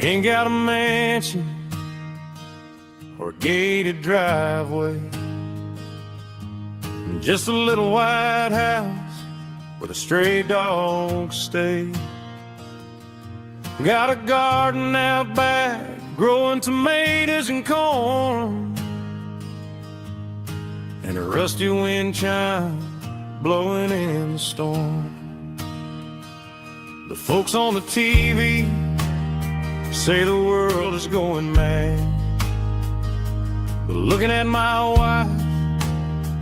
ain't got a mansion or a gated driveway, just a little white house where the stray dogs stay. Got a garden out back, growing tomatoes and corn, and a rusty wind chime blowing in the storm. The folks on the TV say the world is going mad, but looking at my wife,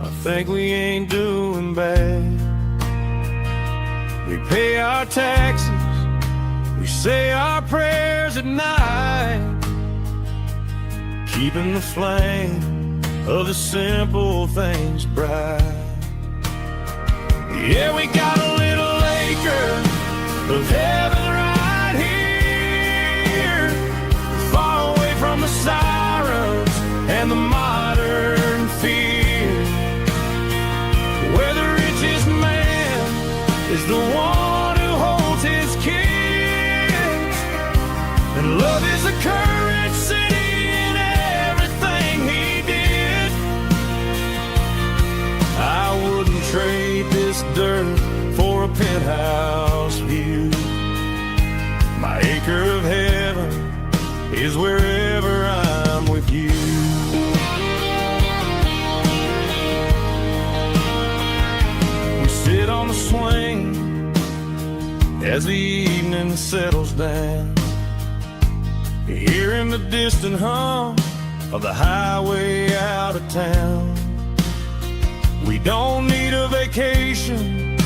I think we ain't doing bad. We pay our taxes, we say our prayers at night, keeping the flame of the simple things bright. Yeah, we got a little acre of heaven right here, far away from the sirens and the modern fear, where the richest man is the one who holds his kids, and love is a currency in everything he did. I wouldn't trade this dirt for a penthouse view. My acre of heaven is wherever I'm with you. We sit on the swing as the evening settles down, hearing the distant hum of the highway out of town. We don't need a vacation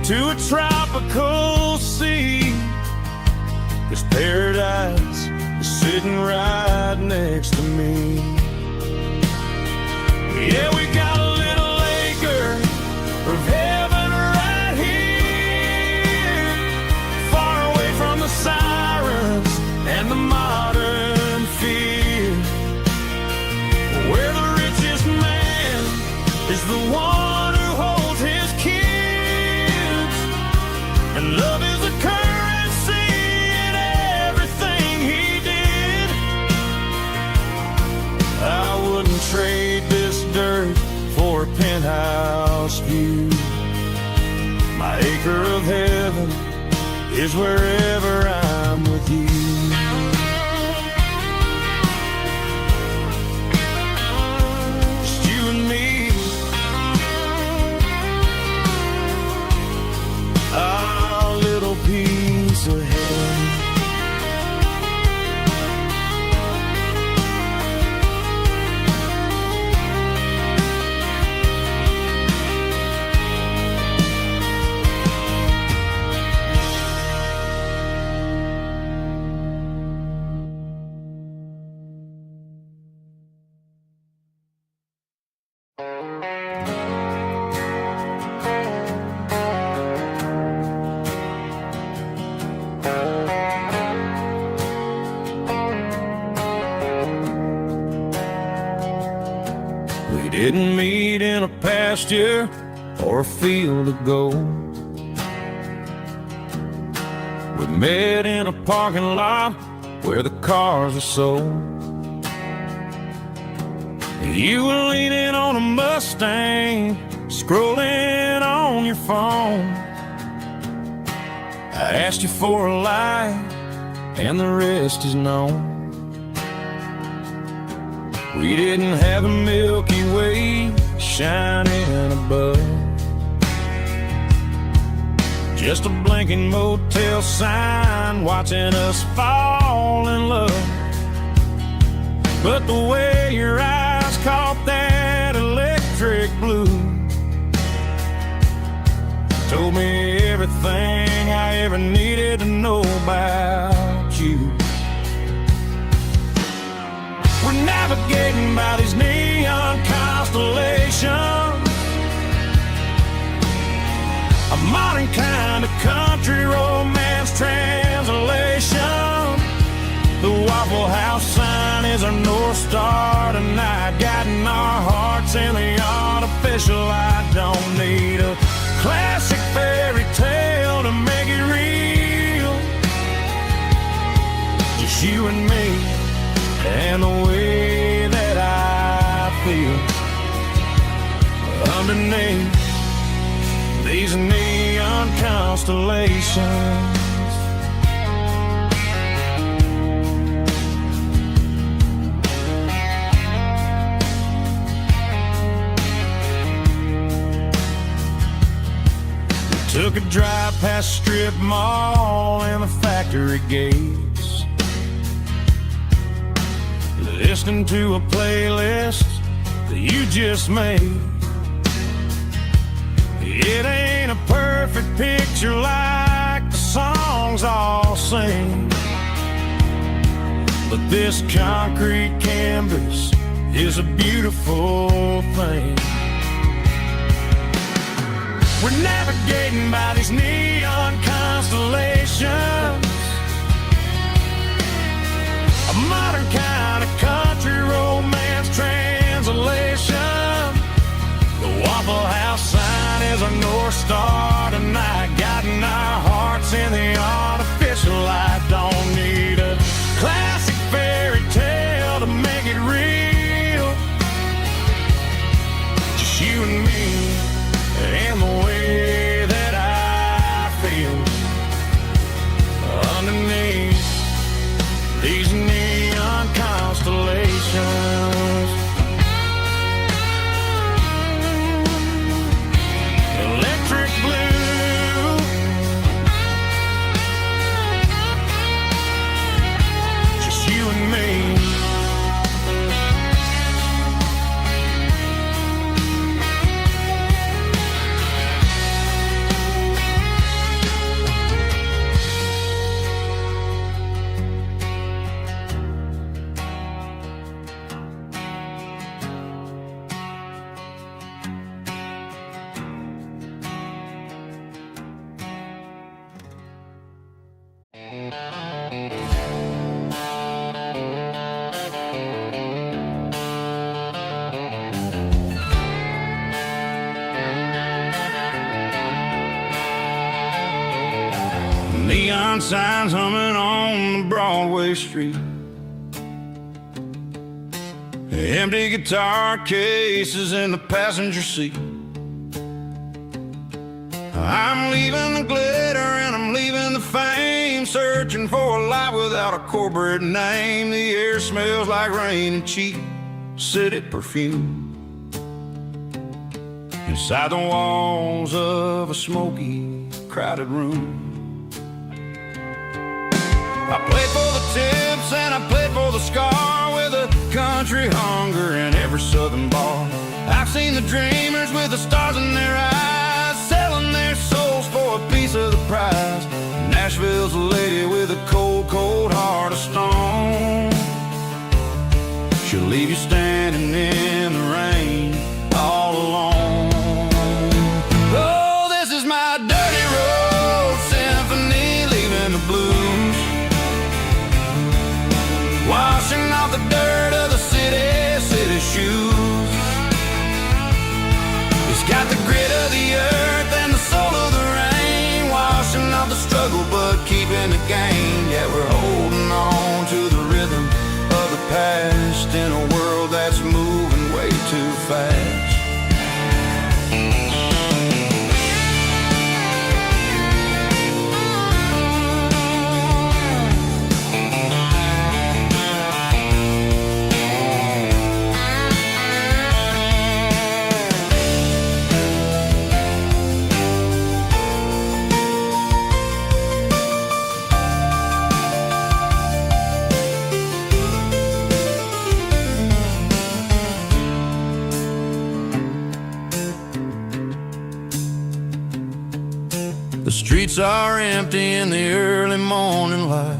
to a tropical sea, 'cause paradise is sitting right next to me. Yeah, we got a little acre of heaven right here, far away from the sirens and the modern fear, where the richest man is the one who holds his kids, and love is a currency in everything he did. I wouldn't trade this dirt for a penthouse view. My acre of heaven is wherever I'm with you. Just you and me, our little piece of heaven. We didn't meet in a pasture or a field of gold. We met in a parking lot where the cars are sold. You were leaning on a Mustang, scrolling on your phone. I asked you for a light, and the rest is known. We didn't have a Milky Way shining above, just a blinking motel sign watching us fall in love. But the way your eyes caught that electric blue told me everything I ever needed to know about you. We're navigating by these neon constellations, a modern kind of country romance translation. The Waffle House sign is our North Star tonight, guiding our hearts in the artificial light. Don't need a classic fairy tale to make it real, underneath these neon constellations. Took a drive past Strip Mall and the factory gates, listening to a playlist that you just made. It ain't a perfect picture like the songs all sing, but this concrete canvas is a beautiful thing. We're navigating by these neon constellations, a modern kind of country romance translation. The Waffle House sign is a North Star tonight, guiding our hearts in the artificial light. Don't need a classic fairy tale to make it real, just you and me and the way that I feel underneath these neon constellations. Electric blue, just you and me. Neon signs humming on the Broadway street, empty guitar cases in the passenger seat. I'm leaving the glitter and I'm leaving the fame, searching for a life without a corporate name. The air smells like rain and cheap city perfume inside the walls of a smoky, crowded room. I played for the tips and I played for the scar, with a country hunger in every southern bar. I've seen the dreamers with the stars in their eyes, selling their souls for a piece of the prize. Nashville's a lady with a cold, cold heart of stone. She'll leave you standing in the rain all alone. Oh, this is my dirty road symphony, leaving the blues, washing off the dirt of the city shoes. It's got the grit of the earth and the soul of the rain, washing off the struggle but keeping the gain. Yeah, we're holding on to the rhythm of the past in a world that's moving way too fast. The streets are empty in the early morning light,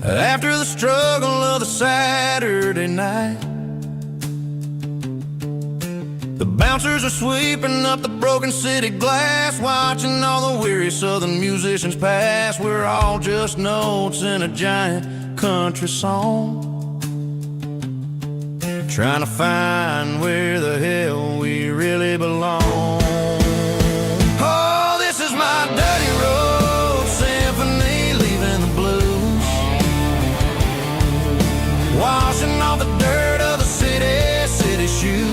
after the struggle of the Saturday night. The bouncers are sweeping up the broken city glass, watching all the weary southern musicians pass. We're all just notes in a giant country song, trying to find where the hell we really belong. Oh, this is my dirty road symphony, leaving the blues, washing off the dirt of the city shoes.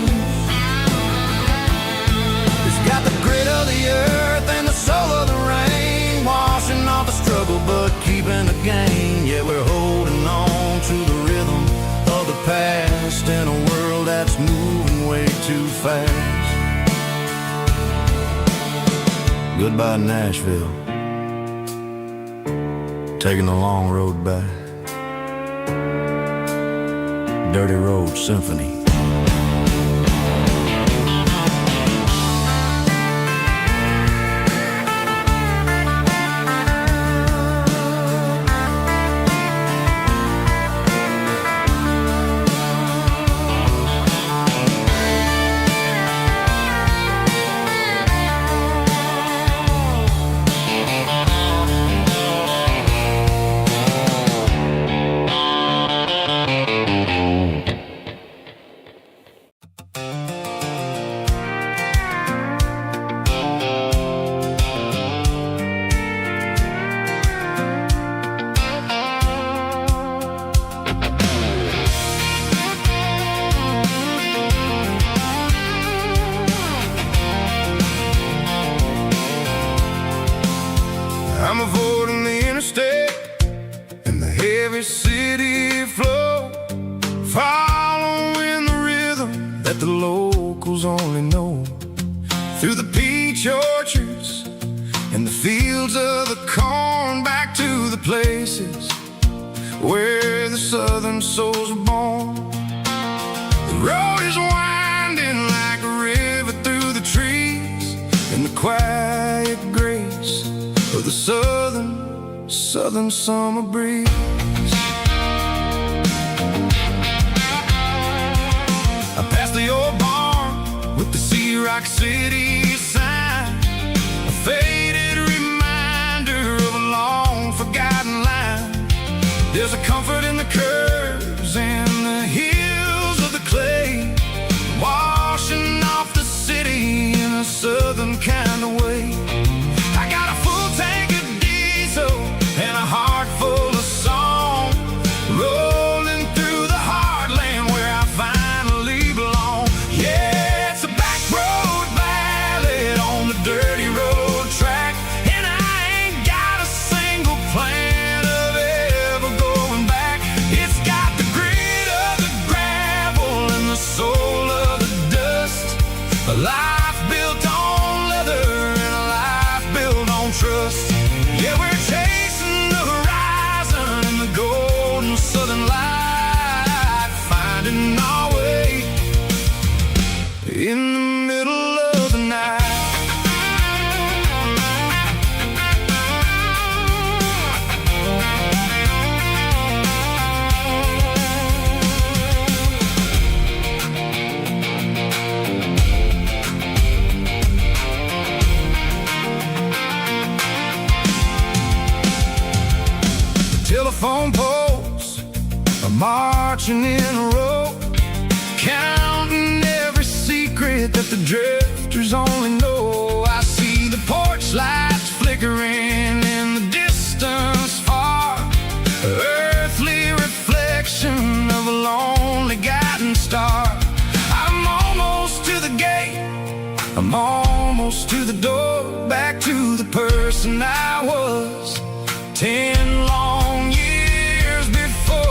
keeping the gain. Yeah, we're holding on to the rhythm of the past in a world that's moving way too fast. Goodbye Nashville, taking the long road back. Dirty Road Symphony. I'm avoiding the interstate and the heavy city flow, following the rhythm that the locals only know. Through the peach orchards and the fields of the corn, back to the places where the southern souls are born. The road is winding like a river through the trees, and the quiet grace of the southern summer breeze. I passed the old barn with the Sea Rock City sign, a faded reminder of a long forgotten line. There's a comfort in the curves and the hills of the clay, washing off the city in a southern kind of way. I got a full tank of diesel and a heart full of song, rolling through the heartland where I finally belong. Yeah, it's a back road ballad on the dirty road track, and I ain't got a single plan of ever going back. It's got the grit of the gravel and the soul of the dust, a life built on leather and a life built on trust. Yeah, we're chasing the horizon in the golden southern light, finding our way in the middle of the night. Telephone poles are marching in a row, counting every secret that the drifters only know. I see the porch lights flickering in the distance far, earthly reflection of a lonely guiding star. I'm almost to the gate, I'm almost to the door, back to the person I was 10 long years before.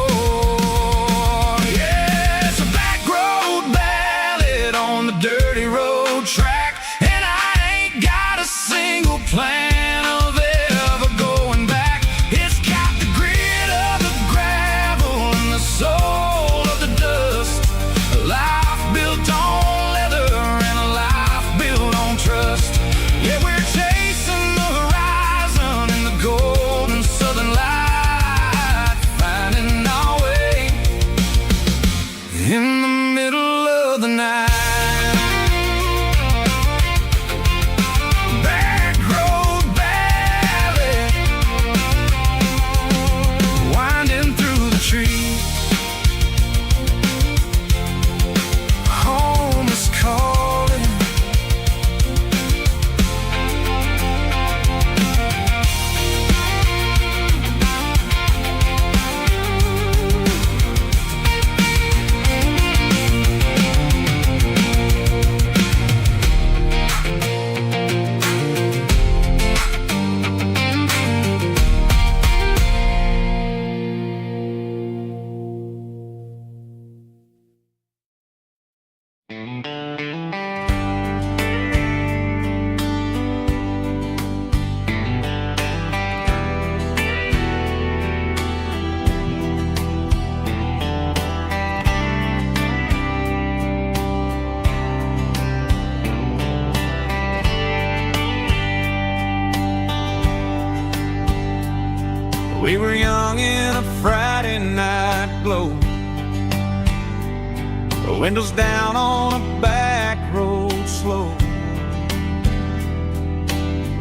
Yeah, it's a back road ballad on the dirty road track, and I ain't got a single plan of ever going back. It's got the grit of the gravel and the soul of the dust, a life built on leather and a life built on trust. Yeah, we're chasing the horizon in the golden southern light, finding our way in the middle of the night. Back road were young in a Friday night glow. The windows down on a back road slow.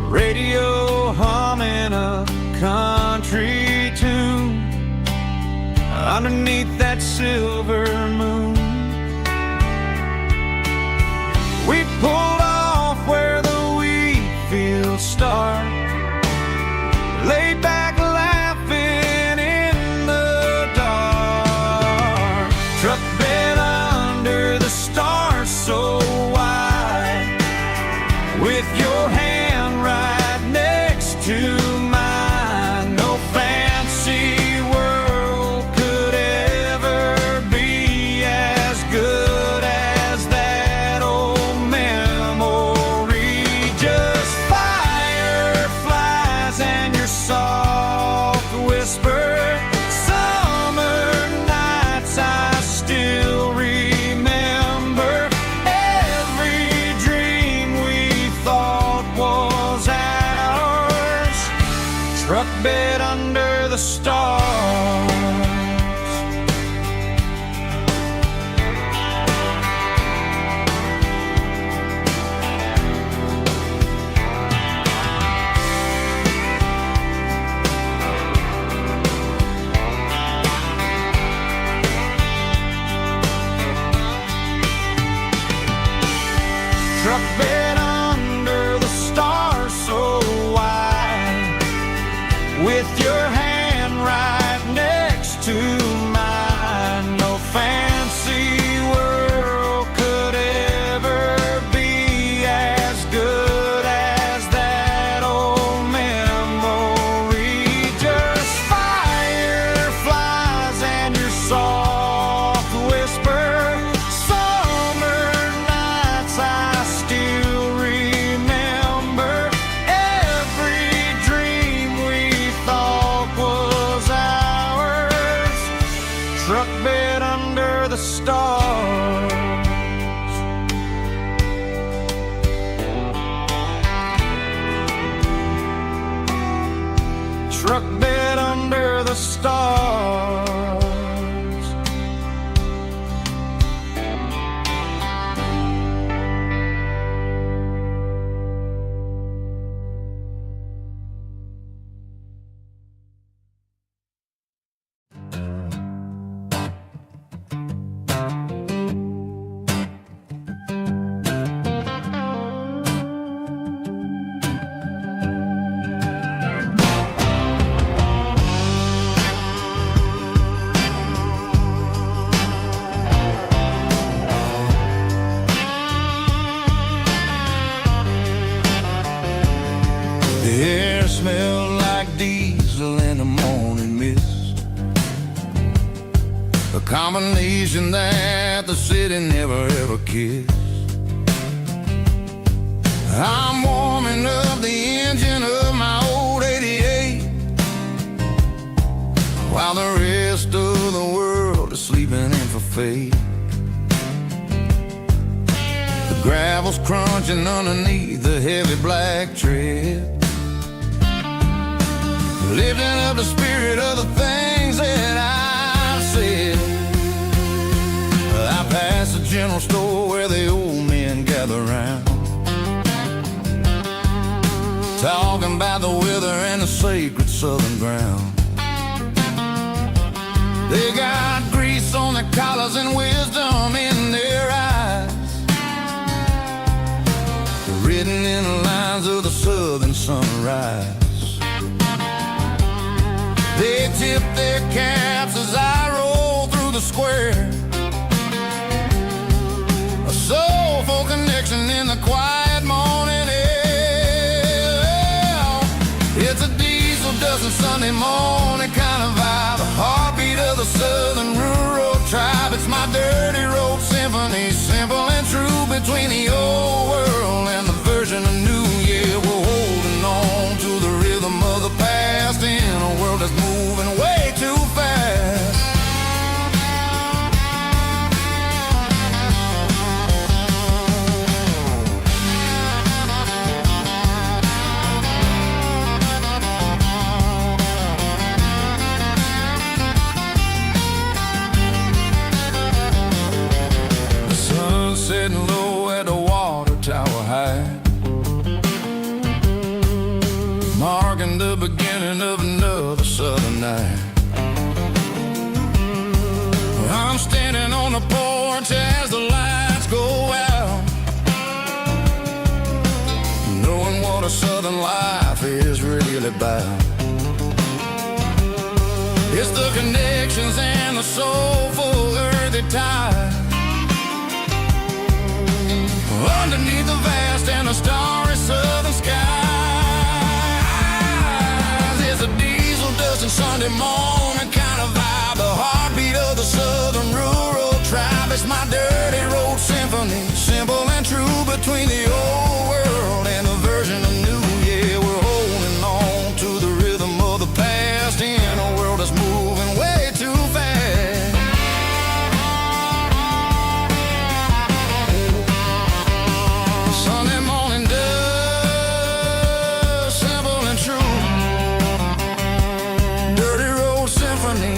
Radio humming a country tune underneath that silver moon. We pulled off where the wheat fields start, laid back laughing in the dark. Truck bed under the stars so wide, with your hand right next to mine. No fancy world could ever be as good as that old memory. Just fireflies and your soft whisper. Summer nights I still remember. Every dream we thought was ours. Truck bed under the stars. Truck bed under the stars so wide, with your hand right next to mine. No fancy world could ever be as good as that old memory. Just fireflies and your soft whisper. Summer nights I still remember. Every dream we thought was ours. Truck bed under the stars. Truck bed under the stars. The air smelled like diesel in the morning mist, a combination that the city never ever kissed. I'm warming up the engine of my old 88, while the rest of the world is sleeping in for fate. The gravel's crunching underneath the heavy black tread, lifting up the spirit of the things that I said. I passed the general store where the old men gather round, talking about the weather and the sacred southern ground. They got grease on their collars and wisdom in their eyes, written in the lines of the southern sunrise. They tip their caps as I roll through the square, a soulful connection in the quiet morning air. It's a diesel dozen Sunday morning kind of vibe, a heartbeat of the southern rural tribe. It's my dirty road symphony, simple and true, between the old world and the version of new. Yeah, we're holding on to the rhythm of the past in a world that's moving way too fast. marking the beginning of another southern night. I'm standing on the porch as the lights go out, knowing what a southern life is really about. It's the connections and the soulful earthy tide underneath the vast and the starry southern skies. It's a diesel dusting Sunday morning kind of vibe, the heartbeat of the southern rural tribe. It's my dirty road symphony, simple and true, between the old world and the version of new. Yeah, we're holding on to the rhythm of the past in a world that's moving way too fast. Sunday morning dust, simple and true, dirty road symphony.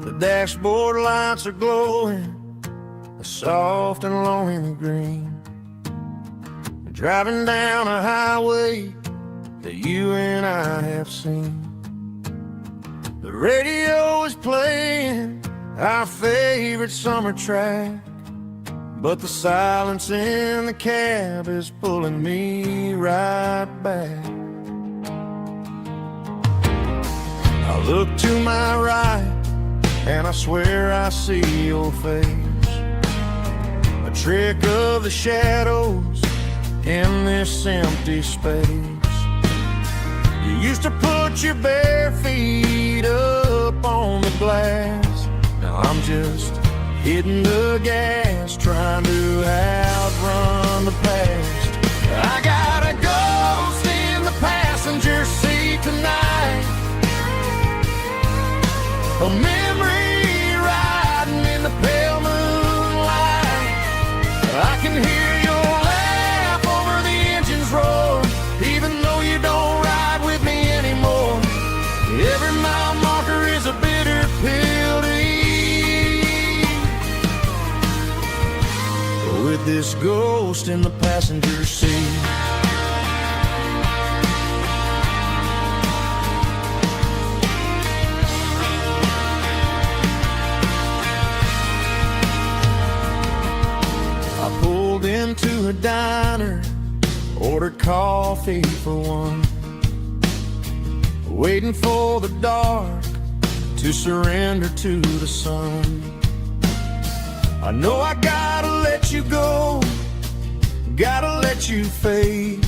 The dashboard lights are glowing, a soft and lonely green. Driving down a highway that you and I have seen. The radio is playing our favorite summer track, but the silence in the cab is pulling me right back. I look to my right and I swear I see your face, a trick of the shadows in this empty space. You used to put your bare feet up on the glass. Now I'm just hitting the gas, trying to outrun the past. I got a ghost in the passenger seat tonight, a memory riding in the pale moonlight. I can hear your laugh over the engine's roar, even though you don't ride with me anymore. Every mile marker is a bitter pill to eat, with this ghost in the passenger seat. Into a diner, ordered coffee for one, waiting for the dark to surrender to the sun. I know I gotta let you go, gotta let you fade,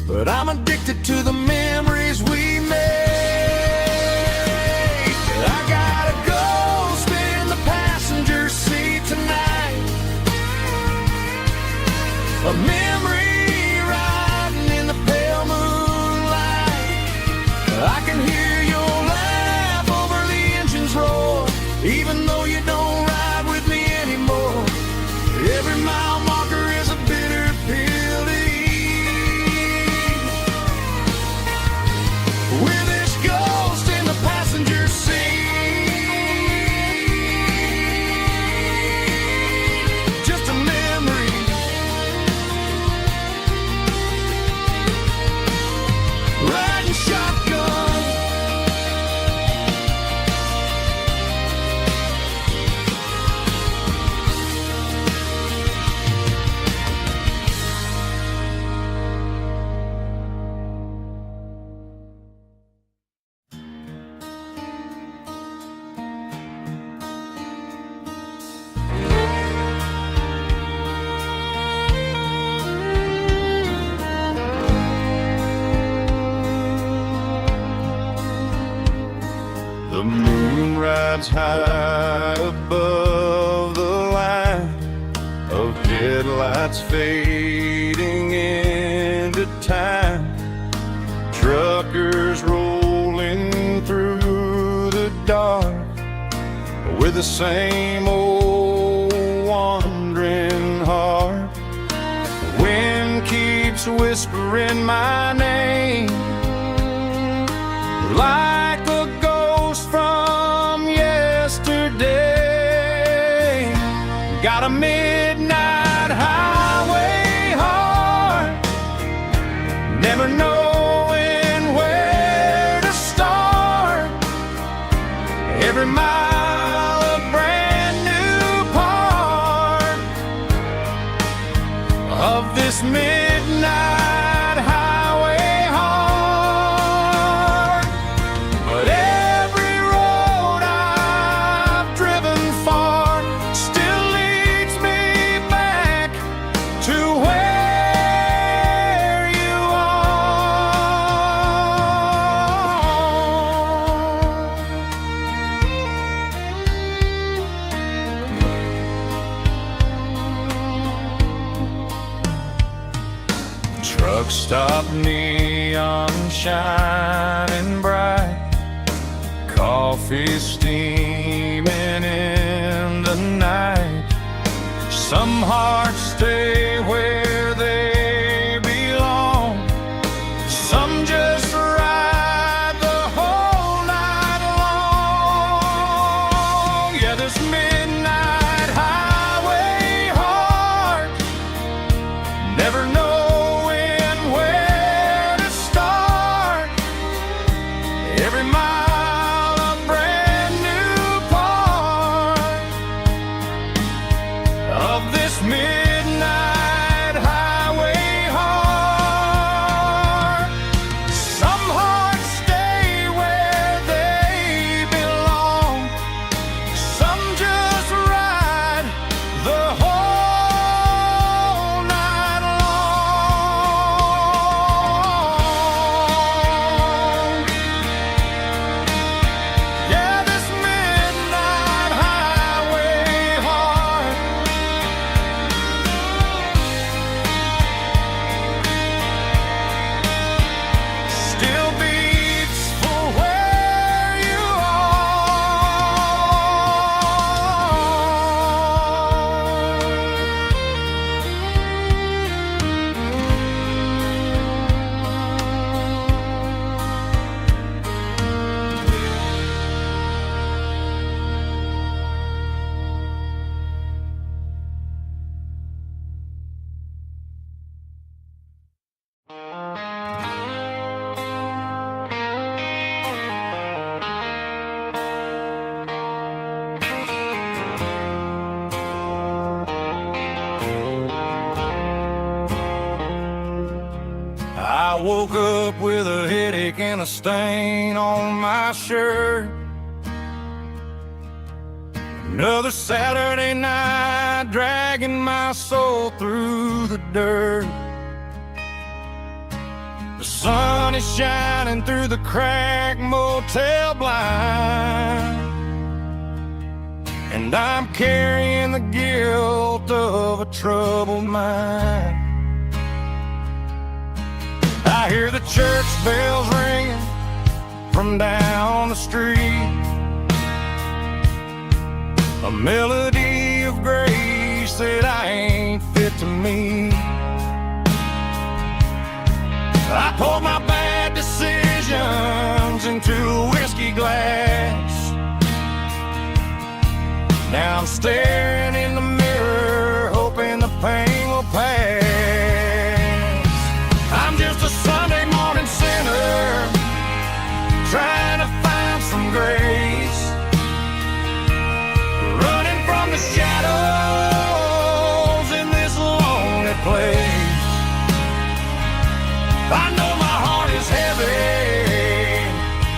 but I'm addicted to the memories we made. I got a ghost in the passenger seat tonight, a memory riding in the pale moonlight. I can hear your laugh over the engine's roar, even though you don't ride with me anymore. Every mile marker is a bitter pill to eat, rides high above the line of headlights fading into time. Truckers rolling through the dark with the same old wandering heart. The wind keeps whispering my name like a ghost from yesterday. Got a midnight highway heart, never knowing where to start. Every mile a brand new part of this midnight highway heart. But every road I've driven far still leads me back to where you are. Truck stop, neon shining bright, coffee steaming in the night. Some hearts stay where they belong, some just ride the whole night long. Yeah, this midnight highway heart, never knowing where to start. Every mile a brand new part of this midnight highway heart. Some hearts stay where they belong, some just ride the whole night long. Yeah, this midnight highway heart still beats for where you I woke up with a headache and a stain on my shirt. Another Saturday night dragging my soul through the dirt. The sun is shining through the cracked motel blind, and I'm carrying the guilt of a troubled mind. I hear the church bells ringing from down the street, a melody of grace that I ain't fit to meet. I poured my bad decisions into a whiskey glass. Now I'm staring in the mirror, hoping the pain will pass. I'm just a Sunday morning sinner, trying to find some grace, running from the shadows in this lonely place. I know my heart is heavy,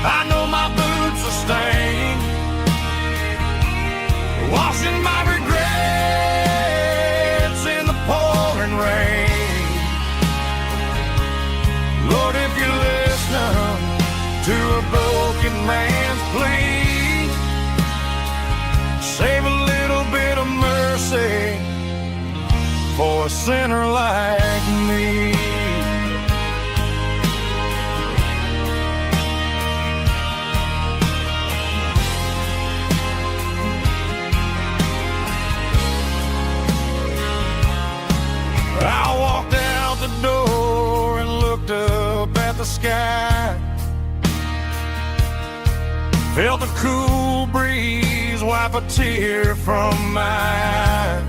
I know my boots are stained, washing my regrets in the pouring rain. Lord, if you listen to a broken man's plea, for a sinner like me. I walked out the door and looked up at the sky. Felt the cool breeze wipe a tear from my eye.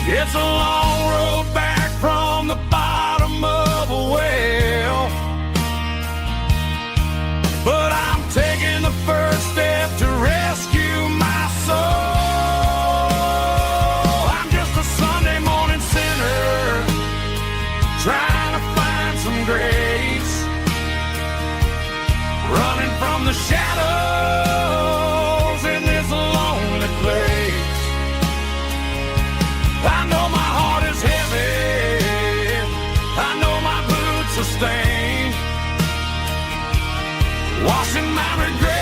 It's a long road back from the bottom of a well, but I'm taking the first step to rescue my soul. I'm just a Sunday morning sinner trying to find some grace, running from the shadows in this lonely place. I know my heart is heavy, I know my boots are stained, washing my regrets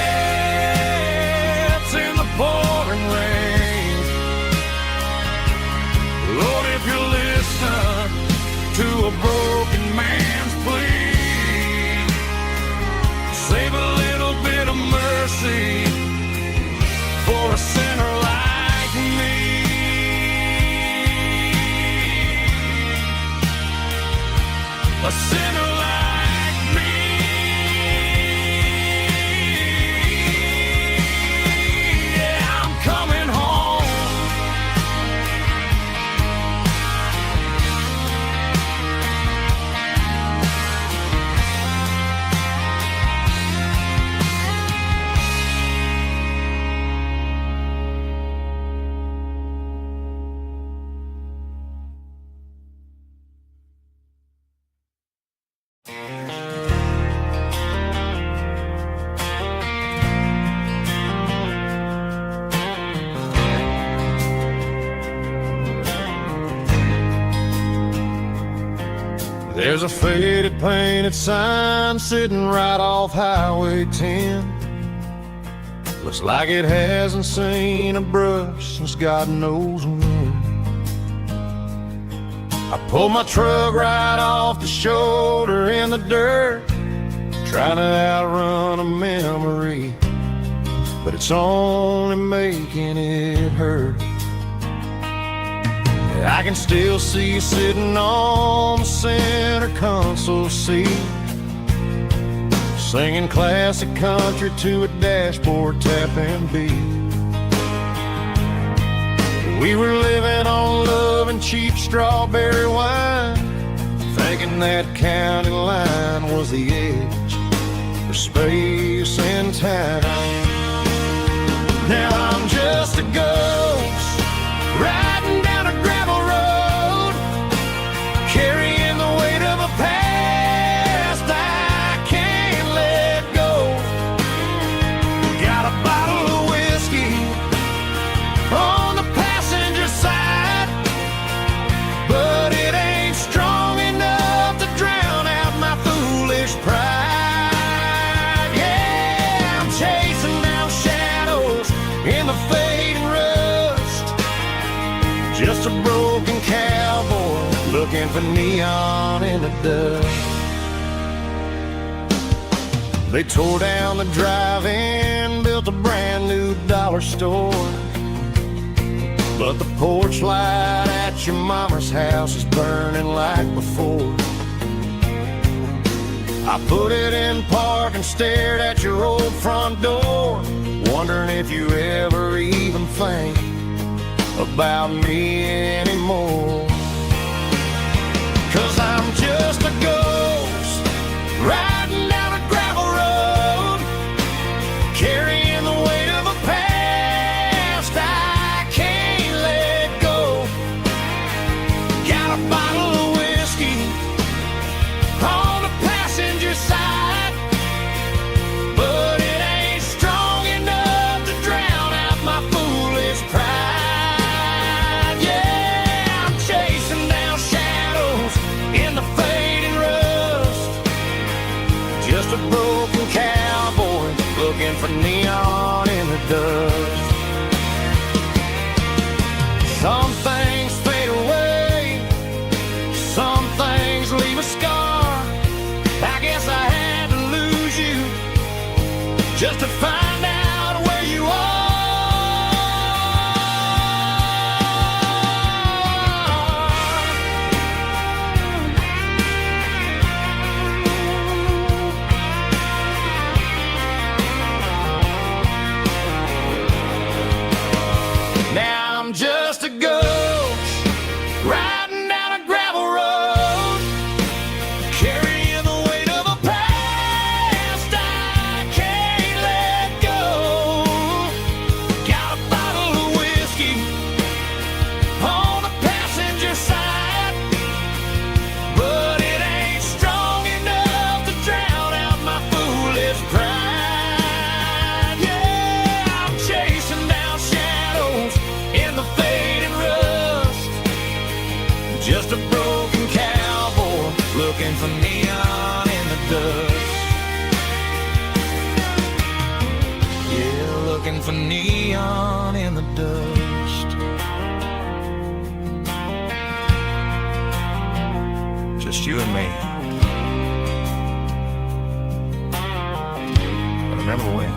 in the pouring rain. Lord, if you listen to a broken man's plea, save a little bit of mercy for a sinner like me. A sinner like me. Yeah, I'm coming home. There's a faded painted sign sitting right off Highway 10. Looks like it hasn't seen a brush since God knows when. I pulled my truck right off the shoulder in the dirt, trying to outrun a memory, but it's only making it hurt. I can still see you sitting on the center console seat, singing classic country to a dashboard tapping beat. We were living on love and cheap strawberry wine, thinking that county line was the edge for space and time. Now I'm just a ghost riding down a gravel road, carrying the weight of a past I can't let go. Got a bottle of whiskey on the passenger side, but it ain't strong enough to drown out my foolish pride. Yeah, I'm chasing down shadows in the fading rust, just a broken cowboy looking for neon in the dust. They tore down the drive-in, built a brand new dollar store, but the porch light at your mama's house is burning like before. I put it in park and stared at your old front door, wondering if you ever even think about me anymore. 'Cause I'm just a ghost riding down a gravel road, carrying the weight of a past I can't let go. Got a bottle of whiskey on the passenger side, but it ain't strong enough to drown out my foolish pride. Yeah, I'm chasing down shadows in the fading rust, just a broken cowboy looking for neon in the dust. Something just to find out where you are. Now I'm just a ghost riding down a gravel road, carrying the weight of a past I can't let go. Got a bottle of whiskey on the passenger side, but it ain't strong enough to drown out my foolish pride. Yeah, I'm chasing down shadows in the fading rust, just a broken cowboy looking for neon in the dust. Yeah, looking for neon in the dust. Just you and me. But remember when?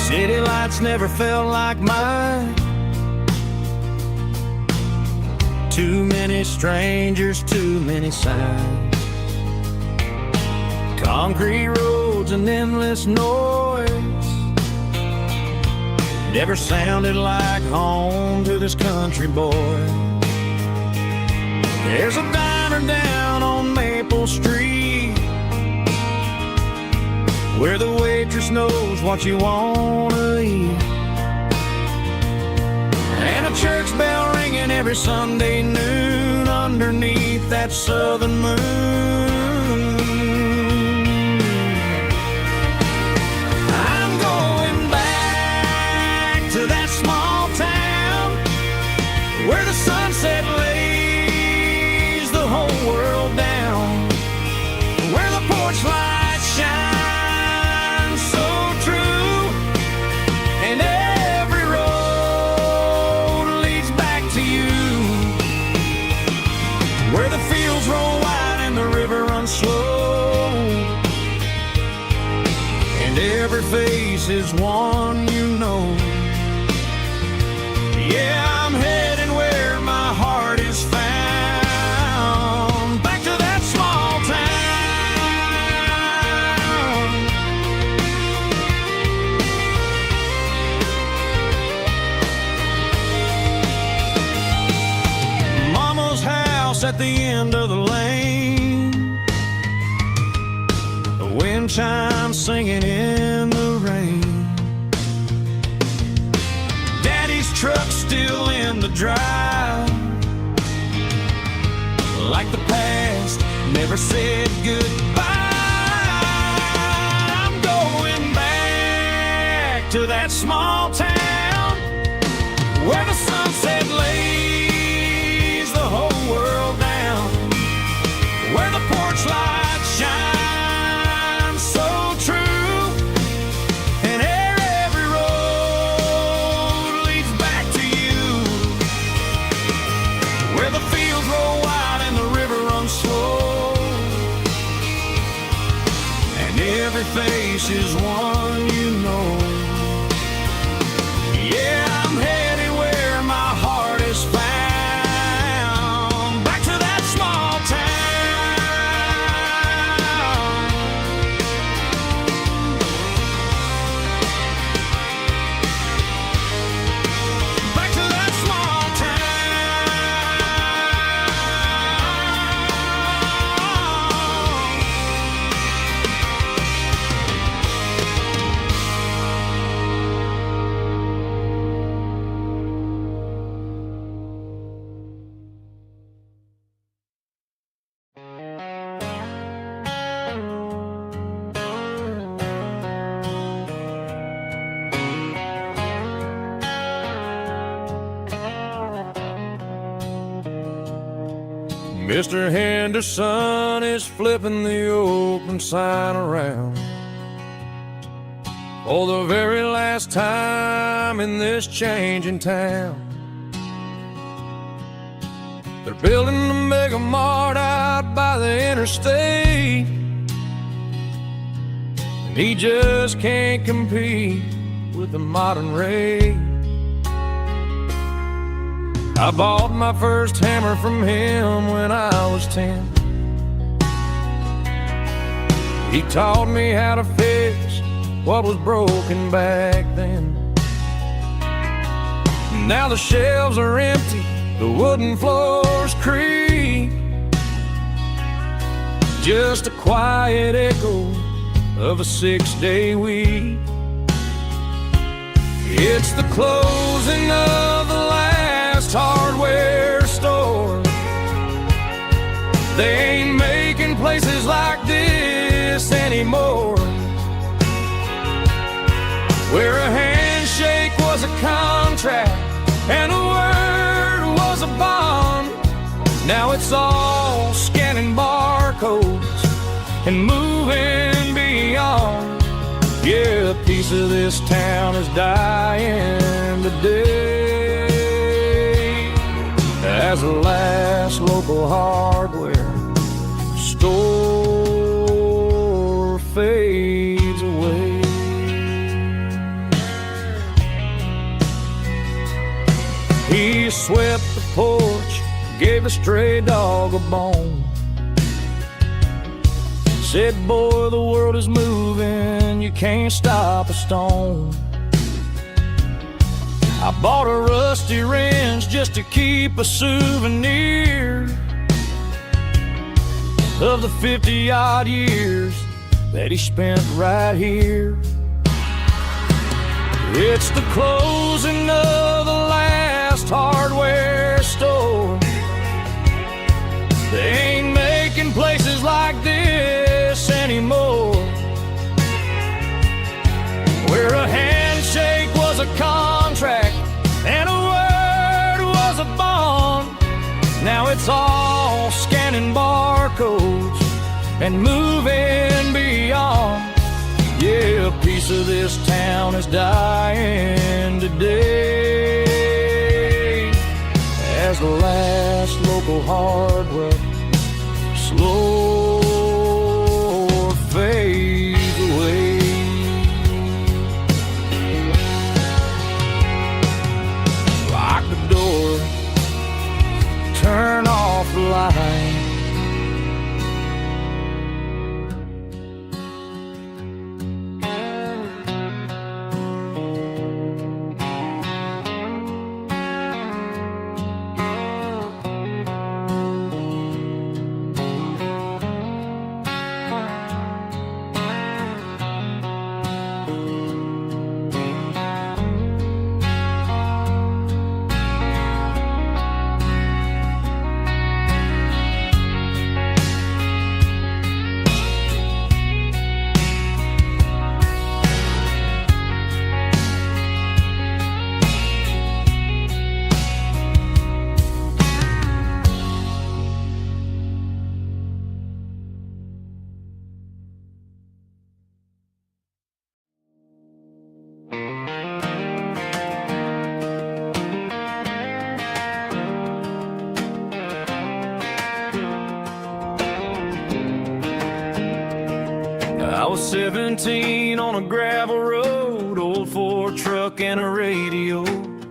City lights never felt like mine. Too many strangers, too many signs. Concrete roads and endless noise never sounded like home to this country boy. There's a diner down on Maple Street where the waitress knows what you wanna eat, and a church bell ringing every Sunday noon underneath that southern moon. I'm going back to that small town where the sunset lays the whole world down, where the porch lights shine slow, and every face is one you know. Yeah, I'm heading where my heart is found, back to that small town. Mama's house at the end of the lane, wind chimes singing in the rain. Daddy's truck still in the drive, like the past never said goodbye. I'm going back to that small town where the sunset lays the whole world down, where the porch lights shine face is one you know. Yeah, I'm headed where my heart is found, back to that small town. Back to that small town. Mr. Henderson is flipping the open sign around for the very last time in this changing town. They're building a mega mart out by the interstate, and he just can't compete with the modern rate. I bought my first hammer from him when I was 10. He taught me how to fix what was broken back then. Now the shelves are empty, the wooden floors creak, just a quiet echo of a 6-day week. It's the closing of the last hardware store. They ain't making places like this anymore, where a handshake was a contract and a word was a bond. Now it's all scanning barcodes and moving beyond. Yeah, a piece of this town is dying today as the last local hardware store fades away. He swept the porch, gave the stray dog a bone, said, boy, the world is moving, you can't stop a stone. I bought a rusty wrench just to keep a souvenir of the 50-odd years that he spent right here. It's the closing of the last hardware store. They ain't making places like this anymore, where a handshake was a contract and a word was a bond. Now it's all scanning barcodes and moving beyond. Yeah, a piece of this town is dying today as the last local hardware slow fades away. Lock the door, turn off the light. I was 17 on a gravel road, old Ford truck and a radio,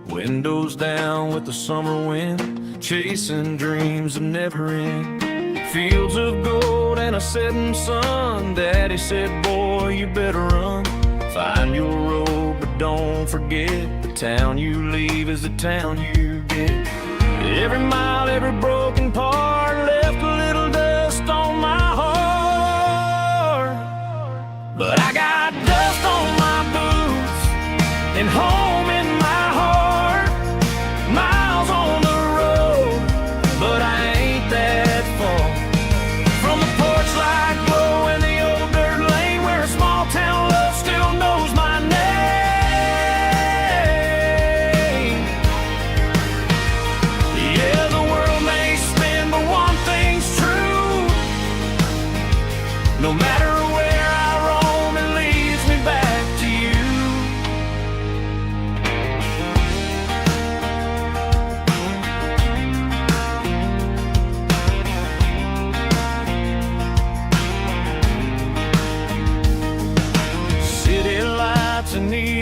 windows down with the summer wind, chasing dreams of never end. Fields of gold and a setting sun. Daddy said, boy, you better run. Find your road, but don't forget, the town you leave is the town you get. Every mile, every broken part left a little dust on my heart. But I got dust on my boots and home in my heart. Miles on the road, but I ain't that far from the porch light glow and the old dirt lane where a small town love still knows my name. Yeah, the world may spin, but one thing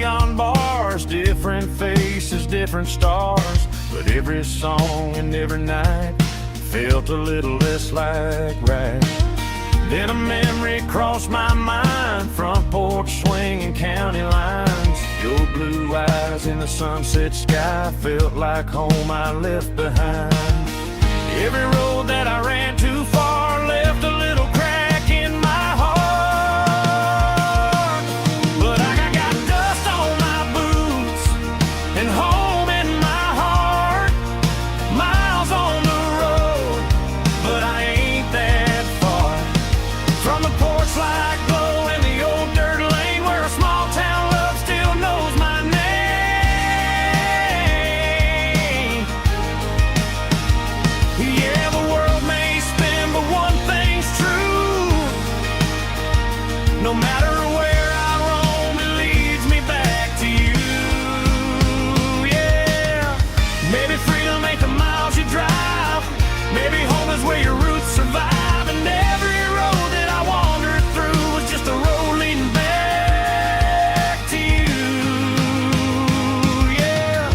neon bars, different faces, different stars, but every song and every night felt a little less like right. Then a memory crossed my mind, front porch swinging county lines. Your blue eyes in the sunset sky felt like home I left behind. Every road that I ran too far left a little crack in my heart. But I got dust on my boots and home in my heart. Miles on the road, but I ain't that far from the porch light glow and the old dirt lane where a small town love still knows my name. Yeah, the world may spin, but one thing's true. No matter where I roam, it leads me back to you. Yeah, maybe freedom ain't the miles you drive. Maybe home is where your roots survive. And every road that I wandered through was just a road leading back to you. Yeah.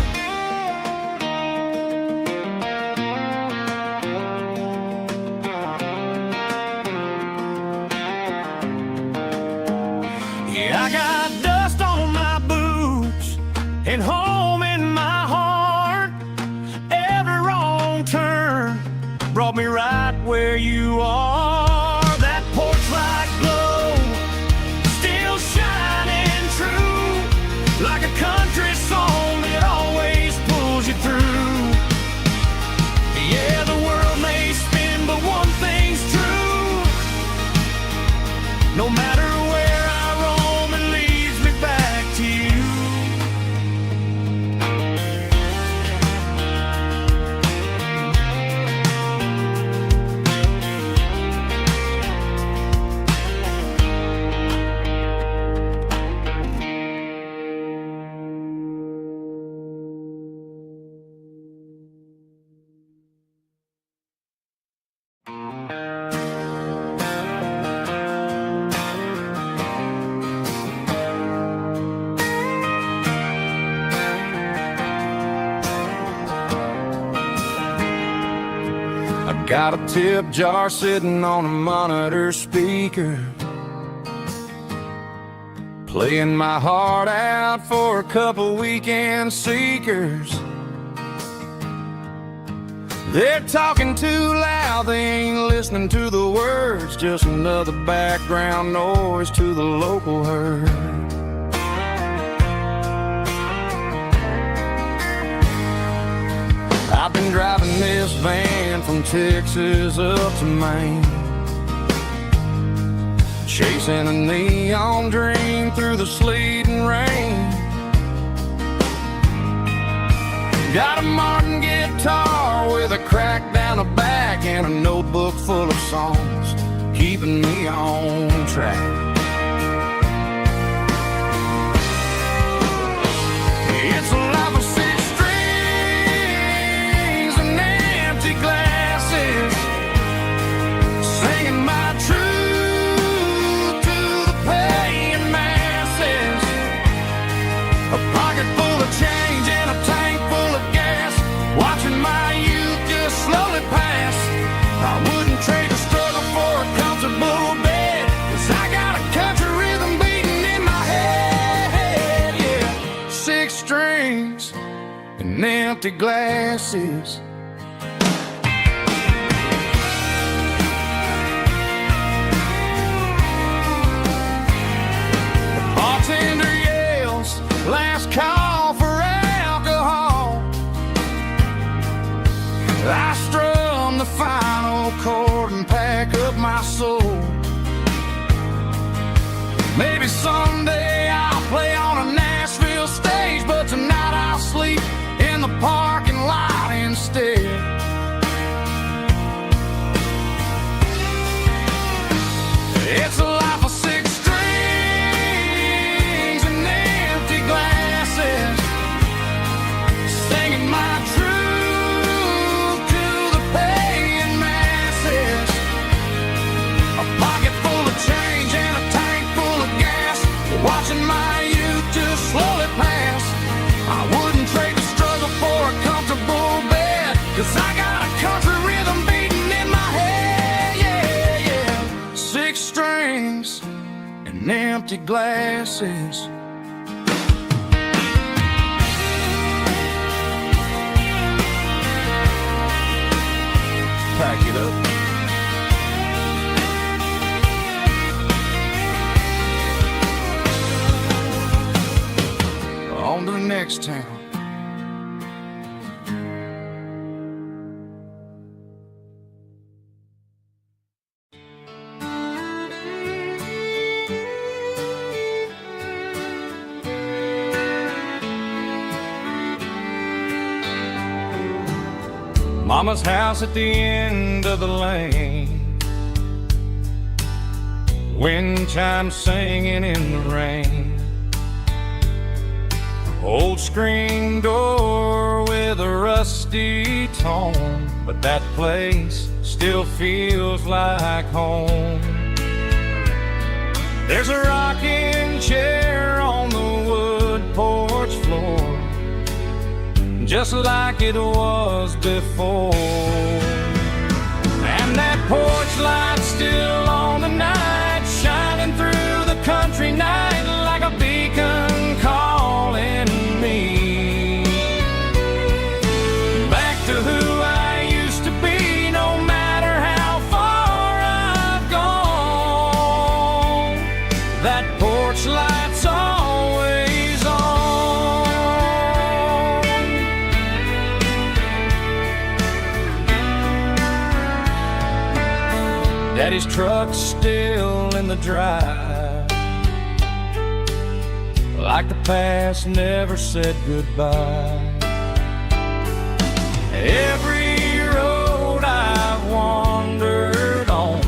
Yeah, I got dust on my boots and home in my heart. Every wrong turn brought me right where you are. That porch light glow still shining true, like a country song that always pulls you through. Yeah, the world may spin, but one thing's true. No matter where I roam, it leads me back to you. I got a tip jar sitting on a monitor speaker, playing my heart out for a couple weekend seekers. They're talking too loud, they ain't listening to the words, just another background noise to the local herd. I've been driving this van from Texas up to Maine, chasing a neon dream through the sleet and rain. Got a Martin guitar with a crack down the back and a notebook full of songs, keeping me on track. It's a life of six strings and empty glasses, singing my truth to the paying masses. A pocket full of change and a tank full of gas, watching my youth just slowly pass. I wouldn't trade a struggle for a comfortable bed, 'cause I got a country rhythm beating in my head. Yeah, six strings and empty glasses. The bartender yells, last call for alcohol. I strum the final chord and pack up my soul. Maybe someday I'll play on a Nashville stage, but tonight I'll sleep in the parking lot instead. It's a life of six strings and empty glasses, singing my truth to the paying masses. A I wouldn't trade the struggle for a comfortable bed, 'cause I got a country rhythm beating in my head, yeah, yeah. 6 strings and empty glasses. Pack it up. On to the next town. Mama's house at the end of the lane, wind chimes singing in the rain. Old screen door with a rusty tone, but that place still feels like home. There's a rocking chair on the wood porch floor, just like it was before. And that porch light's still on tonight, shining through the country night like a beacon calling me back to who I used to be, no matter how far I've gone. That porch light's always on. Daddy's truck's still in the drive, like the past never said goodbye. Every road I've wandered on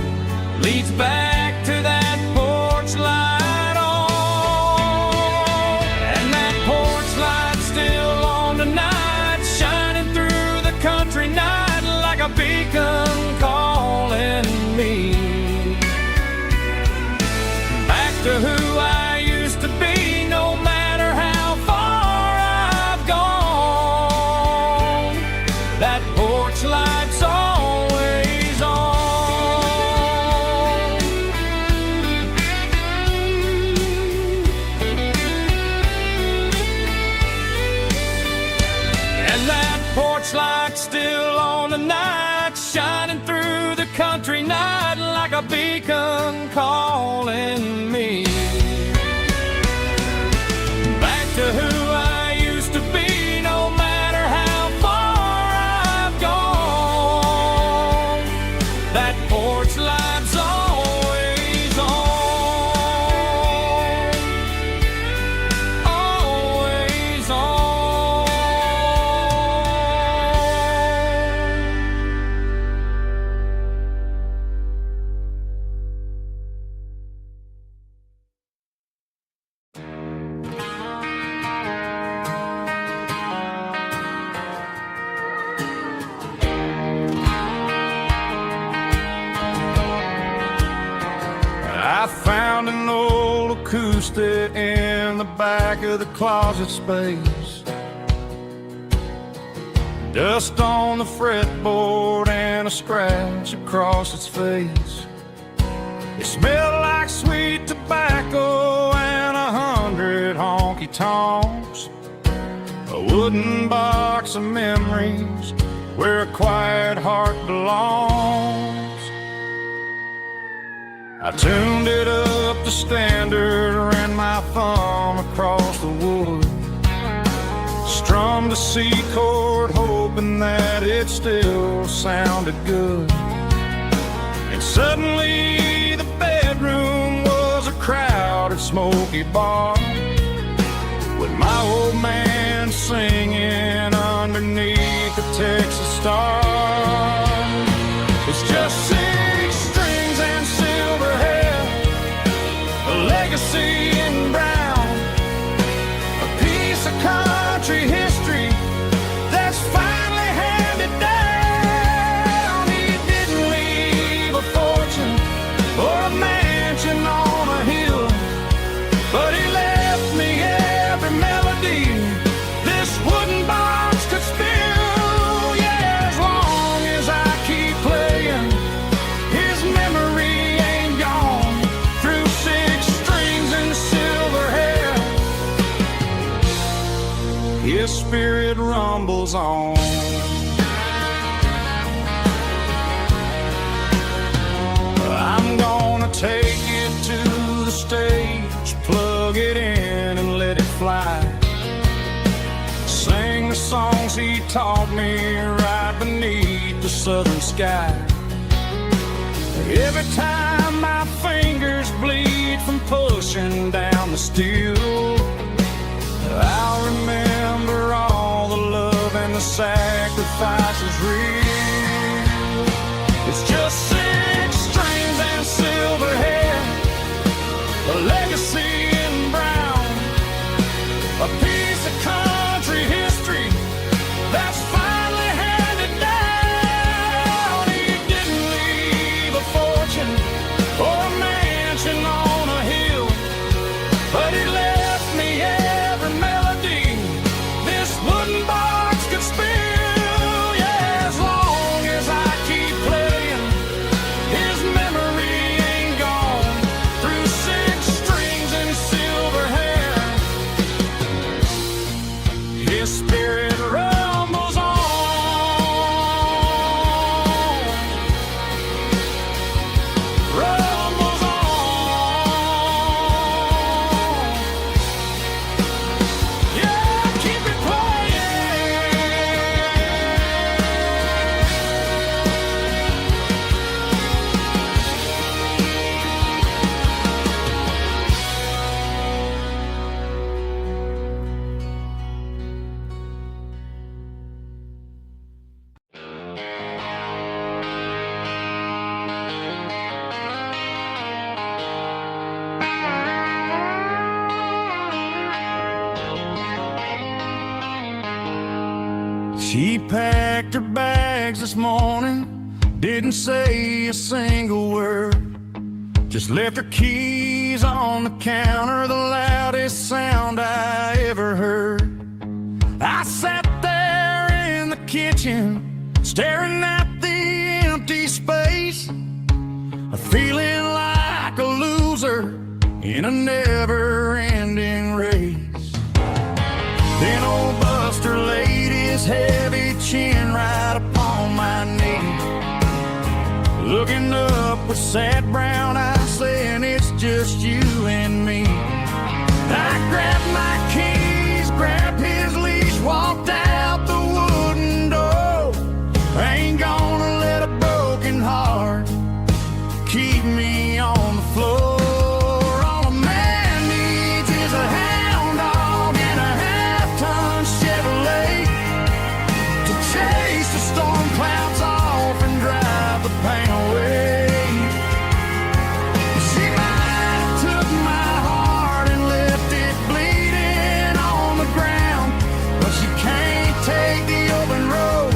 leads back to that porch light on. And that porch light's still on tonight, shining through the country night like a beacon calling me back to who I used to be, no matter how far I've gone. That porch light's always on. And that porch light's still on tonight, shining through the country night like a beacon calling me back to who I used to be, no matter how far I've gone. That porch light's always on, always on. I found an old acoustic in the back of the closet space, dust on the fretboard and a scratch across its face. It smelled like sweet tobacco and 100 honky-tonks, a wooden box of memories where a quiet heart belongs. I tuned it up to standard, ran my thumb across the wood, strummed a C chord hoping that it still sounded good. And suddenly the bedroom was a crowded smoky bar, with my old man singing underneath the Texas star. It's just 6 strings and silver hair, a legacy in brown, a piece of country history that's finally handed down. He didn't leave a fortune or a mansion on a hill, but he left me every melody His spirit rumbles on. I'm gonna take it to the stage, plug it in and let it fly. Sing the songs he taught me right beneath the southern sky. Every time my fingers bleed from pushing down the steel, I'll remember all the love and the sacrifices real. It's just 6 strings and silver hair, a legacy in brown, a piece of country history that's finally handed down. He didn't leave a fortune or a mansion on a hill, but he left me every melody this wooden box could spill. Yeah, as long as I keep playing, his memory ain't gone. Through 6 strings and silver hair, his spirit rumbles on. Rumbles on. Yeah, keep it She packed her bags this morning, didn't say a single word, just left her keys on the counter, the loudest sound I ever heard. I sat there in the kitchen, staring at the empty space, feeling like a loser in a never-ending race. Then old Buster laid his heavy chin right upon my knee, looking up with sad brown eyes, saying it's just you and me. I grabbed my keys, grabbed his leash, walked out the wooden door. I ain't gonna let a broken heart keep me on the floor. All a man needs is a hound dog and a half-ton Chevrolet to chase the storm clouds off and drive the pain away. She might have took my heart and left it bleeding on the ground, but she can't take the open road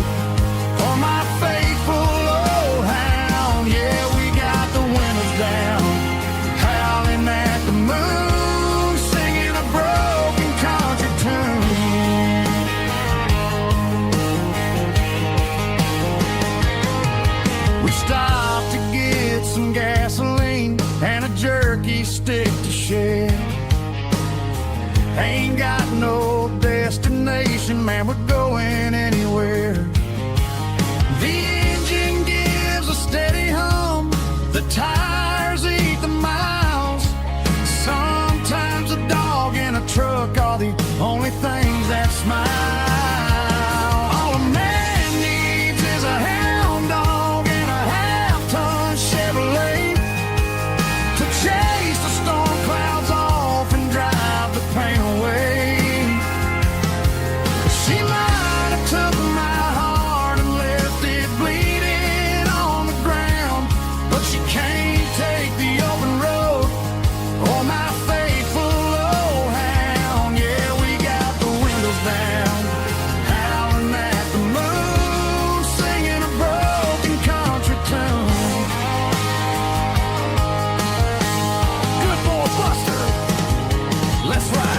or my faithful old hound. Yeah, we got the windows down, howling at the moon, singing a broken country tune. We stopped to get some gasoline and a jerky stick to share. Ain't got no destination, man, we're going anywhere. The engine gives a steady hum, the tires eat the miles. Sometimes a dog and a truck are the only things that smile. All a man needs is a hound dog and a half-ton Chevrolet to chase the storm clouds off and drive the pain away. She might have took my heart and left it bleeding on the ground, but she can't take the open road or my faithful old hound. Yeah, we got the windows down, howling at the moon, singing a broken country tune. Good boy, Buster, let's ride.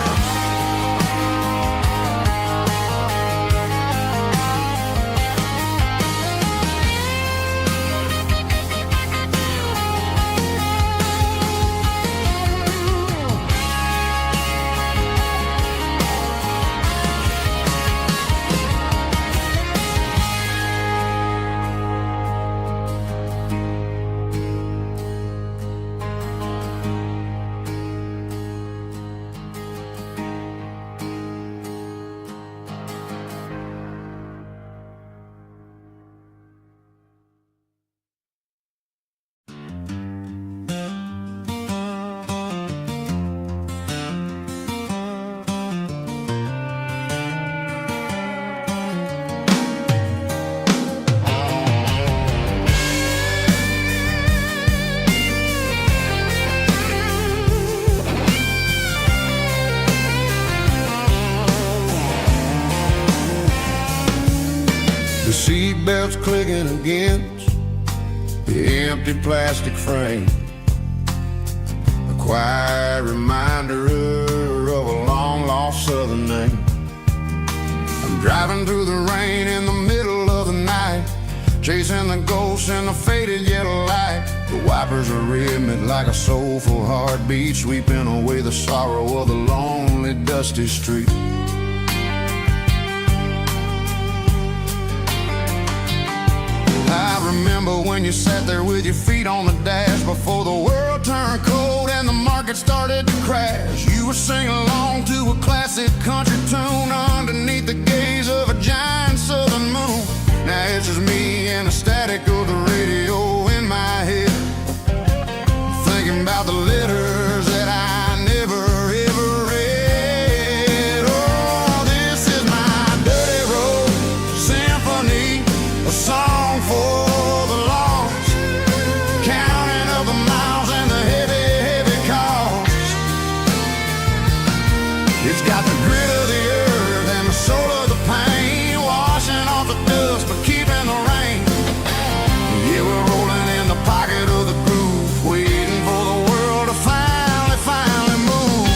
The seatbelt's clicking against the empty plastic frame, a quiet reminder of a long-lost southern name. I'm driving through the rain in the middle of the night, chasing the ghosts in the faded yellow light. The wipers are rhythmic like a soulful heartbeat, sweeping away the sorrow of the lonely, dusty street. I remember when you sat there with your feet on the dash, before the world turned cold and the market started to crash. You were singing along to a classic country tune underneath the gaze of a giant southern moon. Now it's just me and the static of the radio in my head, thinking about the letters that I never ever read. Oh, this is my dirty road symphony, a song for the lost, counting up the miles and the heavy, heavy cost. It's got the grit of the earth and the soul of the pain, washing off the dust but keeping the rain. Yeah, we're rolling in the pocket of the groove, waiting for the world to finally move.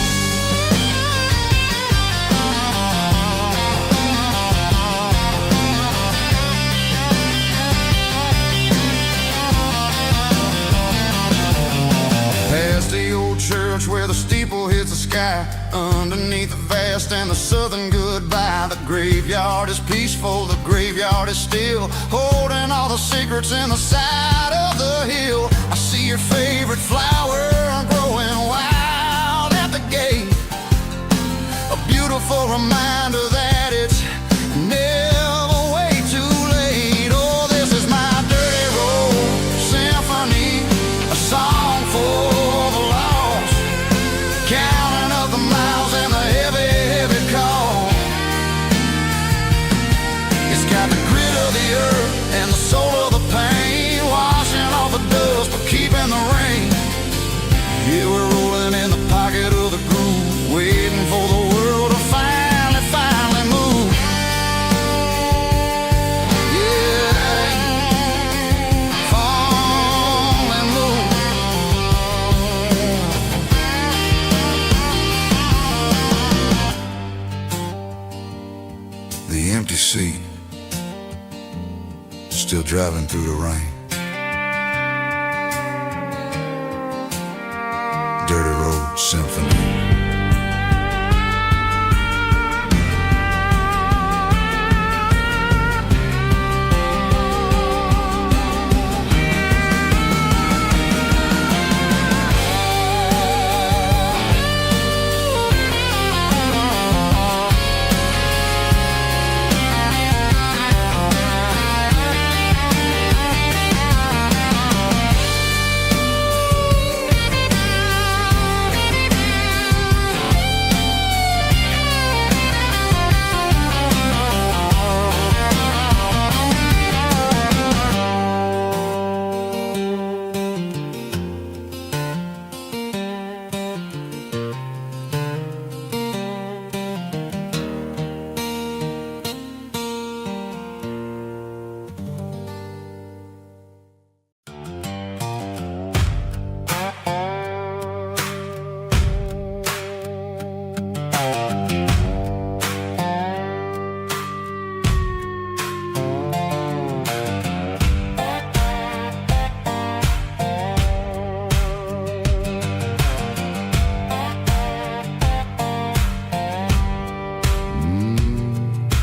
Past the old church where the steeple hits the sky, underneath the vast and the southern goodbye. The graveyard is peaceful, the graveyard is still, holding all the secrets in the side of the hill. I see your favorite flower growing wild at the gate, a beautiful reminder that it's never way too late. Oh, this is my dirty road symphony, a song for the lost, counting up the miles and the heavy, heavy call. It's got the grit of the earth and the soul of the pain, washing off the dust but keeping the rain. Yeah, we're rolling in the pocket of the groove, waiting for the world to finally move. Yeah, finally move. The empty seat, still driving through the rain. Dirty road symphony.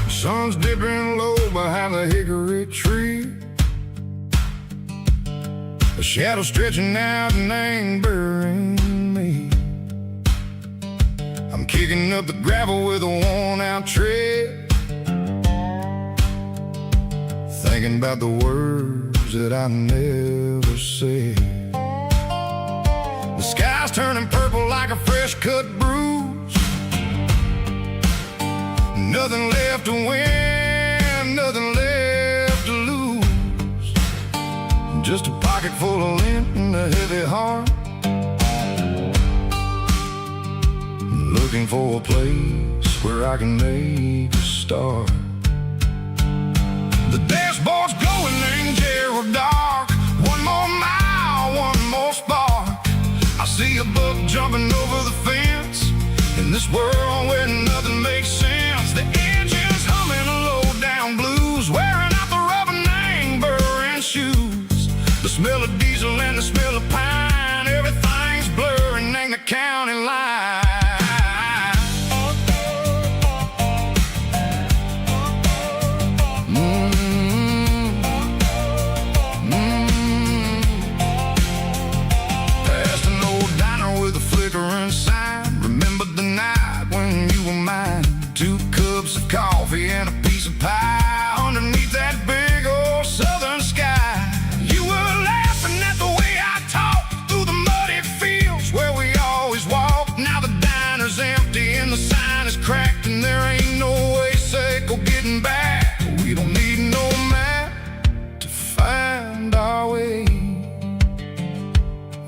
Sun's dipping low behind the hickory tree, a shadow stretching out and ain't burying me. I'm kicking up the gravel with a worn-out tread, thinking about the words that I never said. The sky's turning purple like a fresh-cut bruise, nothing left to win, nothing left to lose, just a pocket full of lint and a heavy heart, looking for a place where I can make a start. The dashboard's glowing angel dark. One more mile, one more spark. I see a buck jumping over the fence. In this world where nothing makes sense, the engine's humming a low-down blues, wearing out the rubber name burring shoes. The smell of diesel and the smell of pine, everything's blurring in the county line. Past an old diner with a flickering sign. Remember the night when you were mine. 2 cups of coffee and a piece of pie underneath that big old southern sky. You were laughing at the way I talked through the muddy fields where we always walked. Now the diner's empty and the sign is cracked, and there ain't no way safe or getting back. We don't need no map to find our way.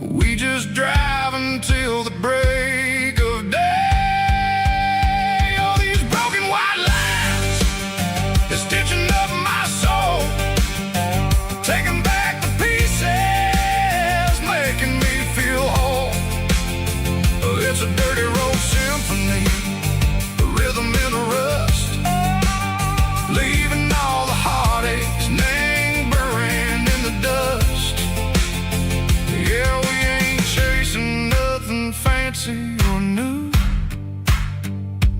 We just drive until the break of day. All these broken white lines is stitching up my soul, taking back the pieces, making me feel whole. It's a dirty road symphony, a rhythm in the rust, leaving all the heartaches, name buried in the dust. Yeah, we ain't chasing nothing fancy or new,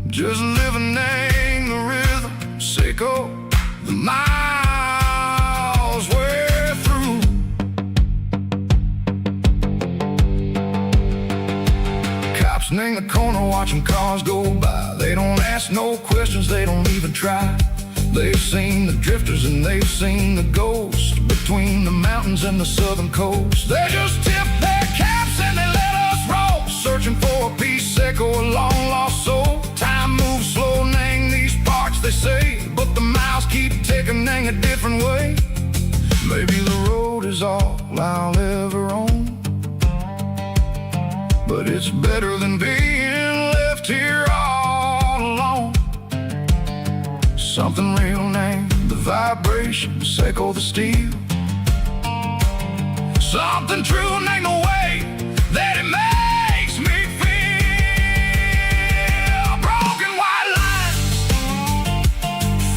just living in the rhythm, sick of the miles we're through. Cops in the corner watching cars go by. They don't ask no questions, they don't even try. They've seen the drifters and they've seen the ghosts between the mountains and the southern coast. They just tip their caps and they let us roll, searching for a piece or a long lost soul. Time moves slow, nang these parts they say, but the miles keep ticking, nang a different way. Maybe the road is all I'll ever own, but it's better than being left here all alone. Something real named the vibration, echo the steel. Something true named the way that it makes me feel. Broken white lines,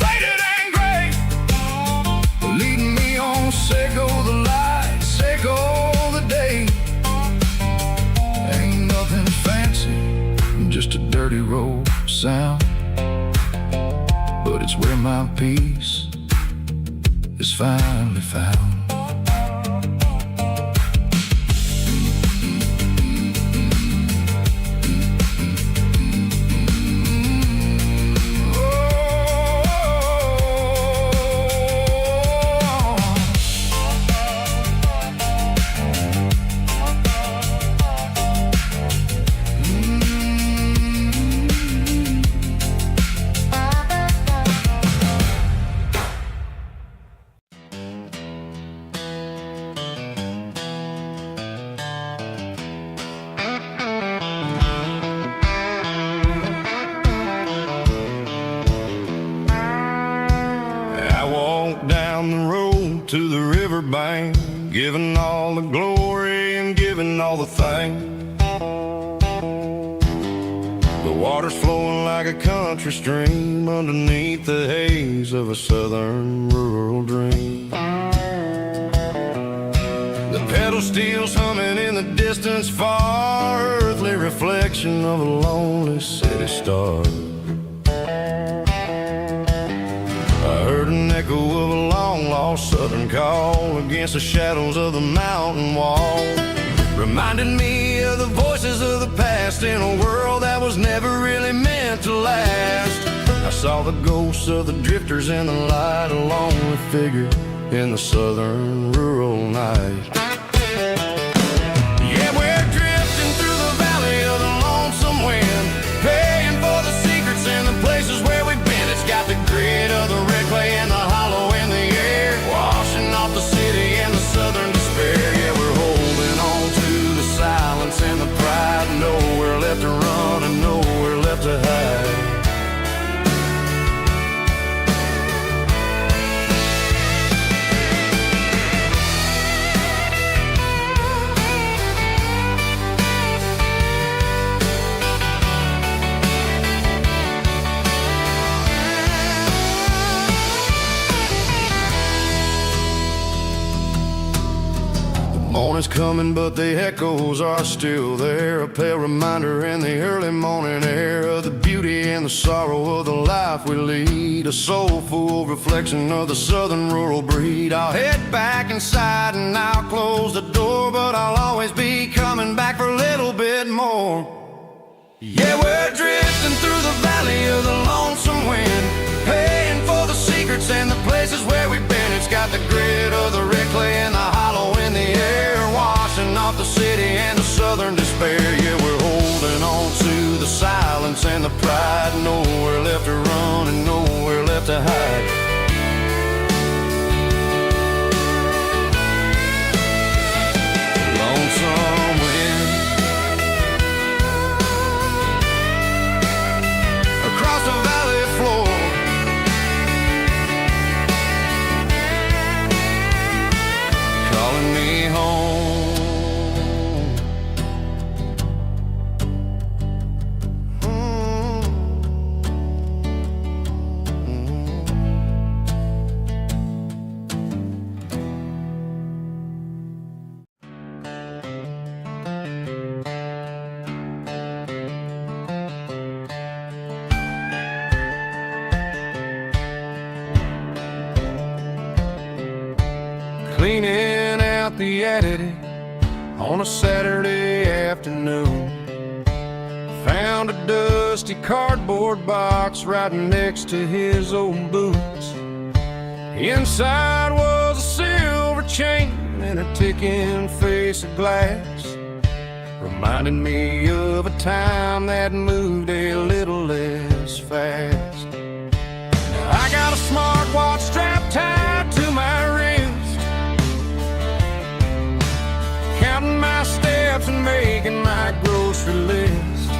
faded and gray, leading me on, echo the light, echo the day. Ain't nothing fancy, just a dirty road sound, but it's where my peace is finally found. Down the road to the riverbank, giving all the glory and giving all the thanks. The water's flowing like a country stream underneath the haze of a southern rural dream. The pedal steel's humming in the distance far, earthly reflection of a lonely city star. I heard an echo of a long-lost southern call against the shadows of the mountain wall, reminding me of the voices of the past in a world that was never really meant to last. I saw the ghosts of the drifters in the light, a lonely figure in the southern rural night. Yeah, we're drifting through the valley of the lonesome wind, paying for the secrets and the places where we've been. It's got the grit of the red clay and the hollow in the air, washing off the city and the southern despair. Yeah, we're holding on to the silence and the pride, nowhere left to run and nowhere left to hide. is coming, but the echoes are still there. A pale reminder in the early morning air of the beauty and the sorrow of the life we lead. A soulful reflection of the southern rural breed. I'll head back inside and I'll close the door, but I'll always be coming back for a little bit more. Yeah, we're drifting through the valley of the lonesome wind, paying for the secrets and the places where we've been. It's got the grit of the red clay and the hollow in the air, washing off the city and the southern despair. Yeah, we're holding on to the silence and the pride. Nowhere left to run and nowhere left to hide. Lonesome wind across the valley floor, calling me home. Cleaning out the attic on a Saturday afternoon, found a dusty cardboard box right next to his old boots. Inside was a silver chain and a ticking face of glass, reminding me of a time that moved a little less fast. Now I got a smartwatch strapped tied to my wrist, counting my steps and making my grocery list.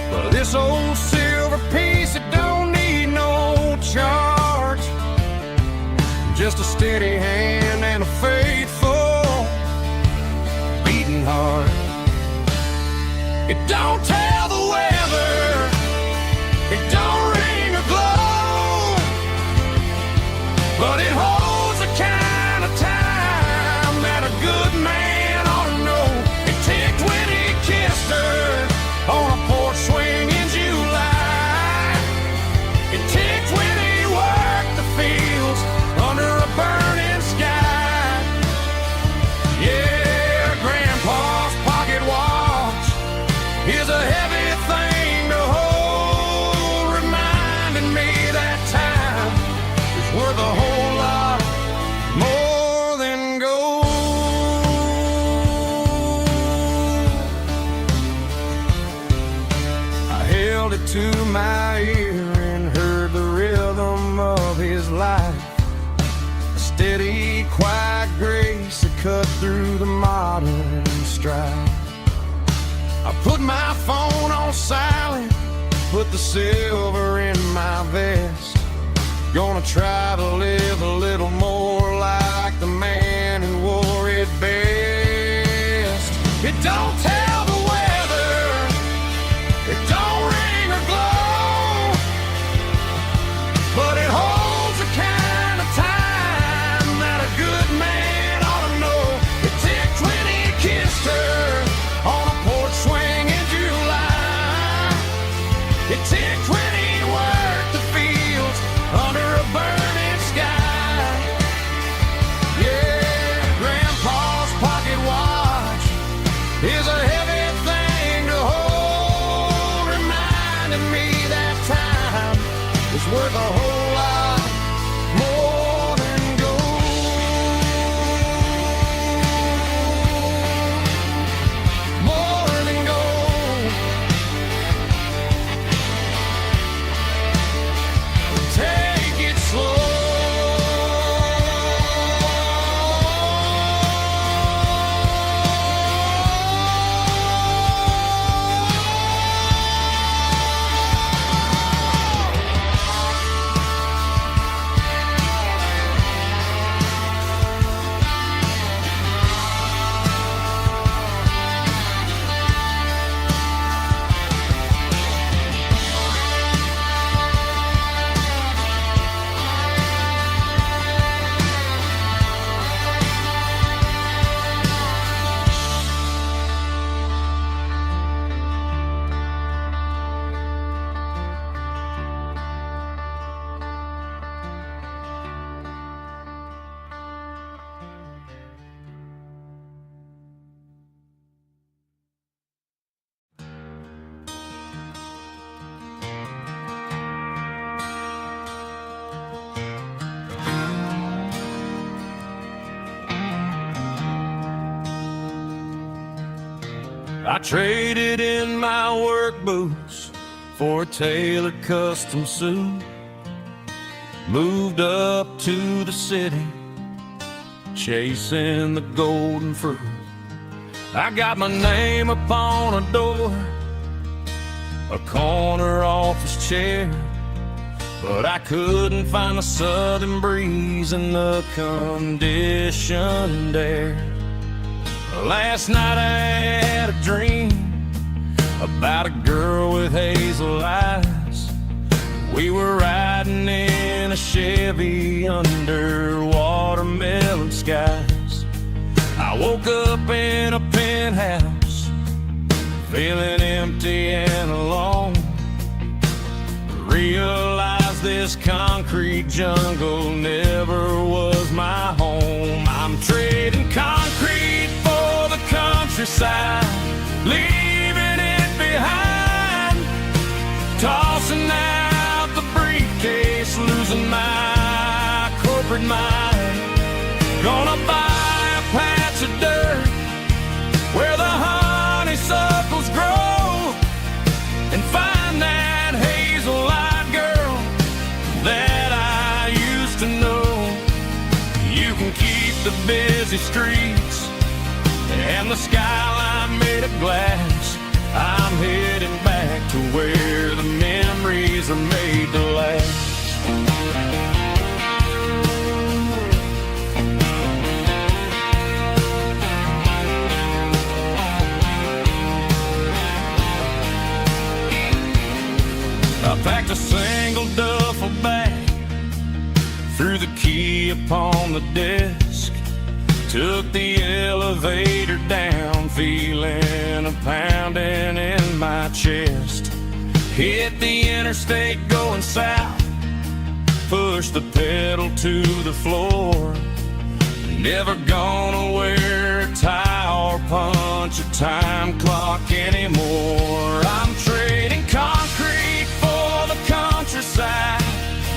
But this old silver piece, it don't need no charge, just a steady hand and a faithful beating heart. It don't tell the weather, it don't ring or glow, but it holds the kind of time that a good man ought to know. It ticked when he kissed her on a porch swing in July. It ticked when he worked the fields under a burning sky. Yeah, Grandpa's pocket watch is a heavy thing to hold, reminding me that time is worth a whole lot more than gold. I held it to my ear and heard the rhythm of his life, a steady, quiet grace that cut through the modern strife. I put my phone on silent, put the silver in my vest. Gonna try to live a little more like the man who wore it best. It don't tell the weather, it don't ring or glow, but it holds the kind of time that a good man ought to know. It ticked when he kissed her on a porch swing in July. It ticked when he worked the fields under a burning sky. Yeah, Grandpa's pocket watch is a heavy thing to hold, reminding me that time is worth a whole lot more than gold. More than gold. Take it slow. traded in my work boots for a tailored custom suit. Moved up to the city, chasing the golden fruit. I got my name upon a door, a corner office chair, but I couldn't find the southern breeze in the conditioned air. Last night I had a dream about a girl with hazel eyes. We were riding in a Chevy under watermelon skies. I woke up in a penthouse, feeling empty and alone. Realized this concrete jungle never was my home. I'm trading concrete for the countryside, leaving it behind, tossing out the briefcase, losing my corporate mind. Gonna buy a patch of dirt where the honeysuckles grow and find that hazel-eyed girl that I used to know. You can keep the busy streets and the skyline made of glass. I'm heading back to where the memories are made to last. I packed a single duffel bag, threw the key upon the desk, took the elevator down, feeling a pounding in my chest. Hit the interstate going south, pushed the pedal to the floor. Never gonna wear a tie or punch a time clock anymore. I'm trading concrete for the countryside,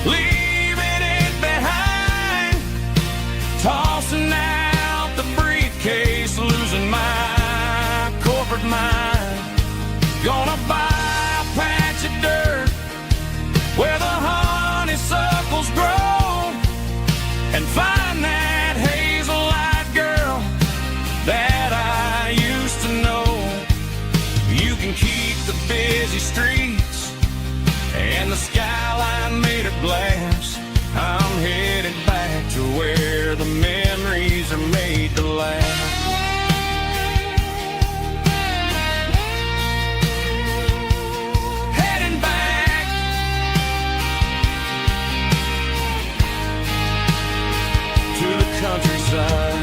leaving it behind, tossing out the briefcase, losing my corporate mind. Gonna buy a patch of dirt where the honeysuckles grow and find that hazel-eyed girl that I used to know. You can keep the busy streets and the skyline made of glass. I'm headed back to where the memories are made to last. Heading back to the countryside.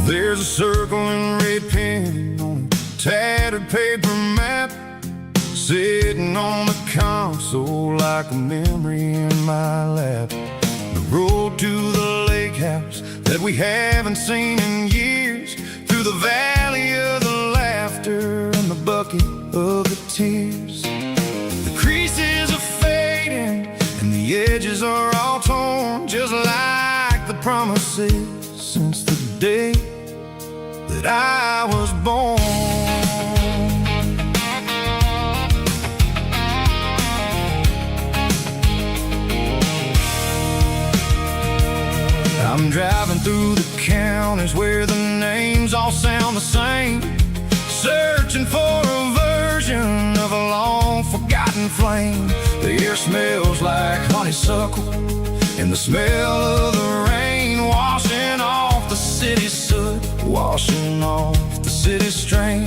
There's a circle and red pen on a tattered paper map, sitting on the console like a memory in my lap. The road to the lake house that we haven't seen in years, through the valley of the laughter and the bucket of the tears. The creases are fading and the edges are all torn, just like the promises since the day that I was born. I'm driving through the counties where the names all sound the same, searching for a version of a long forgotten flame. The air smells like honeysuckle and the smell of the rain washing off the city soot, washing off the city strain.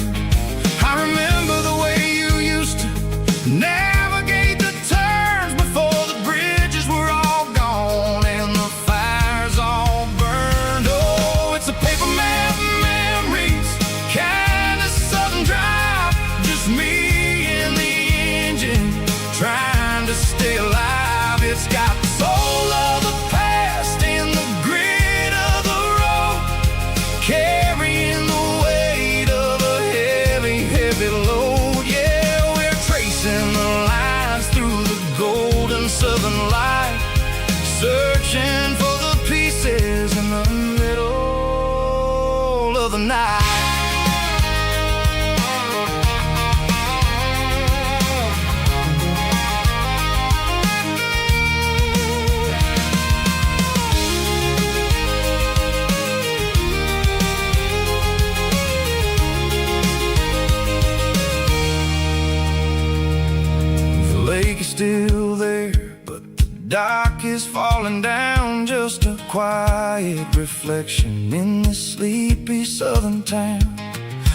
I remember the way you used to navigate the turns before the bridges were all gone and the fires all burned. Oh, it's a paper map memories, kind of southern drive, just me and the engine trying to stay alive. It's got the soul of the past and the grit of the road, carrying the weight of a heavy, heavy load. Yeah, we're tracing the lines through the golden southern light, searching for the pieces in the middle of the night. Still there, but the dock is falling down, just a quiet reflection in this sleepy southern town.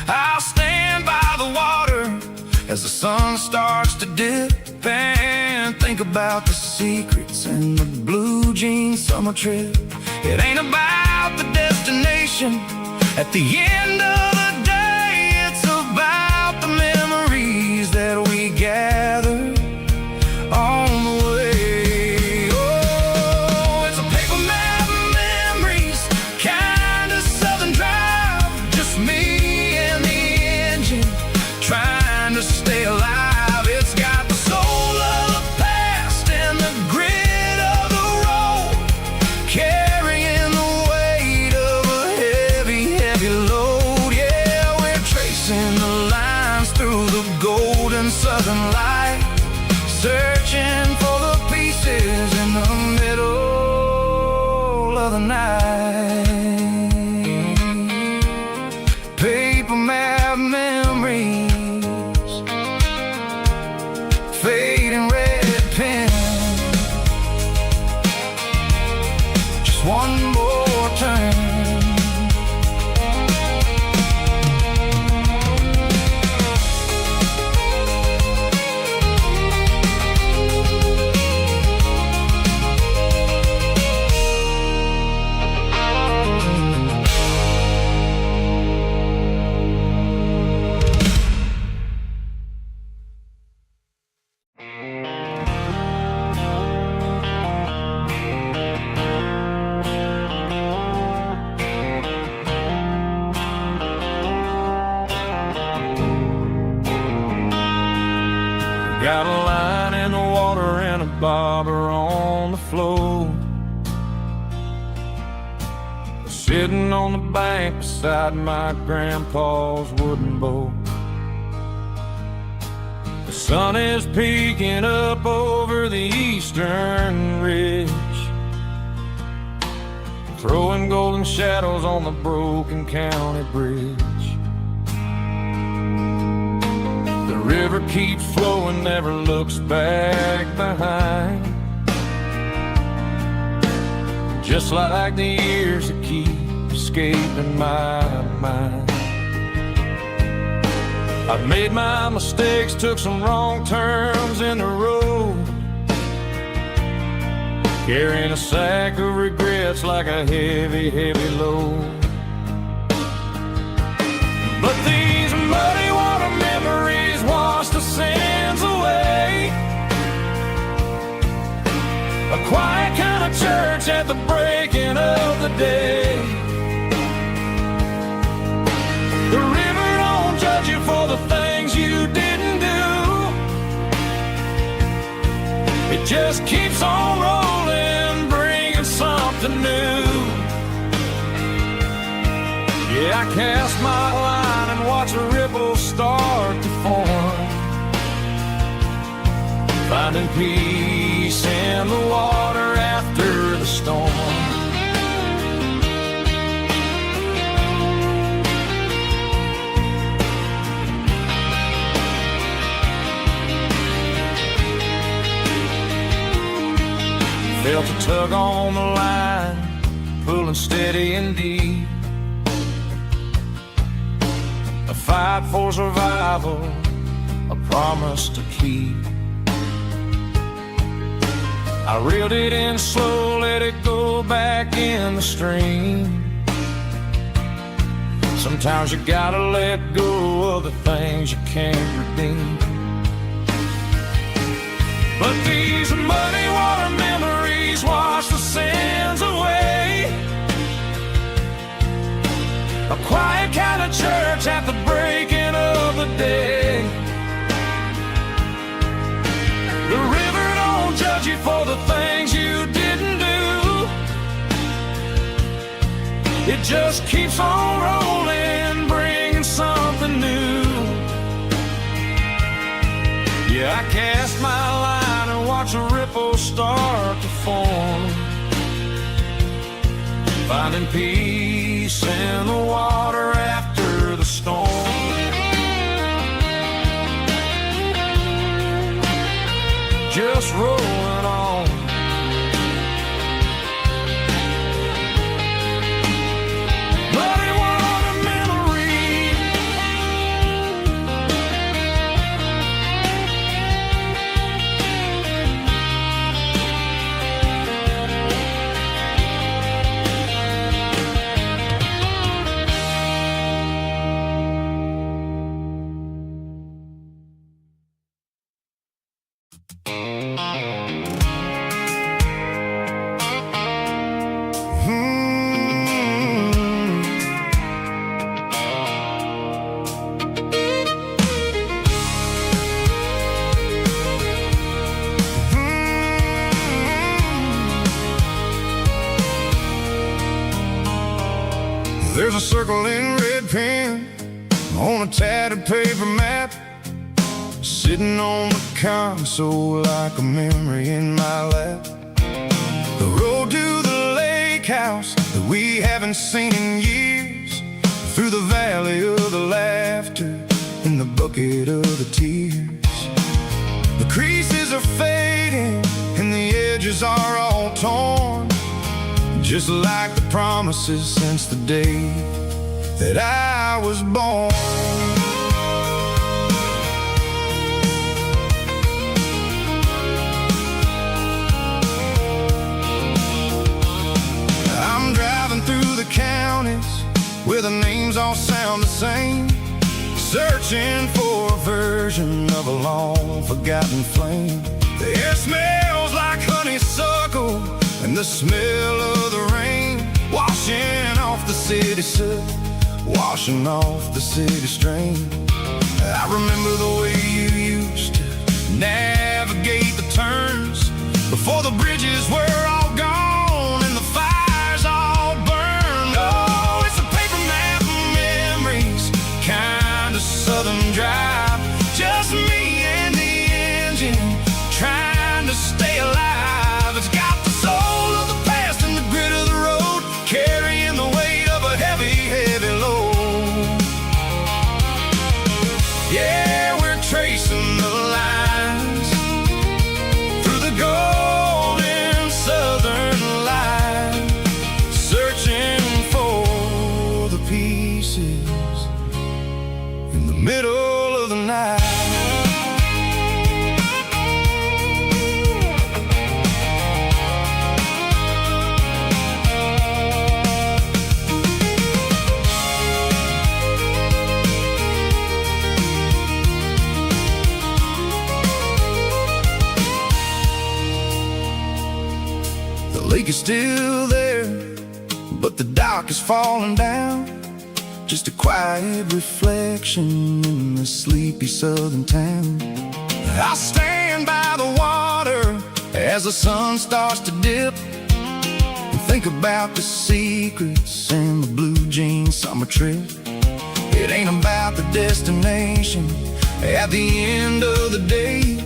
I'll stand by the water as the sun starts to dip and think about the secrets in the blue jean summer trip. It ain't about the destination at the end of the day, it's about the memories that we gather on the way. Oh, it's a paper map memories, kind of southern drive, just me and the engine trying to stay alive. It's got the soul of the past and the grit of the road, carrying the weight of a heavy, heavy load. Yeah, we're tracing the lines through the golden southern light, searching for the pieces in the middle of the night. Paper map memories, fading red pen, just one more turn. Got a line in the water and a bobber on the floor, sitting on the bank beside my grandpa's wooden boat. The sun is peeking up over the eastern ridge, throwing golden shadows on the broken county bridge. The river keeps flowing, never looks back behind, just like the years that keep escaping my mind. I've made my mistakes, took some wrong turns in the road, carrying a sack of regrets like a heavy, heavy load. But these muddy water memories wash the sins away. A quiet kind of church at the breaking of the day. The river don't judge you for the things you didn't do. It just keeps on rolling, bringing something new. Yeah, I cast my line and watch a ripple start to form, finding peace in the water after the storm. Felt a tug on the line, pulling steady and deep. A fight for survival, a promise to keep. I reeled it in slow, let it go back in the stream. Sometimes you gotta let go of the things you can't redeem. But these muddy water memories wash the sins away. A quiet kind of church at the breaking of the day. The river don't judge you for the things you didn't do. It just keeps on rolling, bringing something new. Yeah, I cast my line and watch a ripple start to form, finding peace in the water after the storm. Just rolling on. Muddy water memory. There's a circle in red pen on a tattered paper map, sitting on the console like a memory in my lap. The road to the lake house that we haven't seen in years, through the valley of the laughter in the bucket of the tears. The creases are fading and the edges are all torn, just like the promises since the day that I was born. I'm driving through the counties where the names all sound the same, searching for a version of a long forgotten flame. The air smells like honeysuckle and the smell of the rain, washing off the city soot, washing off the city strain. I remember the way you used to navigate the turns before the bridges were all gone and the fires all burned. Oh, it's a paper map of memories, kind of southern drive, just me and the engine trying to stay alive. It's got the soul of the past and the grit of the road, carrying the weight of a heavy, heavy load. Yeah, we're tracing the lines through the golden southern light, searching for the pieces in the middle of the night. The lake is still there, but the dock is falling down, just a quiet reflection in the sleepy southern town. I stand by the water as the sun starts to dip, and think about the secrets and the blue jean summer trip. It ain't about the destination at the end of the day,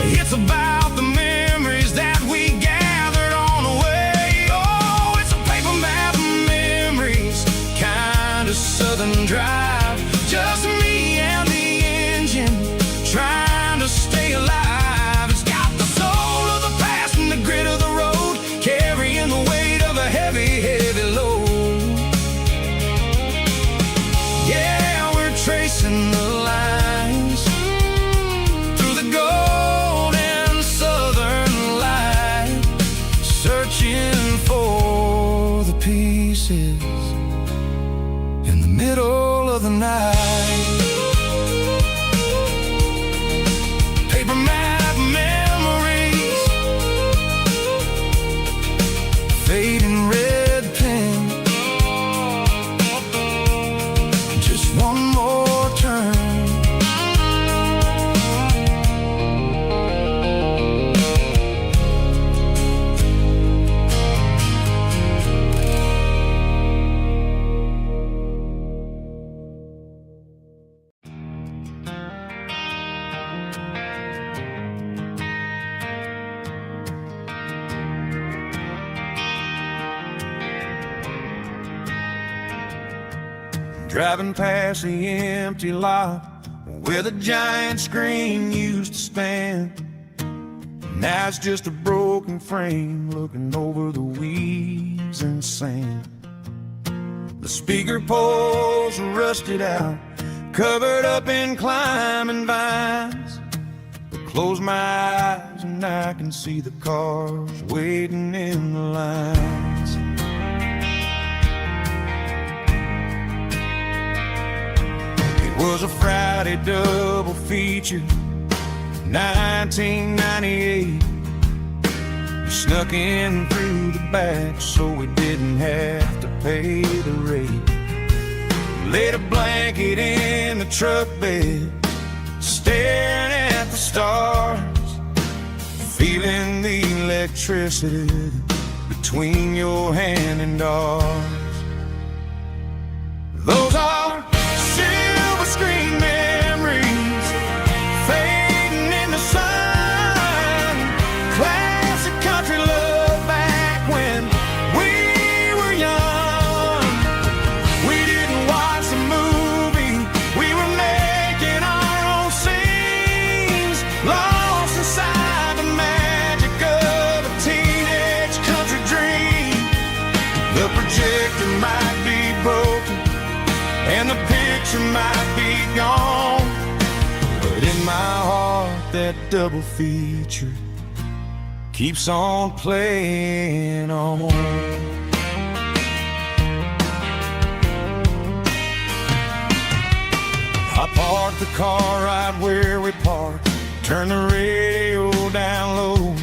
it's about the memories that we gathered on the way. Oh, it's a paper map of memories, kind of southern drive, just me and the engine trying to stay alive. It's got the soul of the past and the grit of the road, middle of the night. Paper map memories, fading red pen, just one more turn. Driving past the empty lot where the giant screen used to stand. Now it's just a broken frame looking over the weeds and sand. The speaker poles are rusted out, covered up in climbing vines. But close my eyes and I can see the cars waiting in the lines. Was a Friday double feature, 1998. We snuck in through the back so we didn't have to pay the rate. Laid a blanket in the truck bed, staring at the stars, feeling the electricity between your hand and ours. Those are screen memories fading in the sun. Classic country love back when we were young. We didn't watch the movie, we were making our own scenes, lost inside the magic of a teenage country dream. The projector might be broken and the picture might be gone, but in my heart that double feature keeps on playing on. I parked the car right where we parked, turned the radio down low,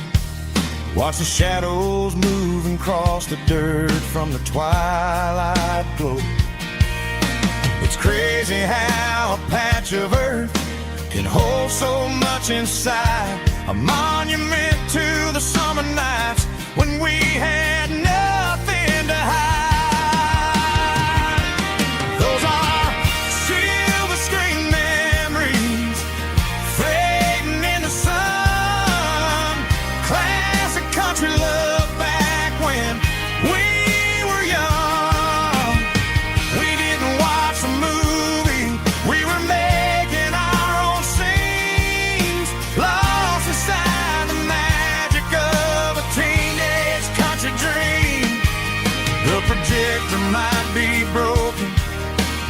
watch the shadows move and cross the dirt from the twilight glow. It's crazy how a patch of earth can hold so much inside, a monument to the summer nights when we had nothing to hide. Those are silver screen memories fading in the sun. Classic country love back when we were young. We didn't watch the movie, we were making our own scenes, lost inside the magic of a teenage country dream. The projector might be broken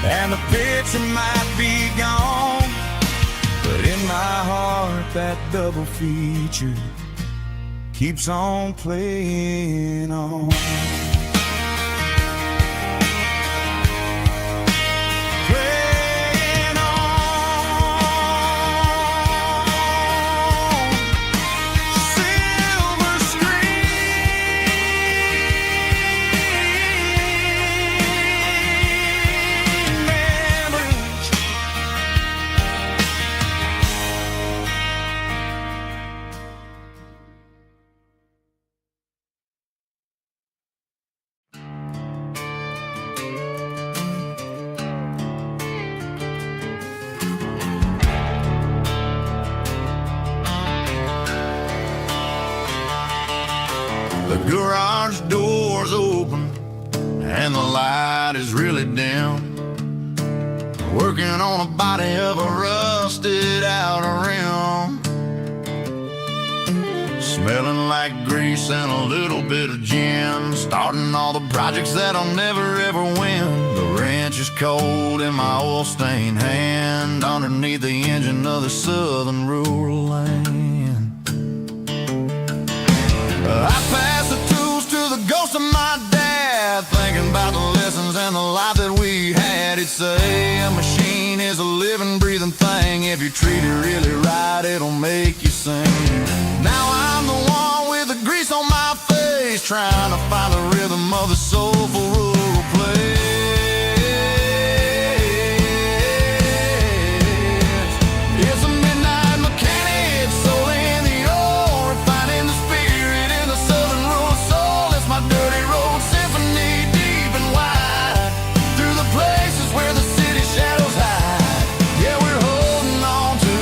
and the picture might be gone, but in my heart that double feature keeps on playing on. The garage door's open and the light is really dim. Working on a body of a rusted out rim. Smelling like grease and a little bit of gin. Starting all the projects that I'll never ever win. The wrench is cold in my oil-stained hand underneath the engine of the southern rural land. I pass the tools to the ghost of my dad, thinking about the lessons and the life that we had. they'd say a machine is a living, breathing thing. If you treat it really right, it'll make you sing. Now I'm the one with the grease on my face, trying to find the rhythm of the soulful rural place. It's a midnight mechanic, soul in the ore, refining the spirit in the southern rural soul. It's my dirty road symphony, deep and wide, through the places where the city shadows hide. Yeah, we're holding on to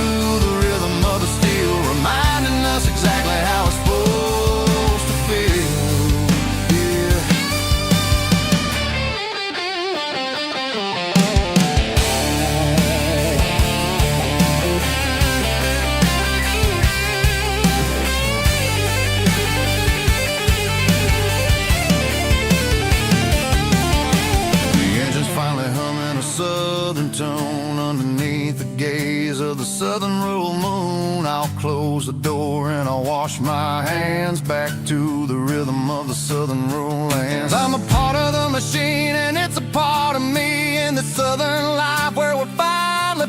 the rhythm of the steel, reminding us exactly how it's supposed to feel. Yeah. The engine's finally humming a southern tone underneath the gaze of the southern rural moon. I'll close the door and I'll wash my hands, back to the rhythm of the southern rural lands. I'm a part of the machine and it's a part of me, in the southern life where we're finally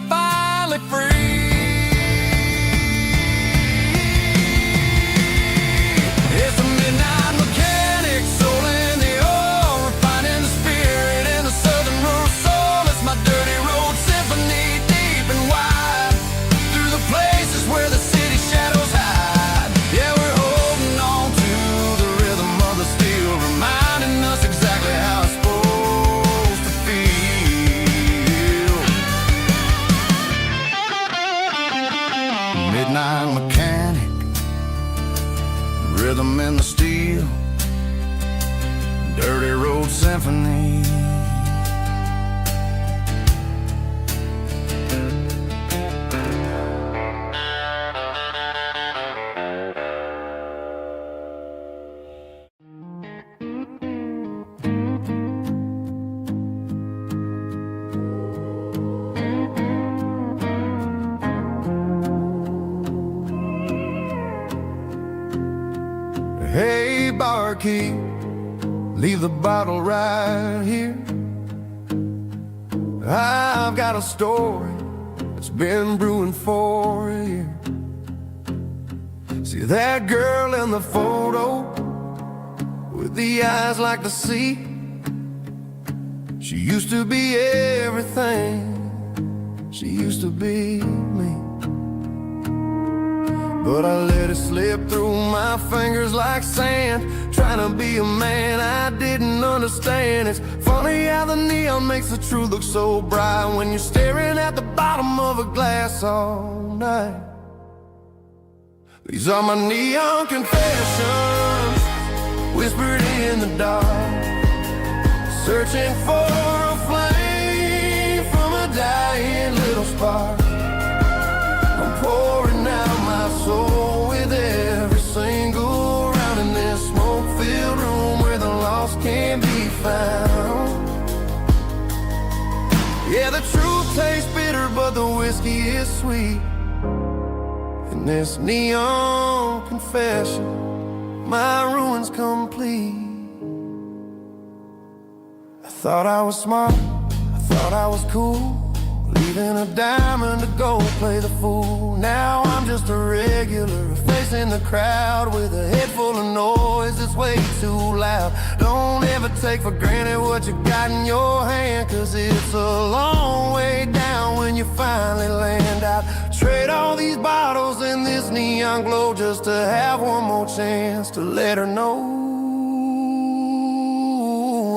free. It's a midnight mechanic, soul in the ore, refining the spirit in the southern rural soul. It's my dirty road symphony, deep and wide, through the places where the city shadows hide. Yeah, we're holding on to the rhythm of the steel, reminding us exactly how it's supposed to feel. Midnight mechanic, rhythm in the steel, dirty road symphony. Hey, barkeep, leave the bottle right here. I've got a story that's been brewing for a year. See that girl in the photo with the eyes like the sea? She used to be everything, she used to be me. But I let it slip through my fingers like sand, trying to be a man I didn't understand. It's funny how the neon makes the truth look so bright when you're staring at the bottom of a glass all night. These are my neon confessions, whispered in the dark, searching for a flame from a dying little spark. I'm pouring out my soul with every single round in this smoke-filled room where the lost can be found. Yeah, the truth tastes bitter, but the whiskey is sweet. In this neon confession, my ruin's complete. I thought I was smart, I thought I was cool, leaving a diamond to go play the fool. Now I'm just a regular, facing the crowd with a head full of noise that's way too loud. Don't ever take for granted what you got in your hand, cause it's a long way down when you finally land out. Trade all these bottles and this neon glow just to have one more chance to let her know.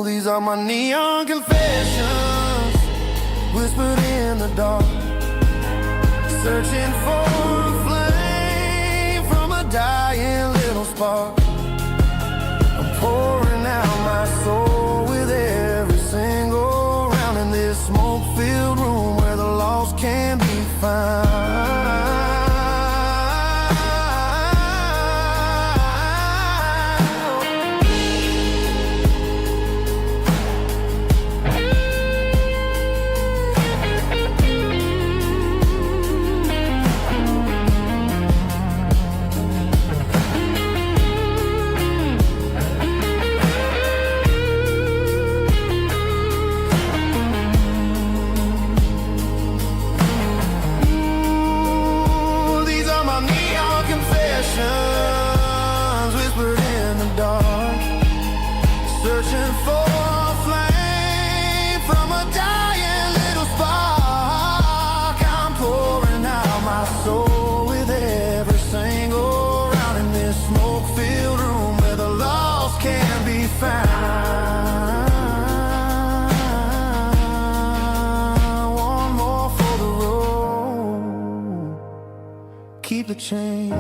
These are my neon confessions, whispered in the dark, searching for a flame from a dying little spark. I'm pouring out my soul with every single round in this smoke-filled room where the lost can be found. keep the change.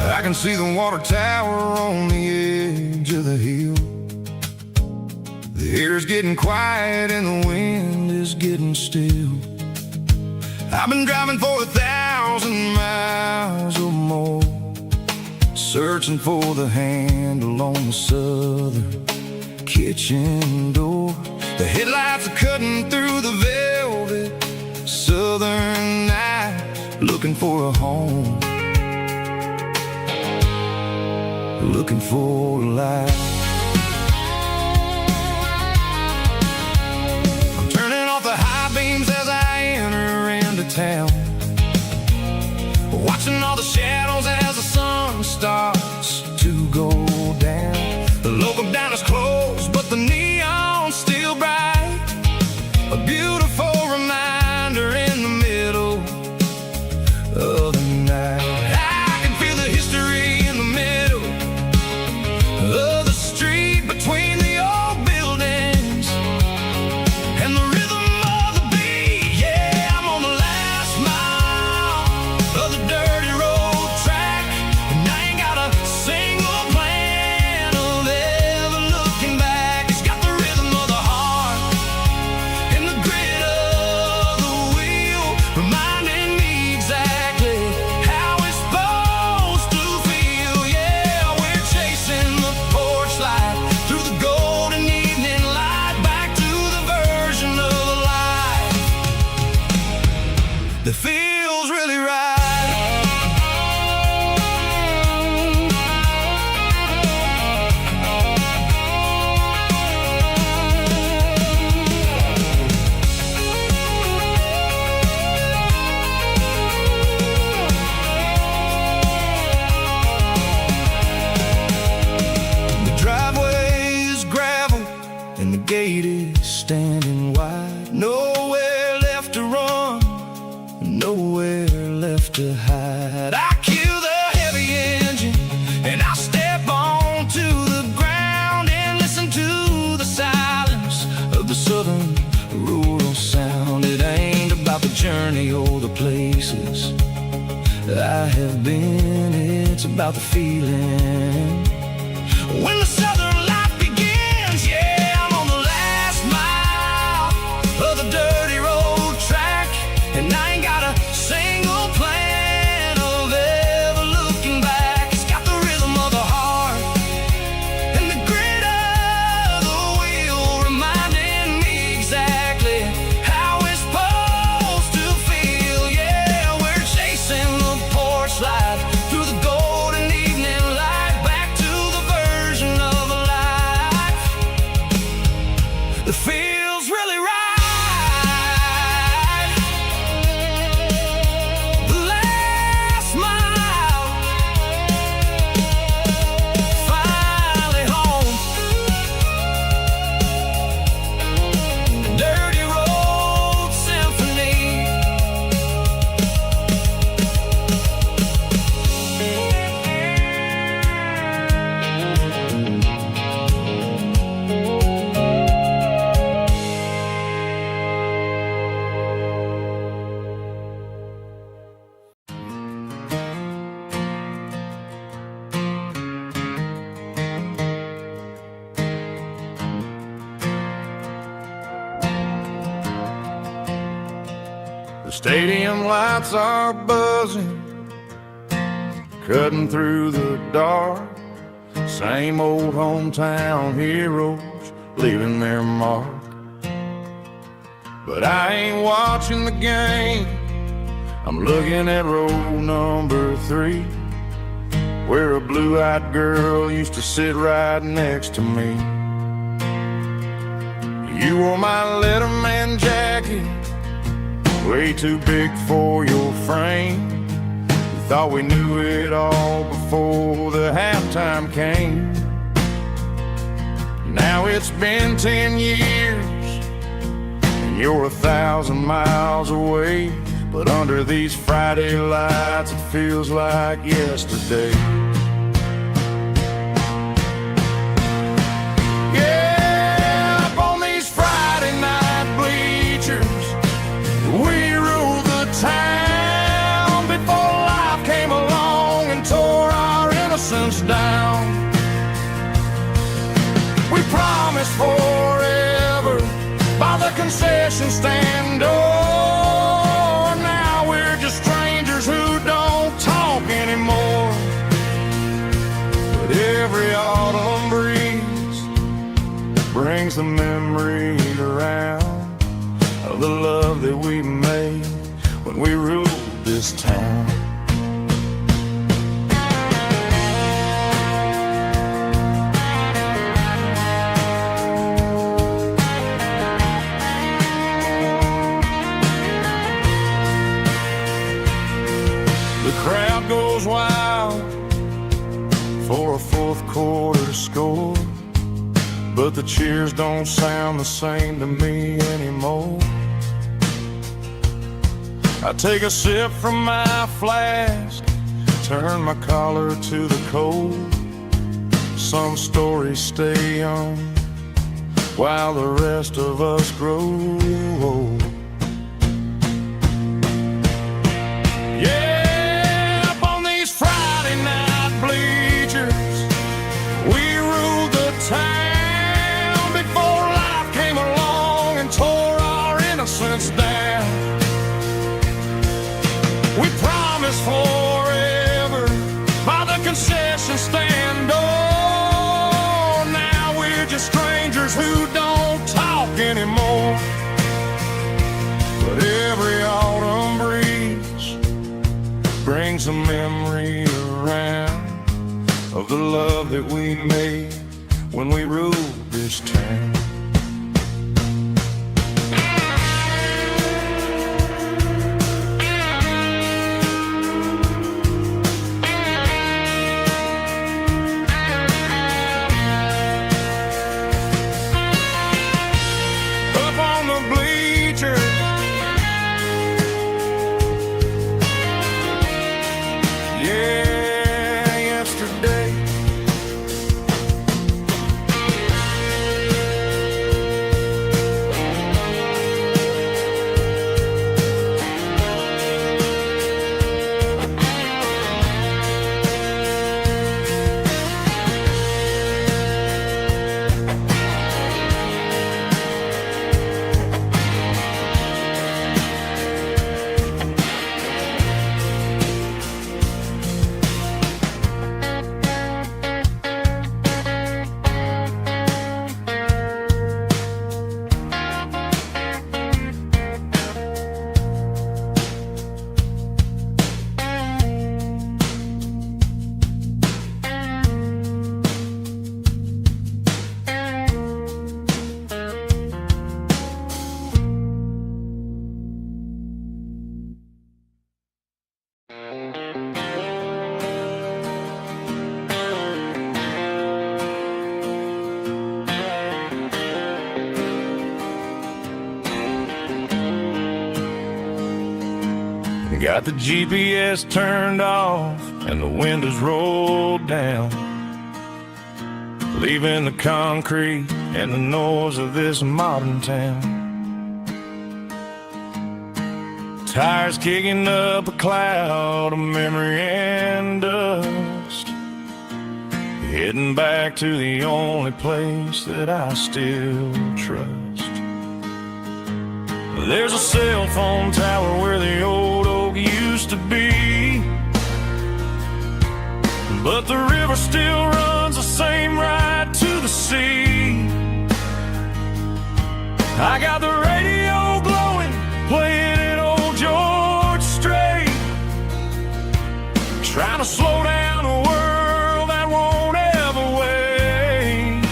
I can see the water tower on the edge of the hill. The air's getting quiet and the wind is getting still. I've been driving for 1,000 miles or more, searching for the handle on the southern kitchen door. The headlights are cutting through the velvet southern night, looking for a home, looking for a life. I'm turning off the high beams as I enter into town, watching all the shadows as the sun starts to go down. The local diner's closed, but the neon's still bright, a beautiful reminder in the middle of the night. I can feel the history in the middle of the street, between the old buildings and the rhythm of the beat. Yeah, I'm on the last mile of the dirty road track, and I ain't got a single plan of ever looking back. It's got the rhythm of the heart and the grit of the wheel, reminding me exactly how it's supposed to feel. Yeah, we're chasing the porch light through the golden evening light, back to the version of life that feels really right. The driveway is gravel and the gate is standing wide. Nowhere left to run, nowhere left to hide. I kill the heavy engine and I step onto the ground and listen to the silence of the southern rural sound. It ain't about the journey or the places I have been, it's about the feeling when the southern life begins. Yeah, I'm on the last mile of the dirty road track, and I ain't got a single plan of ever looking back. It's got the rhythm of the heart and the grit of the wheel, reminding me exactly how it's supposed to feel. Yeah, we're chasing the porch light through the golden evening light, back to the version of life that feels really right. The last mile, finally home. Dirty road symphony. The stadium lights are buzzing, cutting through the dark. Same old hometown heroes leaving their mark. But I ain't watching the game, I'm looking at row number 3, where a blue-eyed girl used to sit right next to me. You wore my Letterman jacket, way too big for your frame. We thought we knew it all before the halftime came. Now it's been 10 years, and you're 1,000 miles away. But under these Friday lights, it feels like yesterday. Yeah, up on these Friday night bleachers, we ruled the town before life came along and tore our innocence down. We promised forever by the concession stand door. Now we're just strangers who don't talk anymore. But every autumn breeze brings the memories around of the love that we made when we ruled this town. Crowd goes wild for a fourth quarter score, but the cheers don't sound the same to me anymore. I take a sip from my flask, turn my collar to the cold. Some stories stay young while the rest of us grow old. Yeah, town before life came along and tore our innocence down. We promised forever by the concession stand door. Now we're just strangers who don't talk anymore. But every autumn breeze brings a memory around of the love that we made when we ruled this town. Up on the bleachers, yeah, yesterday. Got the GPS turned off and the windows rolled down, leaving the concrete and the noise of this modern town. Tires kicking up a cloud of memory and dust, heading back to the only place that I still trust. There's a cell phone tower where the old oak used to be, but the river still runs the same right to the sea. I got the radio glowing, playing an old George Strait, to slow down a world that won't ever wait.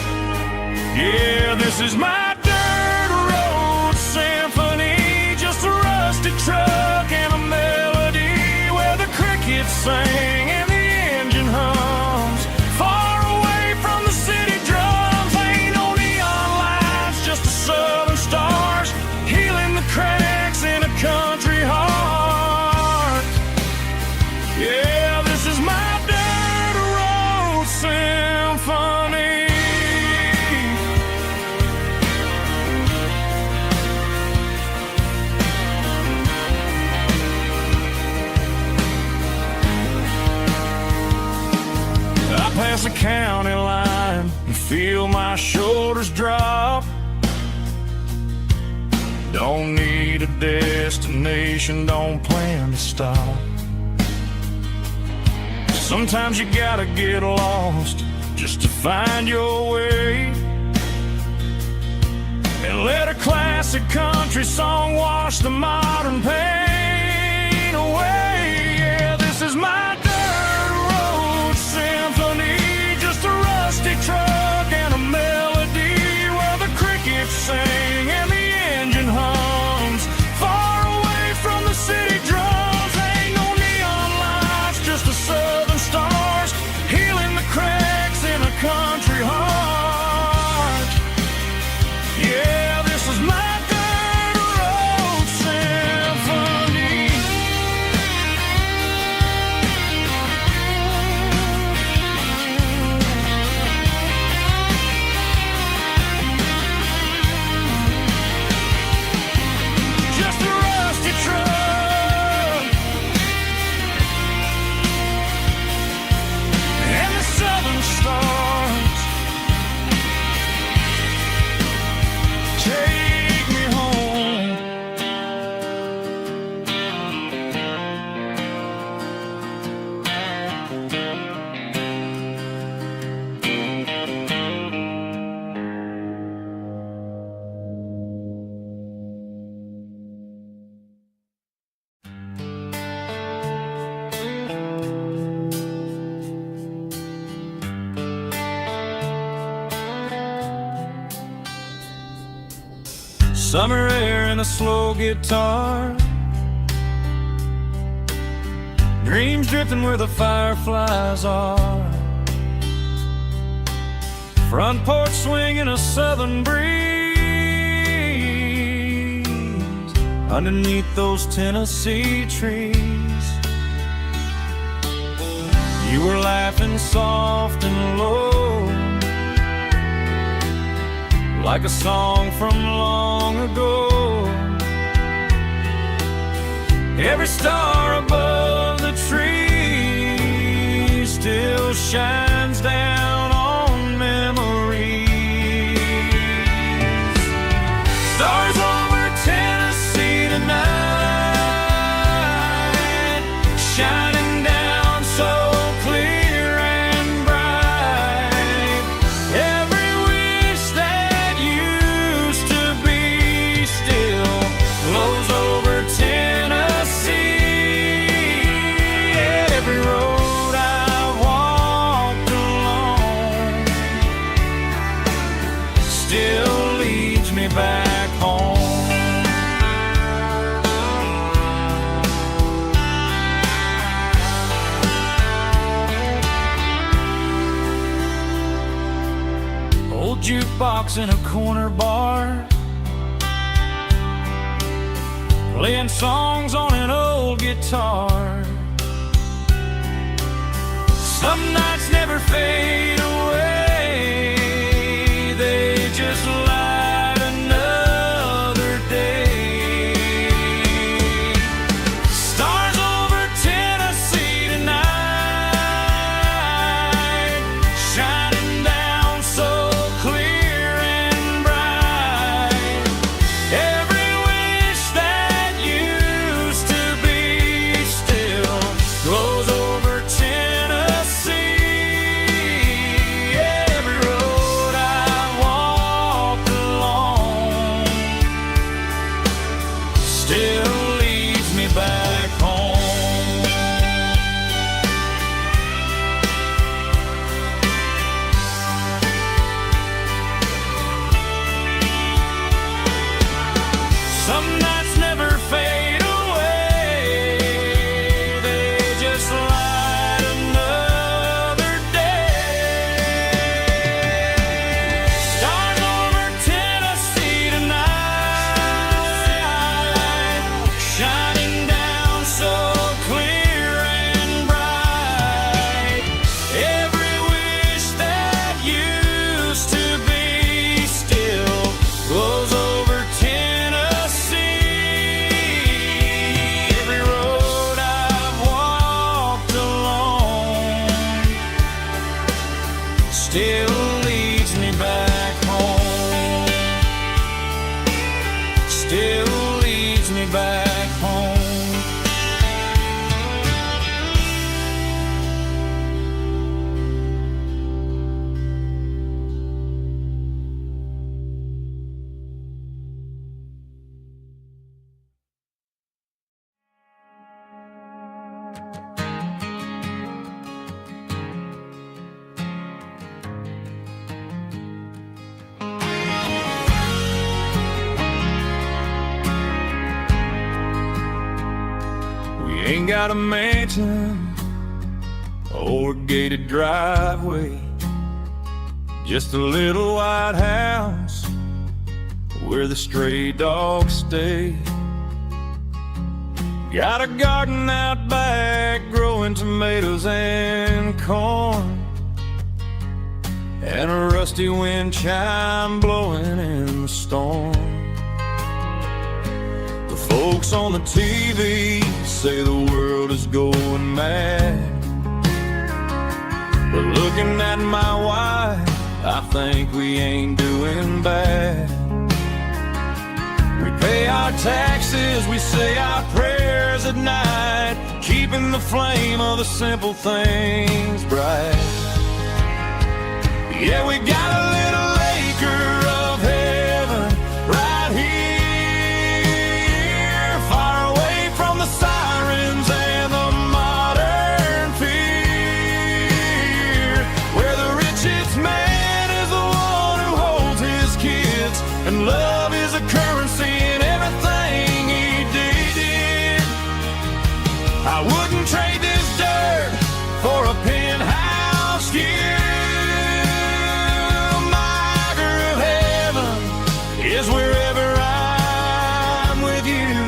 Yeah, this is my dirt road symphony, just a rusted truck and a melody where the crickets sing and the engine hums. Far away from the city drums, ain't no neon lights, just the southern stars healing the cracks in a country heart. Yeah, this is my dirt road symphony. I pass the county line and feel my shoulders drop. Don't need a destination, don't plan to stop. Sometimes you gotta get lost just to find your way, and let a classic country song wash the modern pain away. Yeah, this is my dirt road symphony, just a rusty truck and a melody where the crickets sing and the engine hums. Far away from the city drums, ain't no neon lights, just the southern stars healing the cracks in a country heart. Yeah, this is my dirt road symphony. Just a rusty truck and the southern stars take me home. Summer air and a slow guitar, dreams drifting where the fireflies are. Front porch swinging a southern breeze underneath those Tennessee trees. You were laughing soft and low, like a song from long ago. Every star above the tree still shines down on memories. Stars over Tennessee tonight, shining down so clear and bright. Every wish that used to be still glows over Tennessee. Every road I walked along still leads me back home. Old jukebox in a corner bar, playing songs on an old guitar. Some nights never fade away, they just light another day. Stars over Tennessee tonight, shining down so clear and bright. Every wish that used to be still glows over Tennessee. Every road I walked along still leads me back home. Some nights never fade away, they just light another day. Starting over Tennessee tonight, shining down so clear and bright. Every wish that used to be still glows over Tennessee. Every road I've walked alone still leads me back home. Still leads me back home. We ain't got a mansion or a gated driveway, just a little white house where the stray dogs stay. Got a garden out back growing tomatoes and corn, and a rusty wind chime blowing in the storm. The folks on the TV say the world is going mad, but looking at my wife, I think we ain't doing bad. We pay our taxes, we say our prayers at night, keeping the flame of the simple things bright. Yeah, we got a little acre of heaven right here, far away from the sirens and the modern fear, where the richest man is the one who holds his kids, and love is a currency in everything he did. I wouldn't trade this dirt for a penthouse view. Is wherever I'm with you.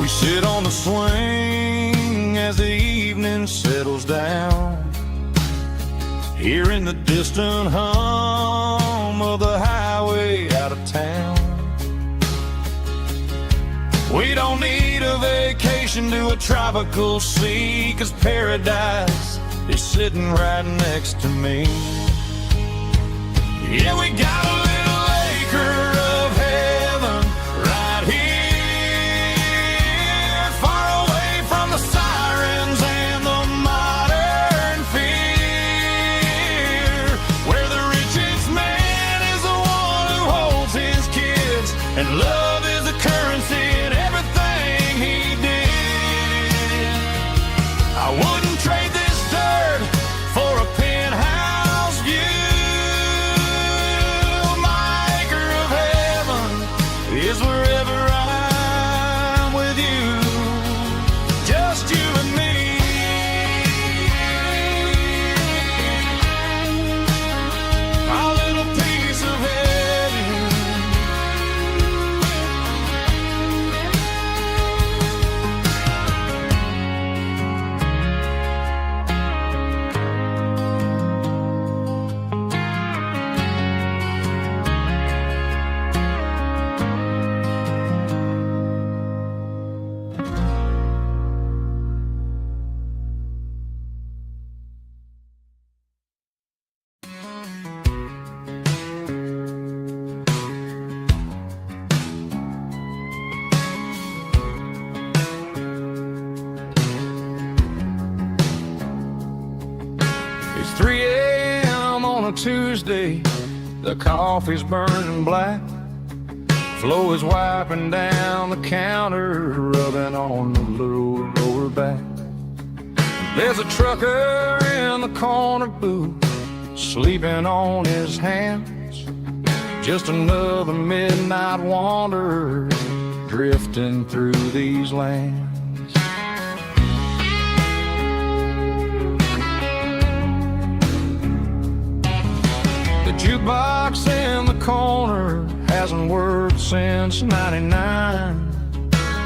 We sit on the swing as the evening settles down, hearing the distant hum of the highway out of town. We don't need a vacation to a tropical sea, 'cause paradise is sitting right next to me. Yeah, we got a little acre of heaven right here, far away from the sirens and the modern fear, where the richest man is the one who holds his kids, and love is the currency in everything he did. I wouldn't trade this dirt for a penthouse view. My acre of heaven is wherever I'm with you, just you and me. Our little piece of heaven. It's 3 a.m. on a Tuesday, the coffee's burning black. Flo is wiping down the counter, rubbing on the little lower back. There's a trucker in the corner booth, sleeping on his hands. Just another midnight wanderer drifting through these lands. The jukebox in the corner hasn't worked since '99,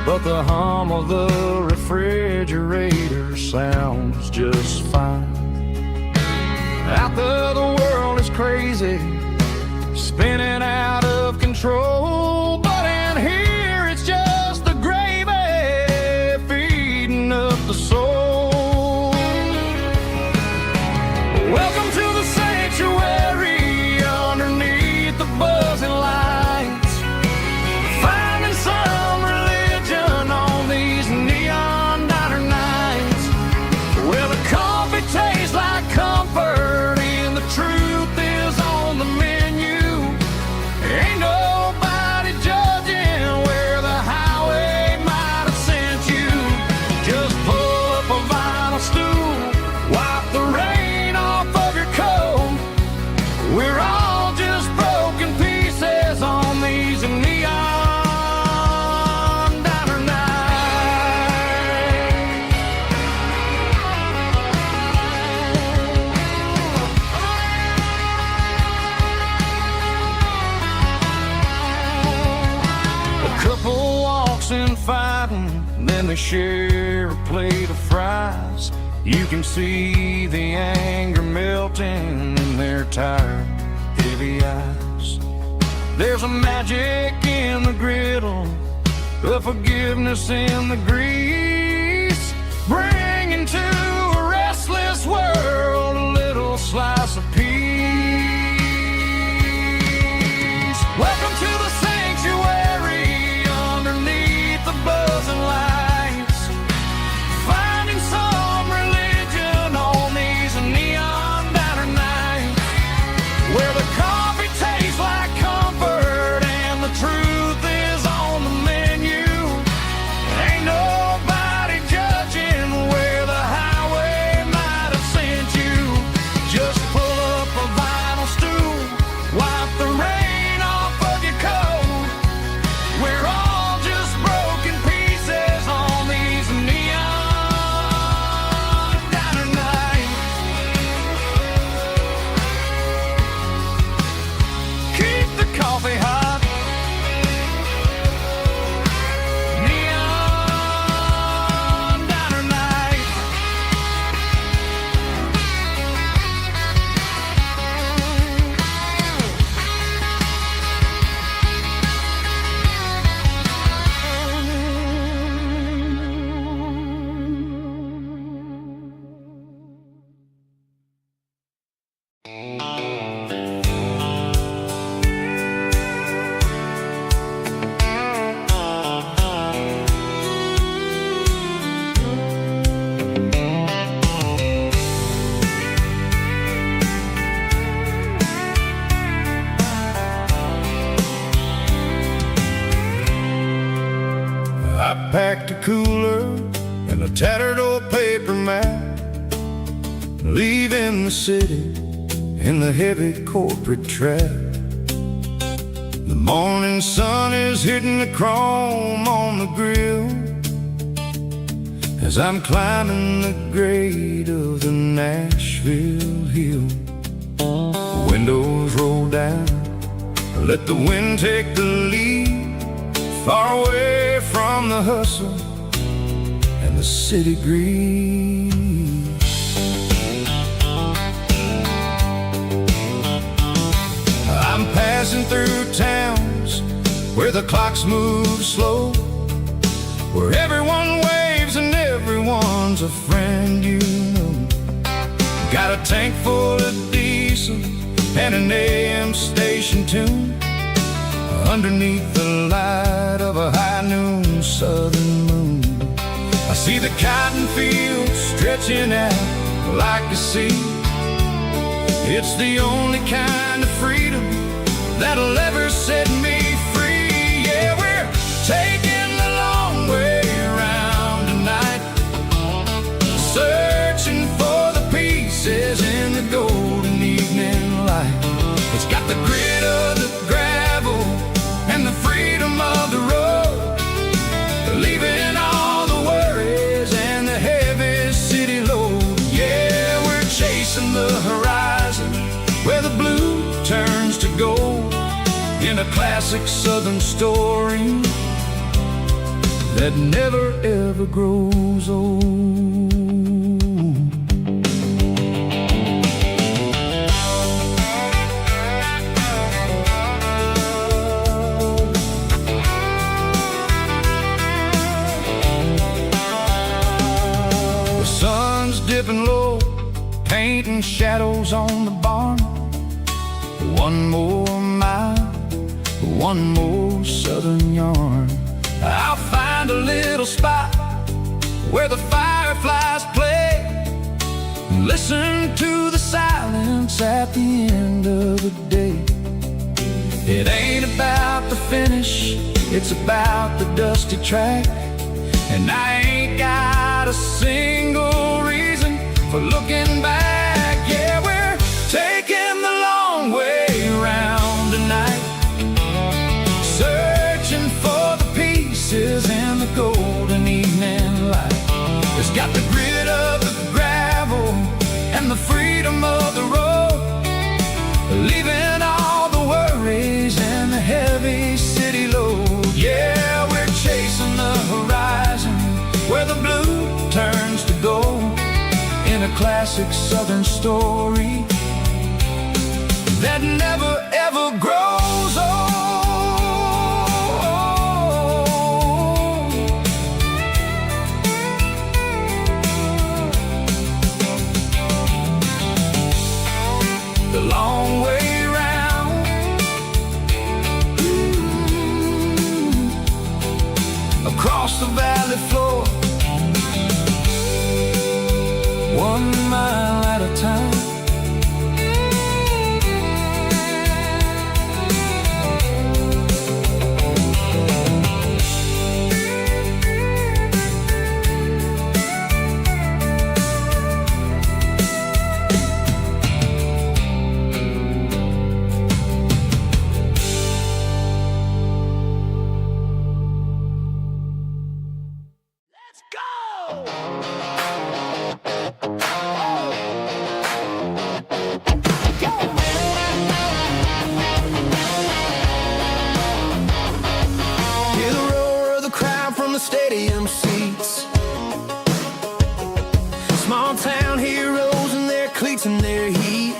but the hum of the refrigerator sounds just fine. Out there the world is crazy, spinning out of control, but in here it's just the gravy feeding up the soul. Welcome to the sanctuary underneath the buzzing lights, finding some religion on these neon diner nights, where the coffee tastes like comfort and the truth is on the menu. Ain't nobody judging where the highway might have sent you. Just pull up a vinyl stool, wipe the rain off of your coat. We're all just broken pieces on these neon diner nights. A couple walks in fighting, then they share a plate of fries. You can see the anger melting in their tired, heavy eyes. There's a magic in the griddle, a forgiveness in the grease, bringing to a restless world a little slice of peace. Welcome to the sanctuary underneath the buzzing lights, finding some religion on these neon diner nights, where the coffee tastes like comfort and the truth is on the menu. Ain't nobody judging where the highway might have sent you. Just pull up a vinyl stool, wipe the rain off of your coat. We're all just broken pieces on these neon diner nights. Keep the coffee hot. Neon diner night. I packed a cooler and a tattered old paper map, leaving the city in the heavy corporate trap. The morning sun is hitting the chrome on the grill as I'm climbing the grade of the Nashville hill. Windows roll down, let the wind take the lead, far away from the hustle and the city greed. I'm passing through towns where the clocks move slow, where everyone waves and everyone's a friend you know. Got a tank full of diesel and an AM station tune underneath the light of a high noon southern moon. I see the cotton fields stretching out like a sea. It's the only kind of freedom that'll ever set me free. Yeah, we're taking the long way around tonight, searching for the pieces chasing the horizon where the blue turns to gold in a classic southern story that never ever grows old. The sun's dipping low, painting shadows on the barn. One more mile, one more southern yarn. I'll find a little spot where the fireflies play and listen to the silence at the end of the day. It ain't about the finish, it's about the dusty track. And I ain't got a single reason for looking back. Yeah, we're taking the long way around tonight, searching for the pieces in the golden evening light. It's got the grit of the gravel and the freedom of the road, leaving all the worries and the heavy city load. Yeah, we're chasing the horizon where the blue turns to gold in a classic southern story that never ever grows old. The long way round, across the valley floor, 1 mile at a time. Stadium seats, small town heroes in their cleats and their heat.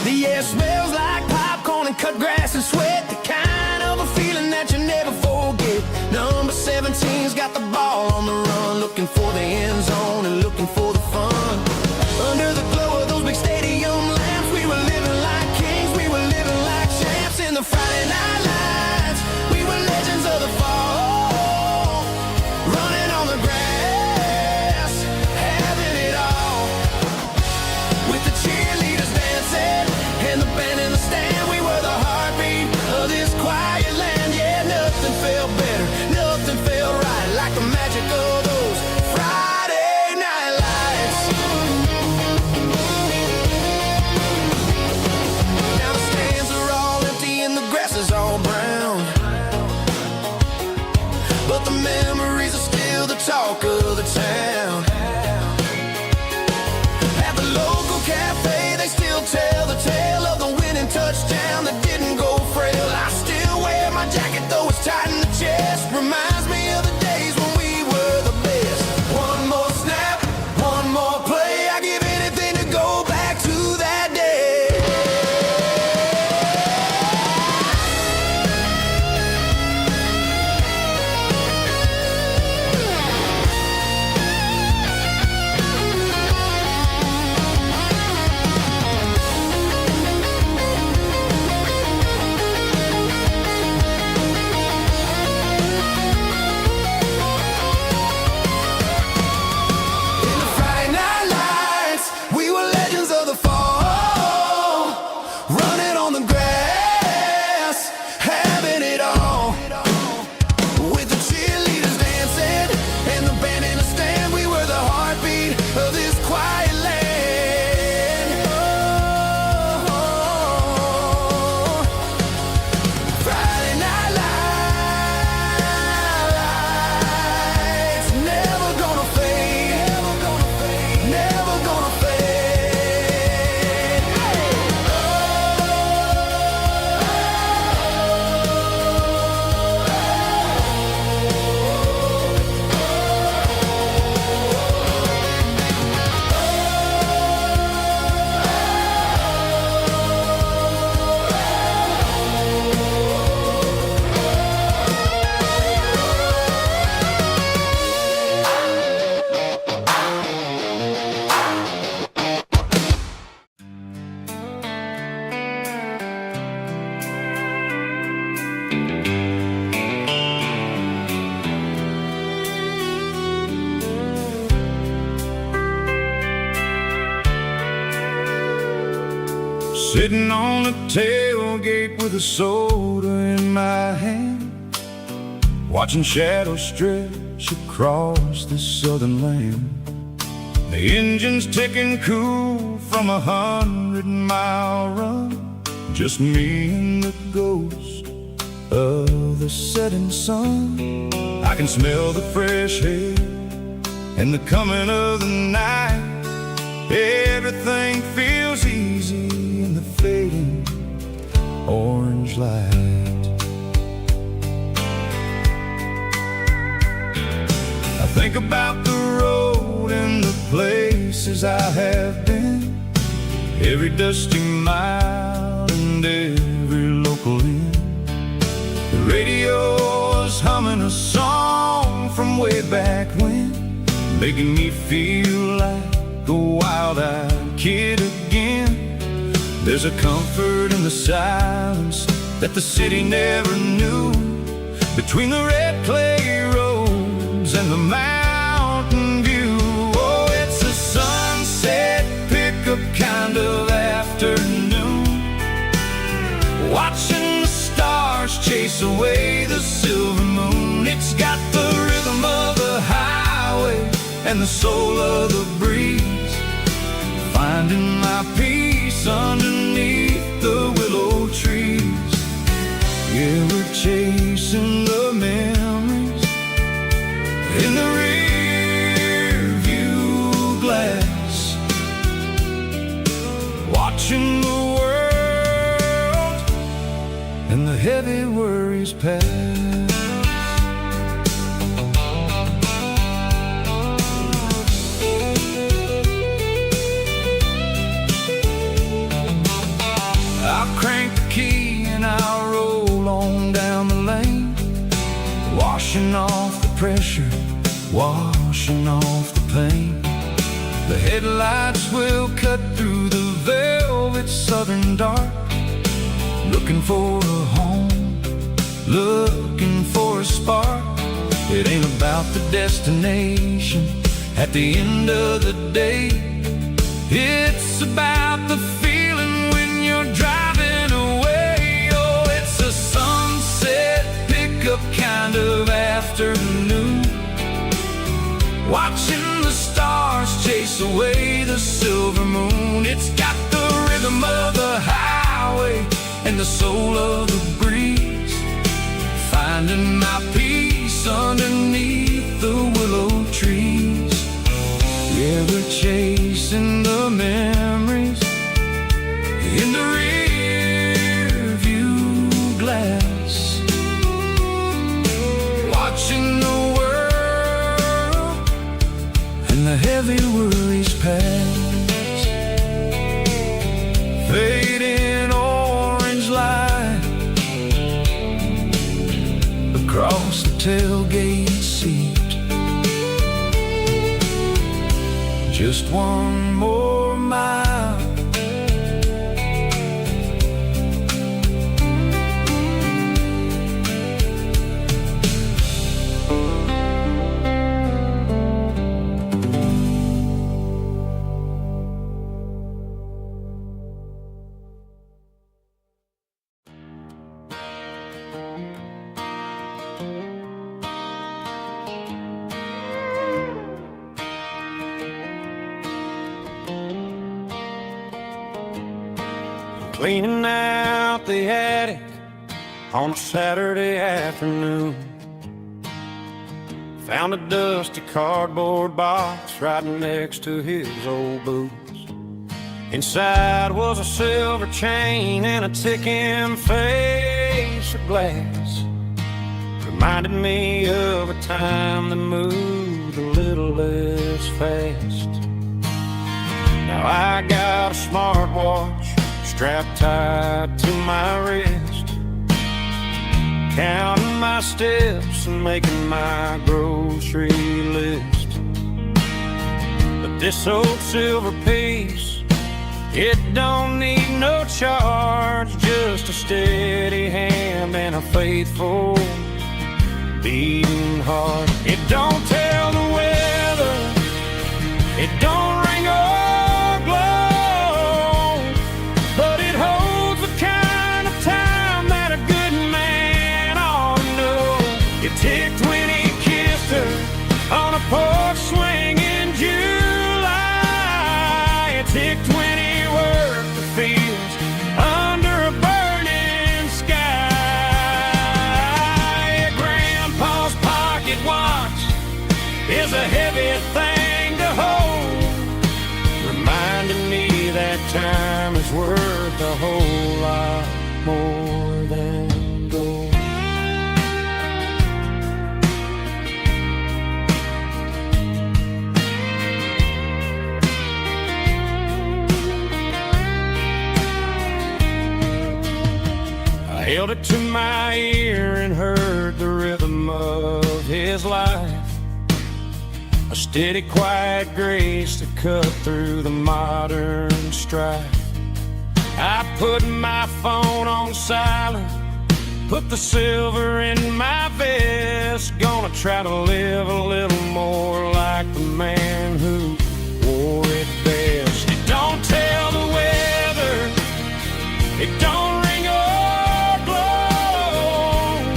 The air smells like popcorn and cut grass and sweat, the kind of a feeling that you never forget. Number 17's got the ball on the run, looking for the end zone and looking for the fun. Under the glow of those big stadium lamps, we were living like kings, we were living like champs in the Friday night lights. We were legends of the fall, running on the grass, having it all. With the cheerleaders dancing and the band in the stand, we were the heartbeat of this quiet land. Yeah, nothing felt better, nothing felt right like the magic of those Friday night lights. Now the stands are all empty and the grass is all brown, but the memories are still the talk of the town. At the local cafe, they still tell the tale of the winning touchdown that didn't go frail. I still wear my jacket, though it's tight in the chest. Reminds me of the days when we were the best. One more snap, one more play. I give anything to go back to that day. Sitting on the tailgate with a soda in my hand, watching shadows stretch across this southern land. The engine's ticking cool from 100-mile run, just me and the ghost of the setting sun. I can smell the fresh air and the coming of the night. Everything feels easy in the fading orange light. I think about the road and the places I have been, every dusty mile and every local inn. The radio is humming a song from way back when, making me feel like a wild-eyed kid again. There's a comfort in the silence that the city never knew, between the red clay roads and the mountain view. Oh, it's a sunset pickup kind of afternoon, watching the stars chase away the silver moon. It's got the rhythm of the highway and the soul of the breeze, finding my peace underneath the willow trees. Yeah, we're chasing the memories in the rear view glass, watching the world and the heavy worries pass. Crank the key and I'll roll on down the lane, washing off the pressure, washing off the pain. The headlights will cut through the velvet southern dark, looking for a home, looking for a spark. It ain't about the destination at the end of the day, it's about the feeling when you're driving away. Oh, it's a sunset pickup kind of afternoon, watching the stars chase away the silver moon. It's got the rhythm of the highway and the soul of the breeze, finding my peace underneath the willow trees. Yeah, we're chasing the memories in the rear view glass, watching the world and the heavy worries pass. Fading orange light across the tailgate seat, just one more mile. Cleaning out the attic on a Saturday afternoon, found a dusty cardboard box right next to his old boots. Inside was a silver chain and a ticking face of glass, reminded me of a time that moved a little less fast. Now I got a smartwatch strapped tight to my wrist, counting my steps and making my grocery list. But this old silver piece, it don't need no charge, just a steady hand and a faithful beating heart. It don't tell the weather, it don't ring or glow, but it Tick 20 worked the fields under a burning sky. Grandpa's pocket watch is a heavy thing to hold, reminding me that time is worth a whole lot more than gold. I held it to my ear and heard the rhythm of his life, a steady, quiet grace to cut through the modern strife. I put my phone on silent, put the silver in my vest, gonna try to live a little more like the man who wore it best. It don't tell the weather, it don't ring or blow,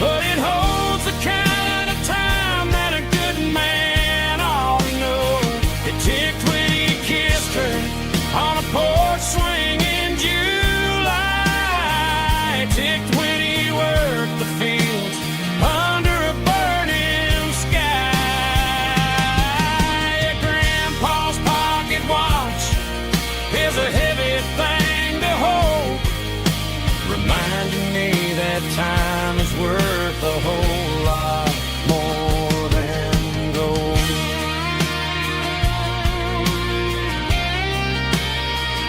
but it holds the kind of time that a good man ought to know. It ticked when he kissed her on a porch swing in July. It ticked when he worked the fields under a burning sky. Grandpa's pocket watch is a heavy thing to hold, reminding me that time is worth a whole lot more than gold.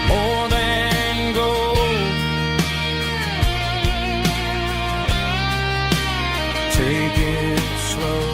More than gold. Take it slow.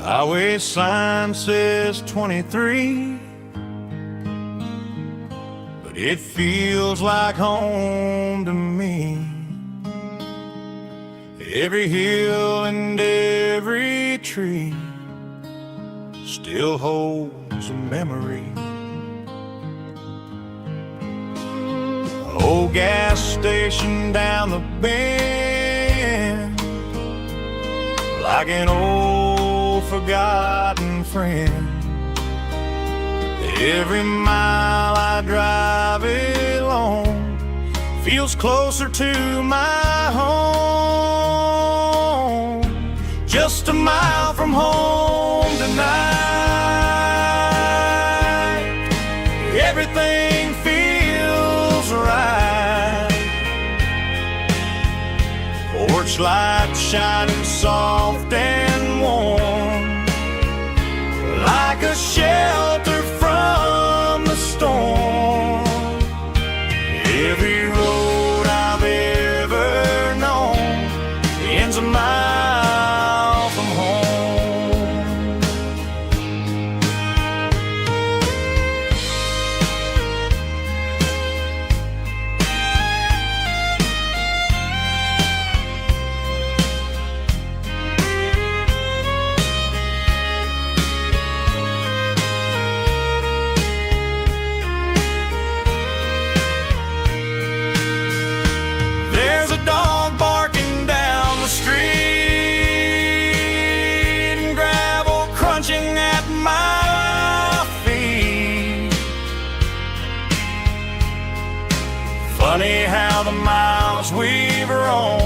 Highway sign says 23, but it feels like home to me. Every hill and every tree still holds a memory. An old gas station down the bend, like an old forgotten friend. Every mile I drive along feels closer to my home. Just a mile from home tonight, everything feels right. Porch light shining soft and warm, like a shelter from the storm. Every road I've ever known ends a mile from home. There's a dog barking down the street and gravel crunching at my feet. Funny how the miles we've roamed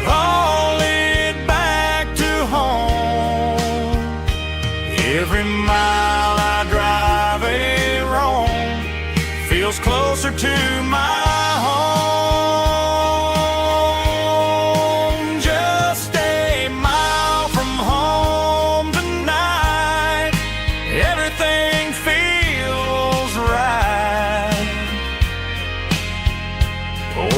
all lead back to home. Every mile I drive a roam feels closer to my home. Just a mile from home tonight, everything feels right.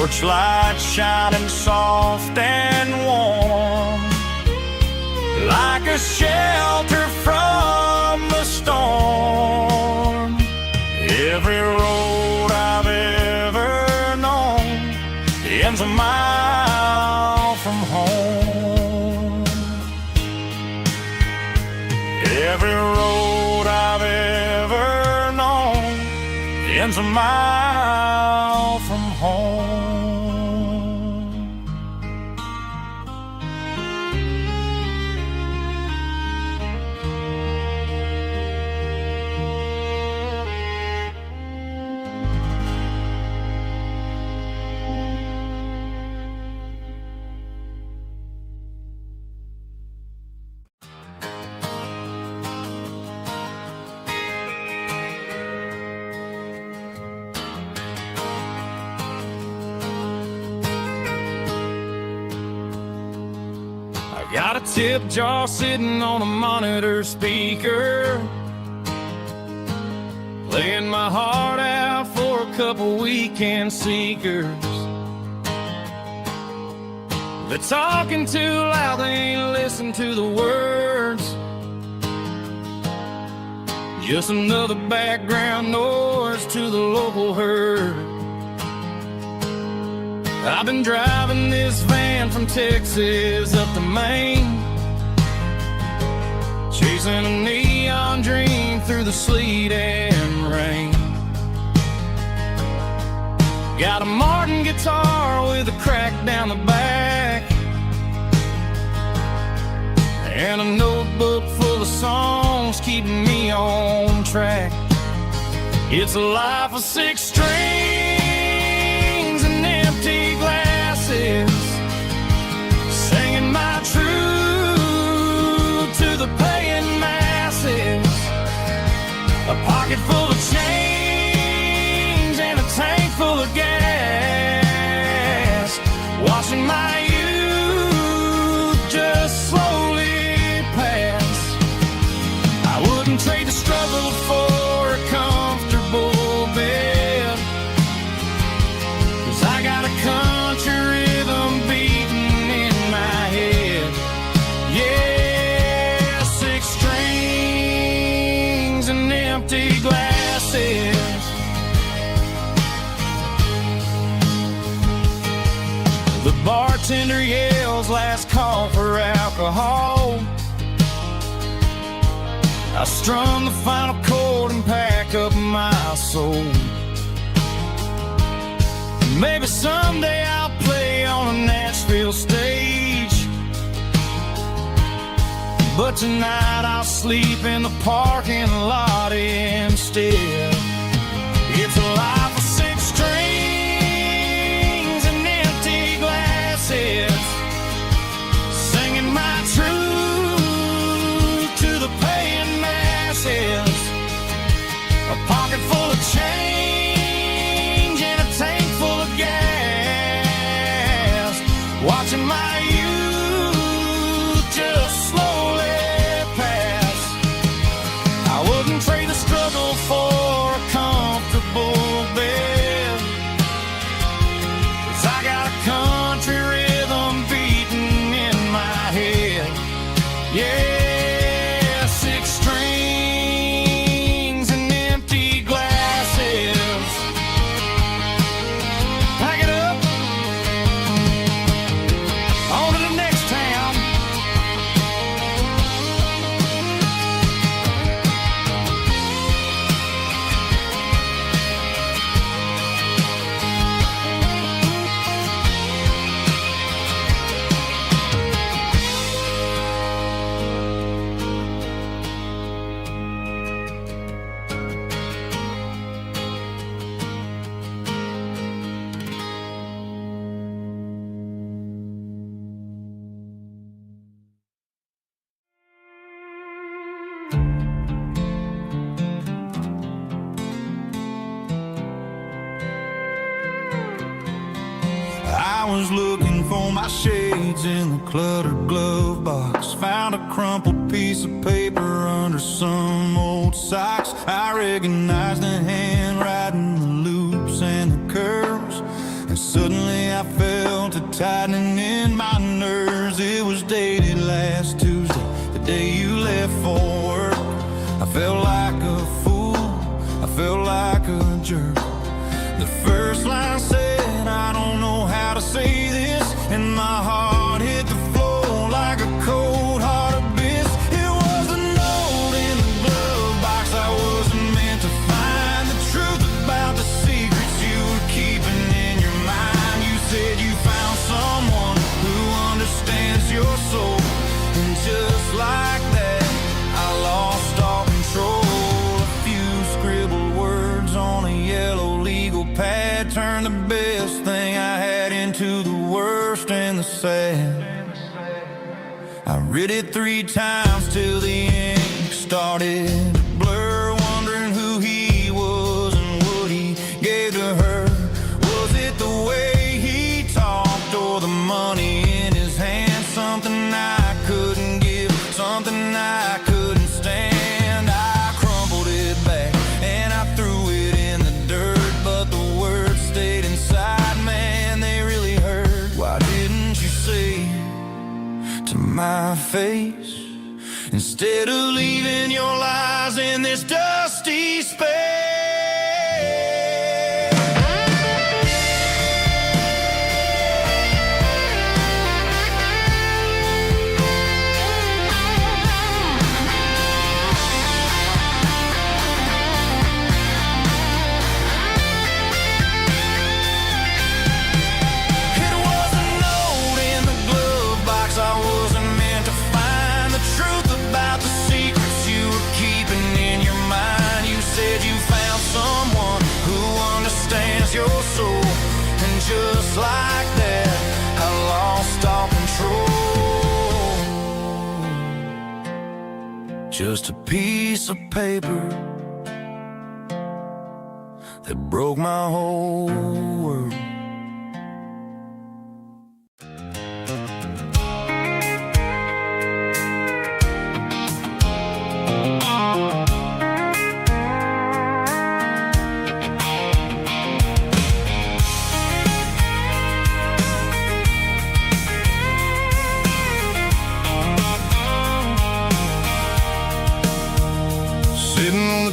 porch light shining soft and warm, like a shelter from the storm. Every road I've ever known ends a mile from home. Every road I've ever known ends a mile from home. Got a tip jar sitting on a monitor speaker, laying my heart out for a couple weekend seekers. They're talking too loud, they ain't listen to the words. Just another background noise to the local herd. I've been driving this van from Texas up to Maine, chasing a neon dream through the sleet and rain. Got a Martin guitar with a crack down the back, and a notebook full of songs keeping me on track. It's a life of 6 strings and empty glasses, singing my truth to the paying masses. A pocket full of change and a tank full of gas, watching my youth just slowly pass. I wouldn't trade the struggle for a comfortable bed, 'cause I got a country rhythm beating in my head. Yeah, 6 strings and empty glasses. The bartender yells last call for alcohol. I strum the final chord and pack up my soul. Maybe someday I'll play on a Nashville stage, but tonight I'll sleep in the parking lot instead. It's a life of 6 strings and empty glasses, singing my truth to the paying masses. A pocket full of change and a tank full of gas, watching my youth just slowly pass. I wouldn't trade the struggle for a comfortable bed, 'cause I got a country rhythm beating in my head. Yeah, 6 strings and empty glasses. Pack it up, on to the next town. I was looking for my shades in the cluttered glove box, found a crumpled piece of paper under some old socks. I recognized the handwriting, the loops and the curls, and And suddenly I felt a tightening in my nerves. It was dated last Tuesday, the day you left for work. I felt like a fool, I felt like a jerk. The first line said, I don't know how to say this, and my heart hit the floor like a cold hard abyss. It was a note in the glove box I wasn't meant to find. The truth about the secrets you were keeping in your mind. You said you found someone who understands your soul, and just like that I lost all control. A few scribbled words on a yellow legal pad turned the best thing I had into the worst and the sad. I read it 3 times till the ink started to blur, wondering who he was and what he gave to her. Was it the way he talked or the money in his hand? Something I couldn't give, something I couldn't stand. I crumpled it back and I threw it in the dirt, but the words stayed inside, man, they really hurt. Why didn't you say to my face, instead of leaving your lies in this dusty space? Your soul, and just like that I lost all control. Just a piece of paper that broke my whole world.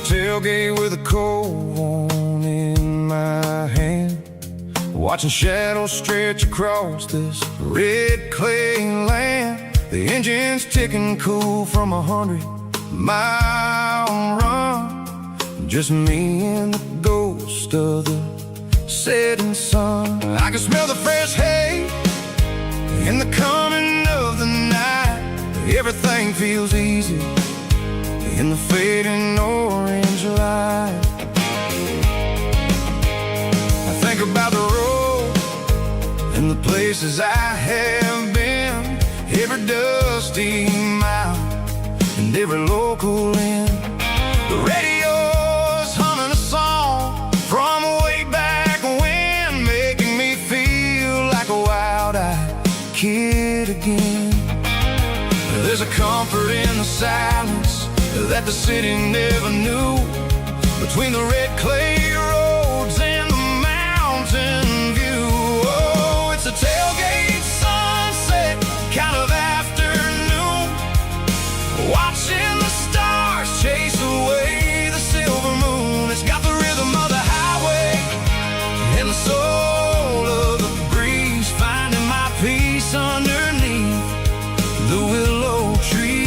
Tailgate with a cold one in my hand, watching shadows stretch across this red clay land. The engine's ticking cool from 100-mile run. Just me and the ghost of the setting sun. I can smell the fresh hay in the coming of the night. Everything feels easy in the fading orange light. I think about the road and the places I have been, every dusty mile and every local inn. The radio's humming a song from way back when, making me feel like a wild-eyed kid again. There's a comfort in the silence that the city never knew, between the red clay roads and the mountain view. Oh, it's a tailgate sunset kind of afternoon, watching the stars chase away the silver moon. It's got the rhythm of the highway and the soul of the breeze, finding my peace underneath the willow trees.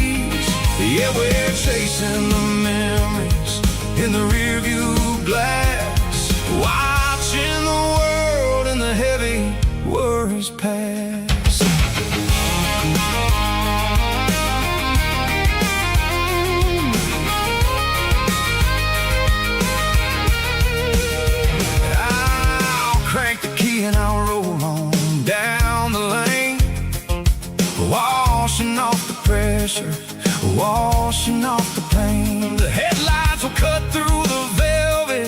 Yeah, we're chasing the memories in the rearview glass, watching the world and the heavy worries pass. I'll crank the key and I'll roll on down the lane, washing off the pressure, washing off the pain. The headlights will cut through the velvet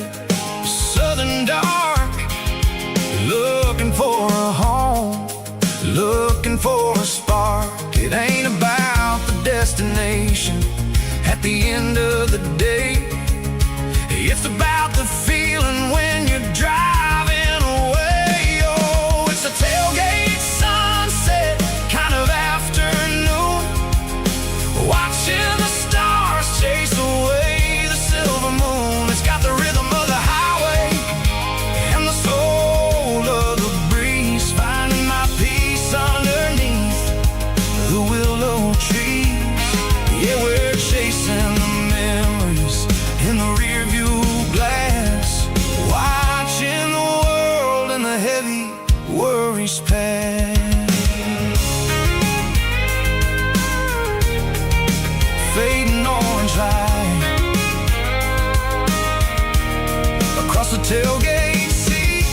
southern dark, looking for a home, looking for a spark. It ain't about the destination at the end of the day, it's about the feeling when you're driving away. Oh, heavy worries past, fading orange light across the tailgate seat.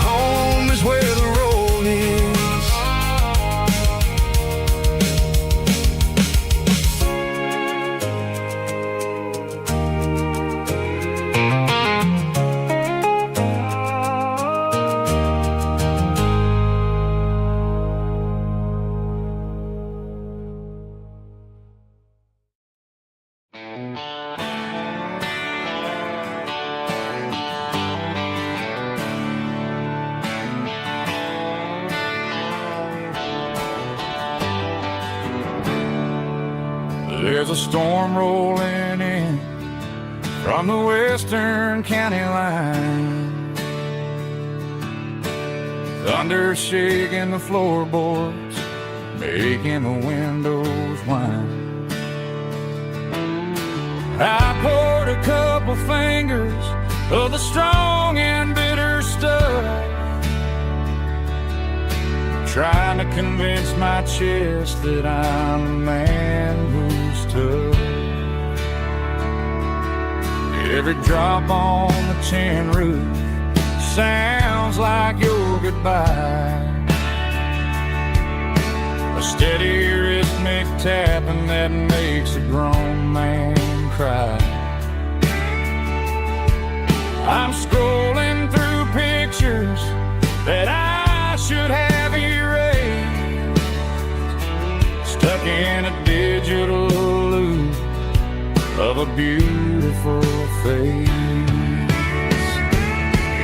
Home is where the road is. There's a storm rolling in from the western county line, thunder shaking the floorboards, making the windows whine. I poured a couple fingers of the strong and bitter stuff, trying to convince my chest that I'm a man who's tough. Every drop on the tin roof sounds like your goodbye, a steady rhythmic tapping that makes a grown man cry. I'm scrolling through pictures that I should have erased, stuck in a digital loop of a beautiful face.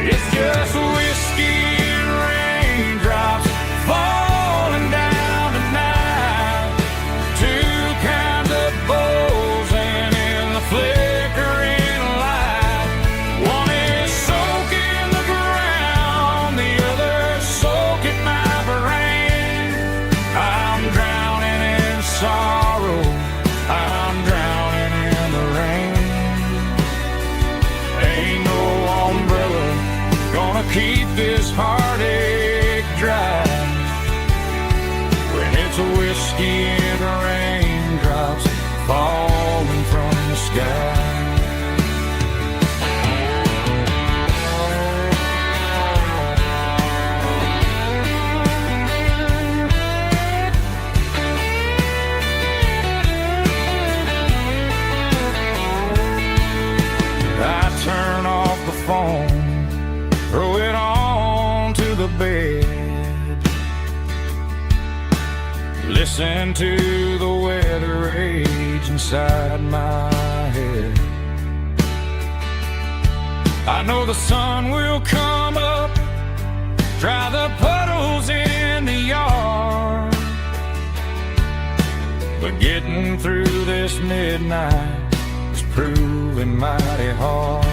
It's just whiskey and raindrops falling down tonight, two kinds of bowls and in the flickering light. One is soaking the ground, the other soaking my brain. I'm drowning in sorrow, I'm drowning in the rain. Ain't no umbrella gonna keep this heartache dry when it's a whiskey and raindrops falling from the sky. I turn off the phone, throw it on to the bed, listen to the weather rage inside my head. I know the sun will come up, dry the puddles in the yard, but getting through this midnight is proving mighty hard.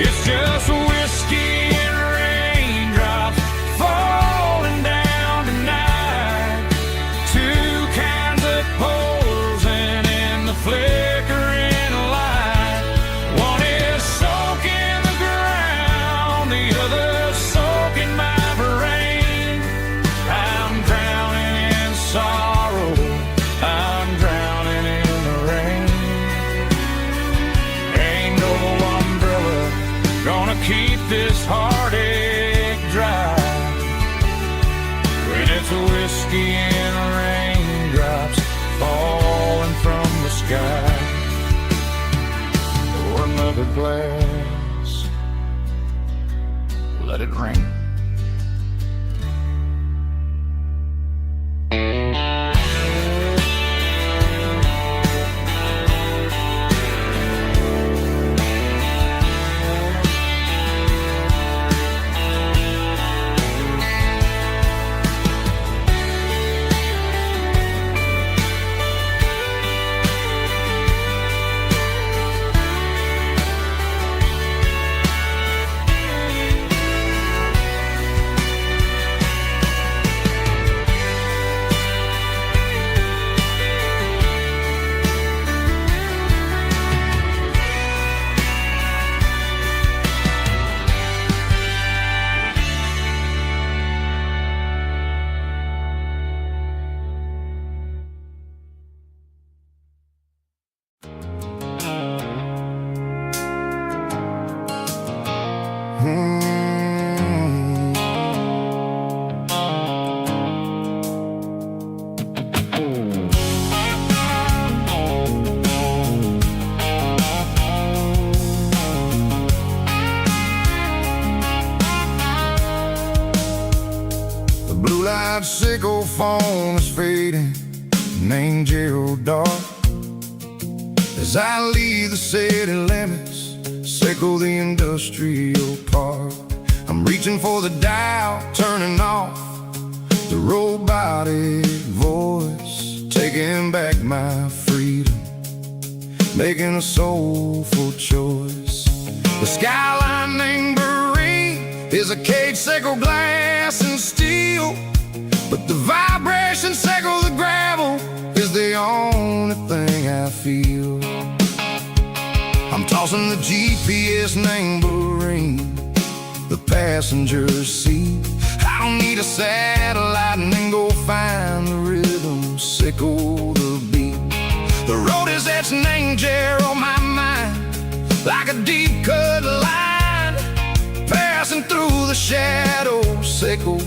It's just whiskey and raindrops falling down tonight, two kinds of poles and in the flickering light. One is soaking the ground, the other soaking my brain. I'm drowning in sorrow, I'm drowning in the rain. Ain't no umbrella gonna keep this heartache dry when it's a whiskey and raindrops falling from the sky. Pour another glass, let it rain. The blue light sickle phone is fading, an angel dark. As I leave the city limits, sickle the industrial park. I'm reaching for the dial, turning off the robotic voice, taking back my freedom, making a soulful choice. The skyline named Marine is a cage, sickle glass and steel, but the vibration sickle the gravel is the only thing I feel. I'm tossing the GPS named Marine, the passenger seat. I don't need a satellite and then go find the rhythm, sickle the beat. The road is etched an angel on my mind, like a deep cut line, passing through the shadows, sickle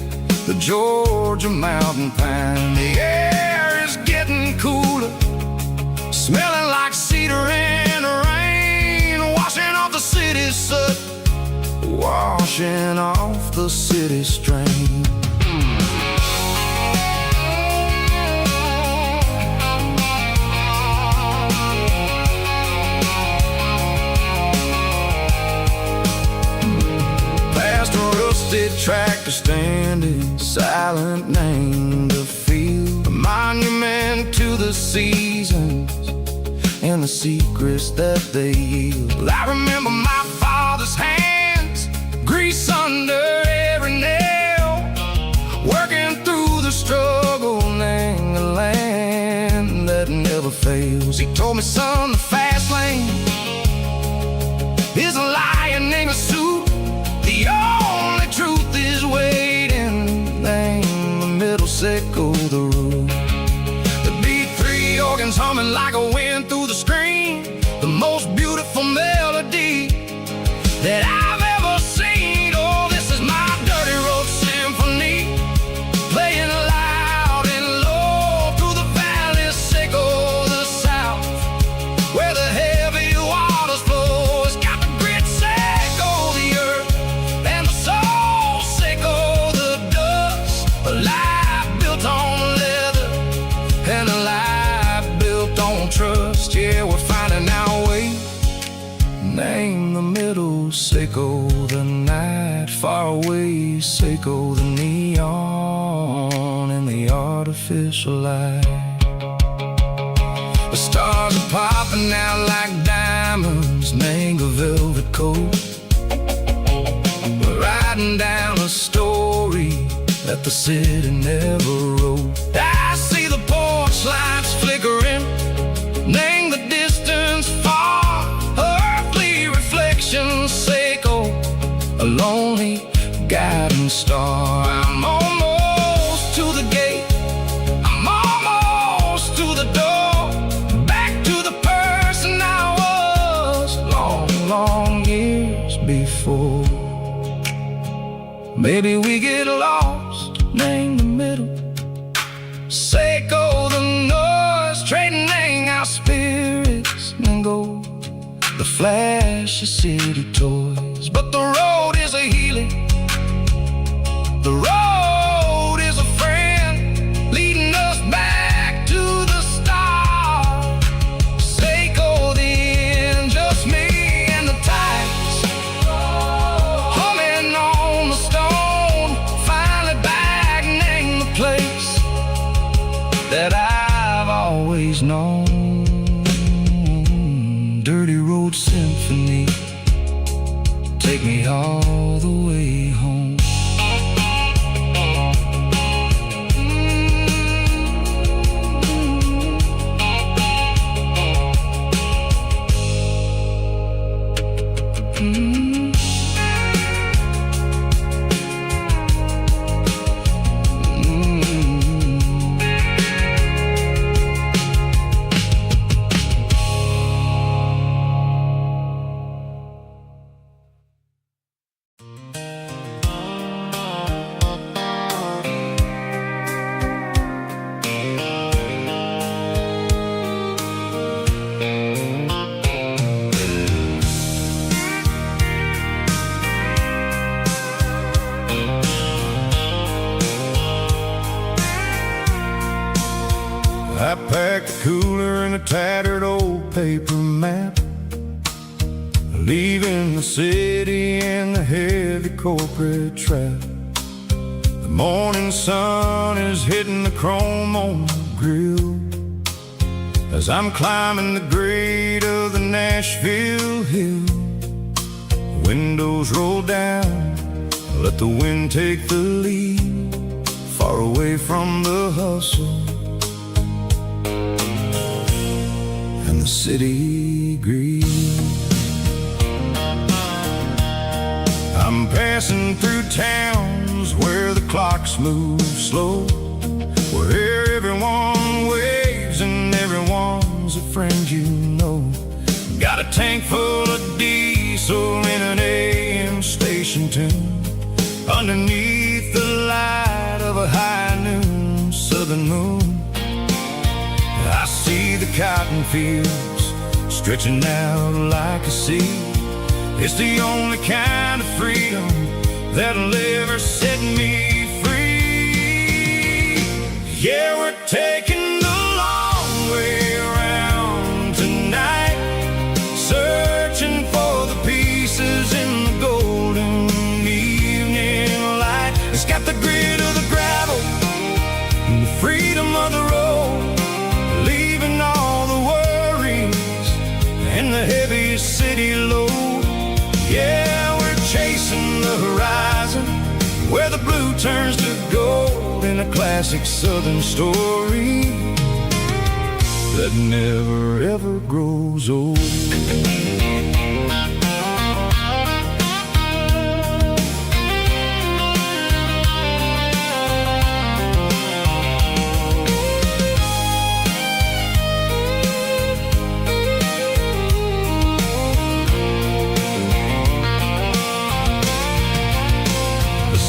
the Georgia mountain pine. The air is getting cooler, smelling like cedar and rain, washing off the city soot, washing off the city strain. Past a rusted tractor standing silent, named the field, a monument to the seasons and the secrets that they yield. I remember my father's hands, grease under every nail, working through the struggle, name the land that never fails. He told me, son, the fast lane is a lion in a suit, the only truth is waiting, name the middle, sickle the root. The beat, three organs humming like a wind through the screen, the most beautiful melody that I've ever seen. Oh, this is my dirty road symphony, playing loud and low through the valleys, sickle the south, where the heavy waters flow. It's got the grit, sickle the earth, and the soul, sickle the dust. A life built on leather and a life built on trust. Yeah, we're finding our way, name the middle, sickle the night, far away, sickle the neon and the artificial light. The stars are popping out like diamonds, name a velvet coat. We're riding down a story that the city never wrote. I see the porch lights flickering, name the distance far, earthly reflections, sickle a lonely guiding star. I'm almost to the gate, I'm almost to the door, back to the person I was long, long years before. Maybe we get lost, name the middle, sickle the noise, trading our spirits and go the flash of city toys. But the road is a healing, the road is a friend, leading us back to the start. Sickle the end, just me and the tides, humming on the stone, finally back, name the place that I've always known. Dirty road symphony, take me all the way home. leaving the city in the heavy corporate trap. The morning sun is hitting the chrome on the grill as I'm climbing the grade of the Nashville hill. Windows roll down, let the wind take the lead, far away from the hustle and the city greed. I'm passing through towns where the clocks move slow, where everyone waves and everyone's a friend you know. Got a tank full of diesel in an AM station tune, underneath the light of a high noon southern moon. I see the cotton fields stretching out like a sea. It's the only kind of freedom that'll ever set me free. Yeah, we're taking the long way around tonight, searching for the pieces in the golden evening light. It's got the grit of the gravel and the freedom of the road, leaving all the worries and the heavy city load. Yeah, we're chasing the horizon where the blue turns to gold, in a classic southern story that never ever grows old.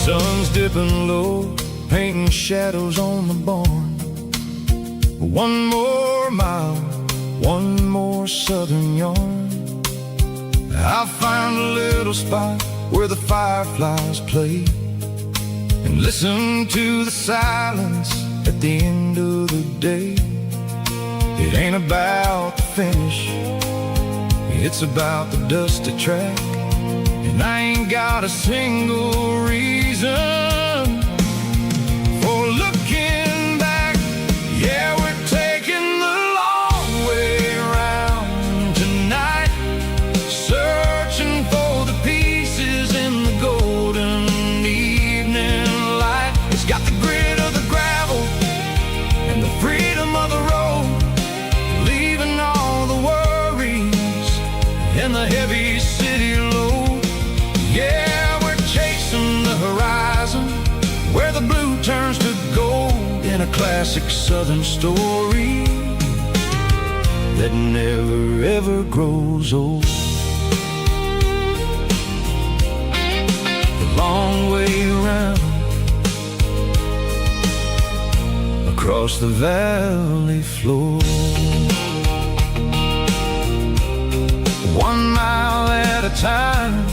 Sun's dipping low, painting shadows on the barn. One more mile, one more southern yarn. I'll find a little spot where the fireflies play and listen to the silence at the end of the day. It ain't about the finish, it's about the dusty track. And I ain't got a single reason for looking back. Yeah, we're taking the long way around tonight, searching for the pieces in the golden evening light. It's got the grit of the gravel and the freedom of the road, leaving all the worries and the heavy city load. Yeah, we're chasing the horizon where the blue turns to gold, in a classic southern story that never ever grows old. The long way around across the valley floor, 1 mile at a time.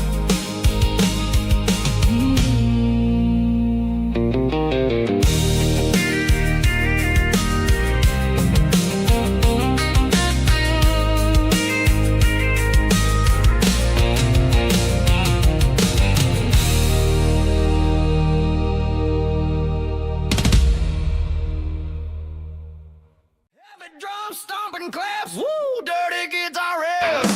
Drum stomping claps, woo, dirty guitar riffs.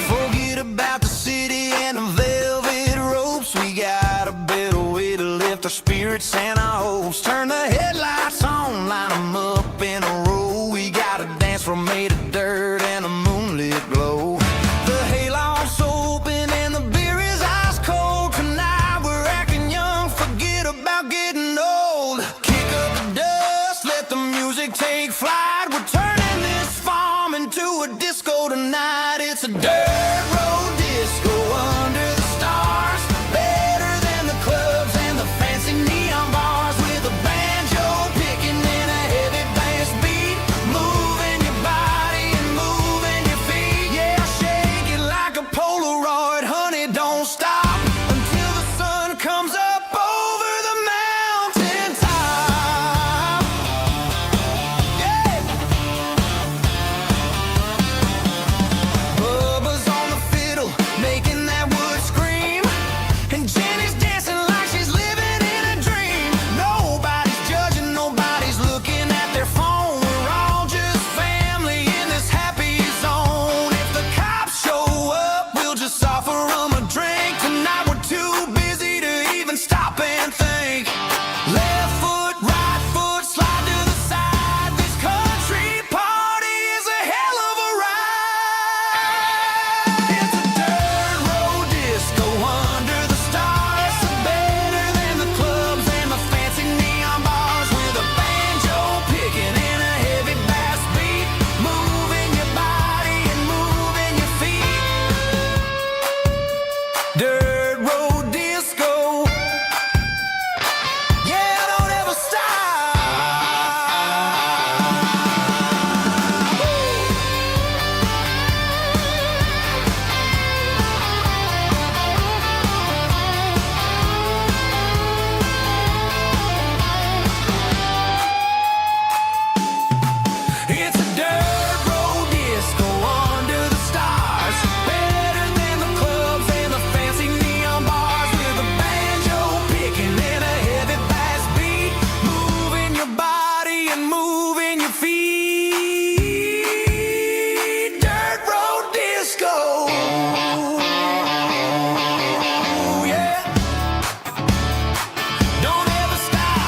Forget about the city and the velvet ropes. We got a better way to lift our spirits and our hopes. Turn the headlights on, line them up in a row. We got a dance floor made of dirt and a moonlit glow. The hayloft's open and the beer is ice cold. Tonight we're acting young, forget about getting old. Kick up the dust, let the music take flight. We're turning this farm into a disco tonight. It's a dirt road disco under the stars, better than the clubs and the fancy neon bars, with a band them a drink. Tonight we're too busy to even stop and think. Left foot, right foot, slide to the side. This country party is a hell of a ride. It's a dirt road disco under the stars, so better than the clubs and the fancy neon bars, with a banjo picking and a heavy bass beat, moving your body and moving your feet. Dirt road disco, yeah, don't ever stop. It's a dirt road disco under the stars, better than the clubs and the fancy neon bars, with a banjo picking and a heavy bass beat, moving your body and moving your feet. Dirt road disco, yeah, don't ever stop.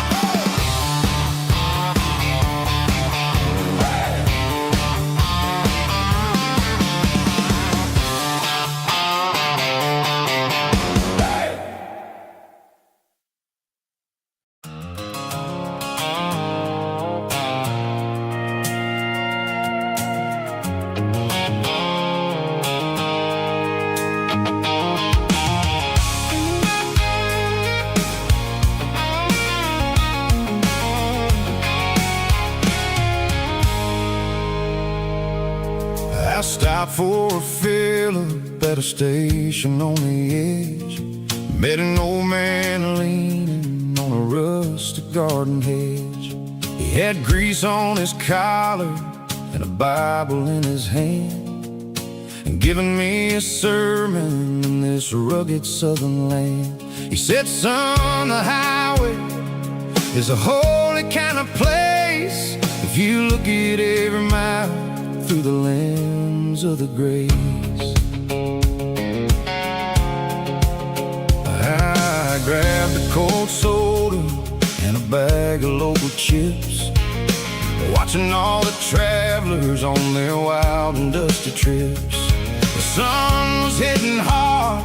I stopped for a fill-up at a station on the edge. Met an old man leaning on a rustic garden hedge. He had grease on his collar and a Bible in his hand, and giving me a sermon in this rugged southern land. He said, son, the highway is a holy kind of place if you look at every mile through the lens of the grace. I grabbed a cold soda and a bag of local chips, watching all the travelers on their wild and dusty trips. The sun was hitting hard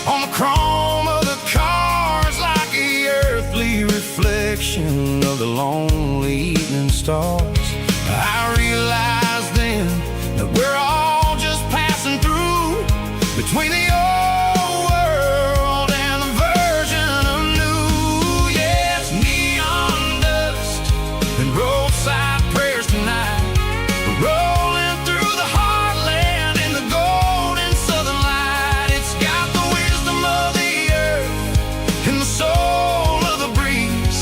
on the chrome of the cars, like the earthly reflection of the lonely evening stars. I realized then that we're all just passing through between the old world and the version of new. Yeah, it's neon dust and roadside prayers tonight. We're rolling through the heartland in the golden southern light. It's got the wisdom of the earth and the soul of the breeze,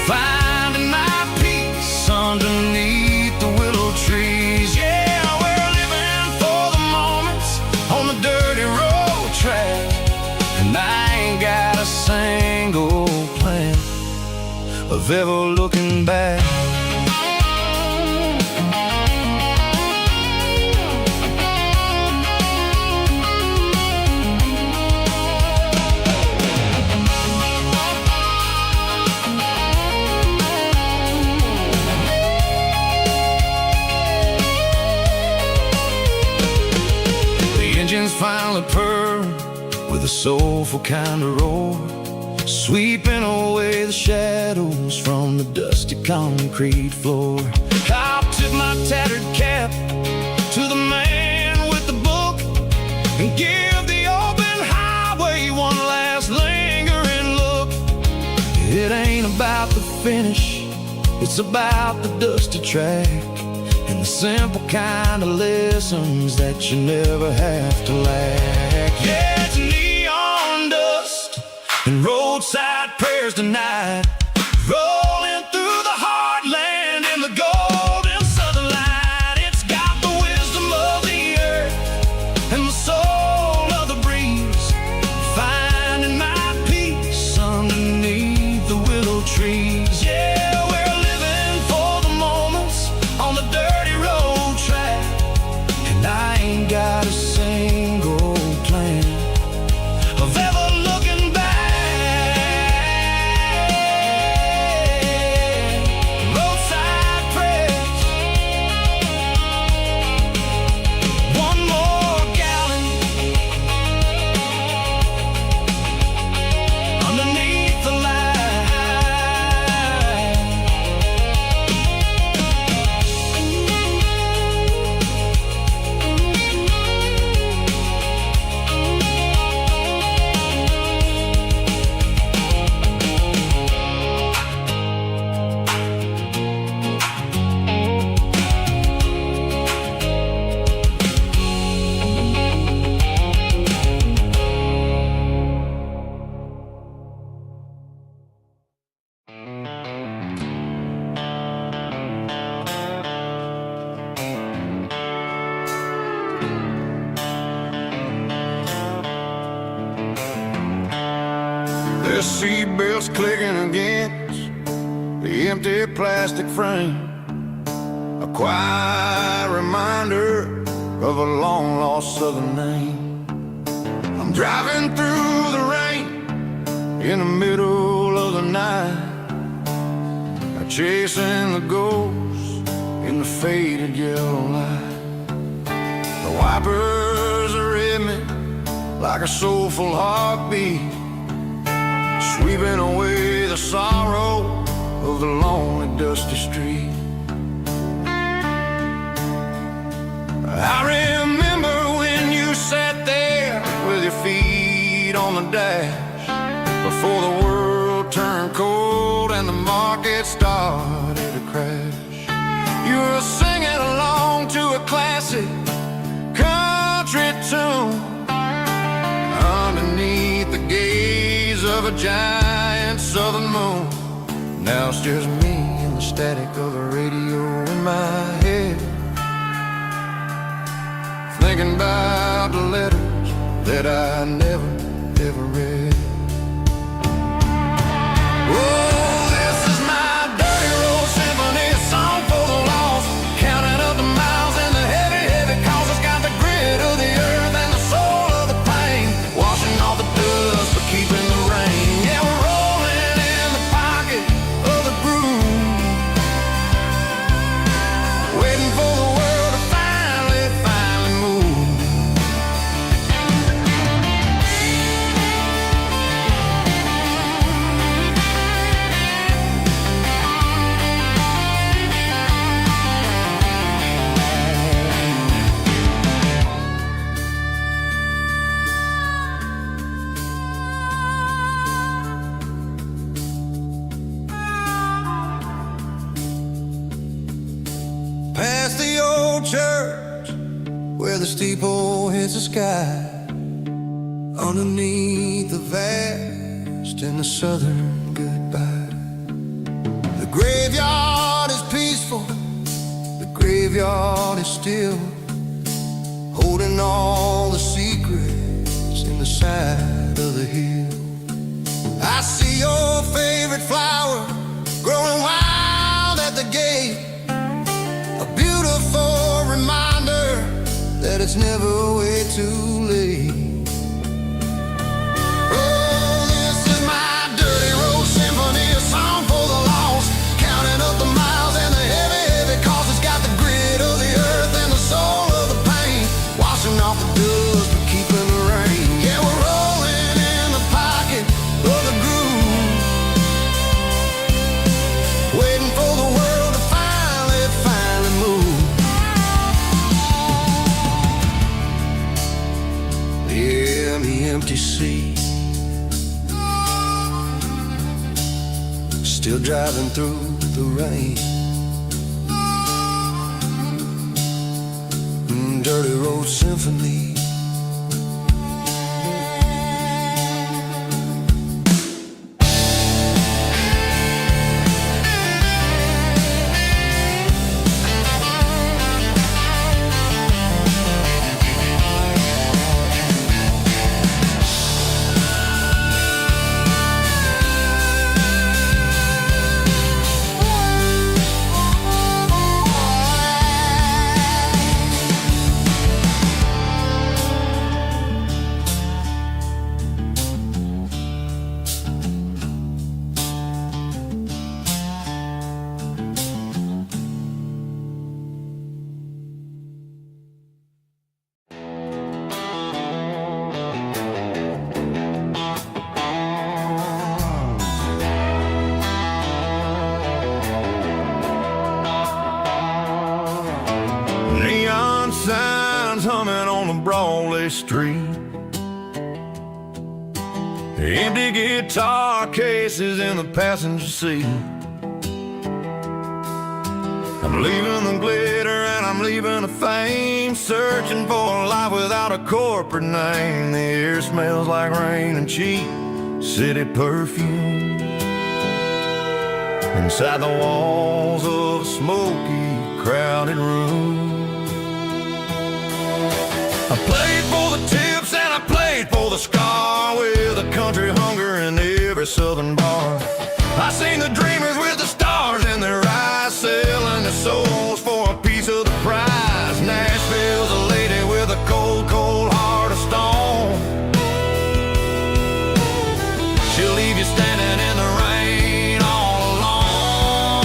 finding my peace underneath the willow trees. Yeah, we're living for the moments on the dirty road track, and I ain't got a single plan of ever looking back. Engines finally purr with a soulful kind of roar, sweeping away the shadows from the dusty concrete floor. I'll tip my tattered cap to the man with the book and give the open highway one last lingering look. It ain't about the finish, it's about the dusty track, and the simple kind of lessons that you never have to lack. Yeah, it's neon dust and roadside prayers tonight, rolling through the heartland in the golden southern light. It's got the wisdom of the earth and the soul of the breeze, finding my peace underneath the willow trees. Yeah, we're living for the moments on the dirty road track, and I ain't got a single plan The seatbelt's clicking against the empty plastic frame, a quiet reminder of a long-lost southern name. I'm driving through the rain in the middle of the night, chasing the ghosts in the faded yellow light. The wipers are in me like a soulful heartbeat, sweeping away the sorrow of the lonely dusty street. I remember when you sat there with your feet on the dash, before the world turned cold and the market started to crash. You were singing along to a classic country tune underneath the gaze of a giant southern moon. Now it's just me and the static of a radio in my head, thinking about the letters that I never, ever read. Oh, this is my dirty road symphony, a song for the lost, counting up the miles and the heavy, heavy calls. It's got the grit of the earth and the soul of the pain, washing off the dust but keeping the rain. Yeah, we're rolling in the pocket of the groove, waiting for the world to finally move. Past the old church where the steeple hits the sky, underneath the vast and the southern goodbye. The graveyard is peaceful, the graveyard is still, holding all the secrets in the side of the hill. I see your favorite flower growing wild at the gate, a beautiful reminder that it's never way too late. Oh, this is my dirty road symphony, a song for the lost, counting up the miles and the heavy, heavy calls. It's got the grit of the earth and the soul of the pain, washing off the dust but keeping the rain. Yeah, we're rolling in the pocket of the groove, waiting for the world to finally move. Yeah, the empty sea, still driving through the rain. Dirty road symphony. Signs humming on the Broadway street, empty guitar cases in the passenger seat. I'm leaving the glitter and I'm leaving the fame, searching for a life without a corporate name. The air smells like rain and cheap city perfume inside the walls of a smoky, crowded room. I played for the tips and I played for the scar, with a country hunger in every every southern bar. I seen the dreamers with the stars in their eyes, selling their souls for a piece of the prize. Nashville's a lady with a cold, cold heart of stone. She'll leave you standing in the rain all alone.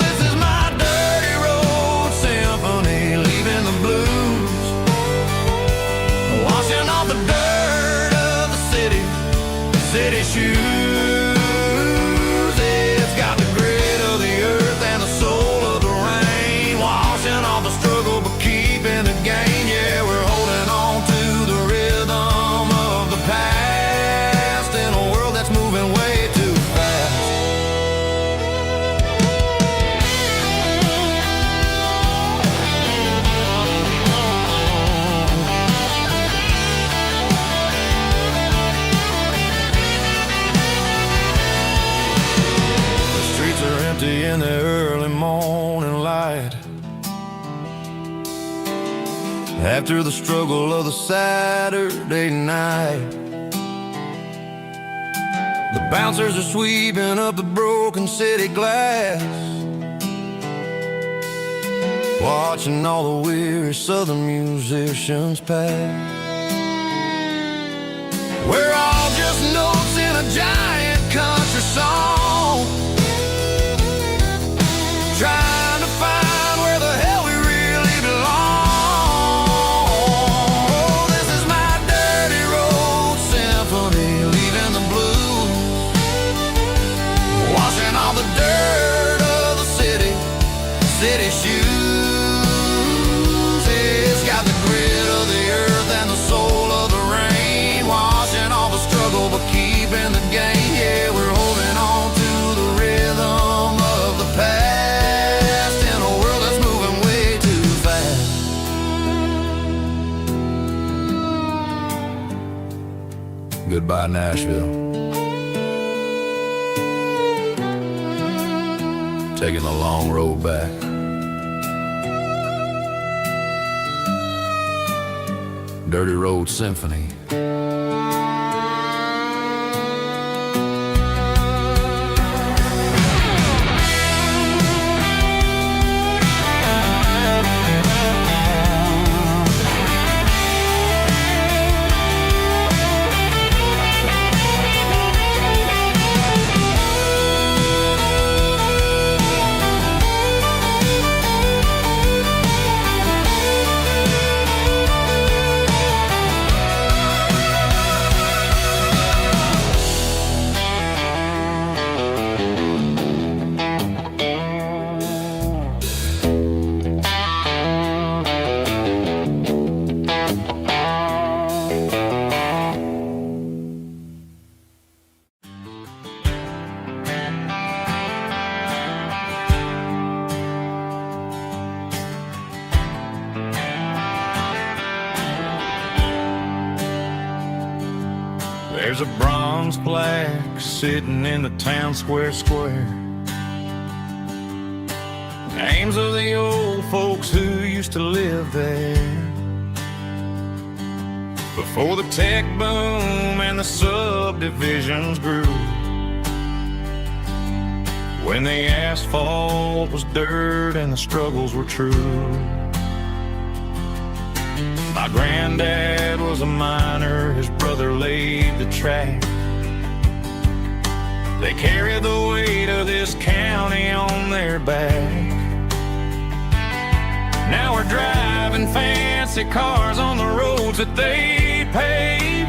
This is my dirty road symphony, leaving the blues, washing off the dirt of the city shoes. It's got the grit of the earth and the soul of the rain, washing off the struggle but keeping the gain. Yeah, we're holding on to the rhythm of the past in a world that's moving way too fast. In the early morning light, after the struggle of the Saturday night, the bouncers are sweeping up the broken city glass, watching all the weary southern musicians pass. We're all just notes in a giant country song, trying to find where the hell we really belong. Oh, this is my dirty road symphony, leaving the blues, washing all the dirt of the city shoes. It's got the grit of the earth and the soul of the rain, washing all the struggle but keeping the gain. Yeah, we're holding on to the rhythm of the past. Goodbye, Nashville. Taking the long road back. Dirty Road Symphony. There's a bronze plaque sitting in the town square. Names of the old folks who used to live there before the tech boom and the subdivisions grew, when the asphalt was dirt and the struggles were true. My granddad was a miner, his brother laid the track. They carried the weight of this county on their back. Now we're driving fancy cars on the roads that they paved,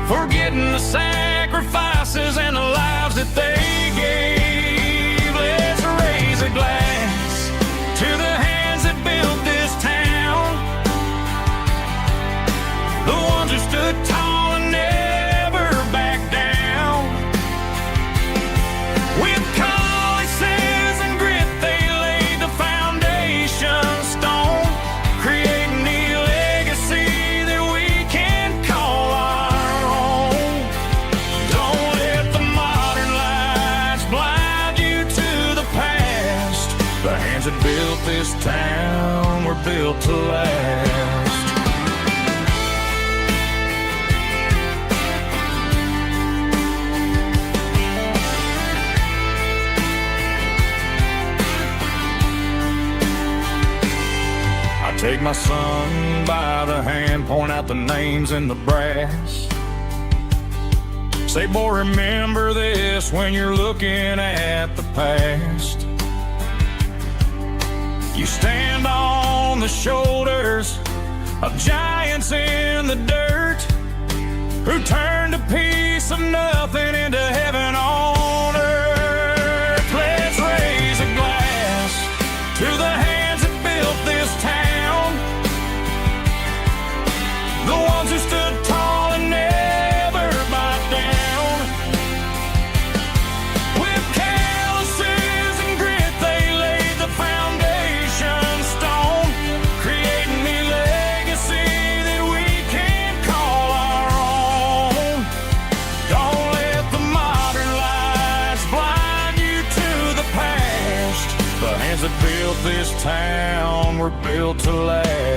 forgetting the sacrifices and the lives that they gave. Let's raise a glass to the hands that built this town, the ones who stood tall and never backed down. With calluses and grit, they laid the foundation stone, creating the legacy that we can call our own. Don't let the modern lights blind you to the past. The hands that built this town were built to last. Take my son by the hand, point out the names in the brass. Say, boy, remember this when you're looking at the past. You stand on the shoulders of giants in the dirt, who turned a piece of nothing into heaven on earth. Let's raise a glass to the hands that built this town, the ones who stood tall and never bowed down. With calluses and grit they laid the foundation stone, creating a legacy that we can call our own. Don't let the modern lights blind you to the past. The hands that built this town were built to last.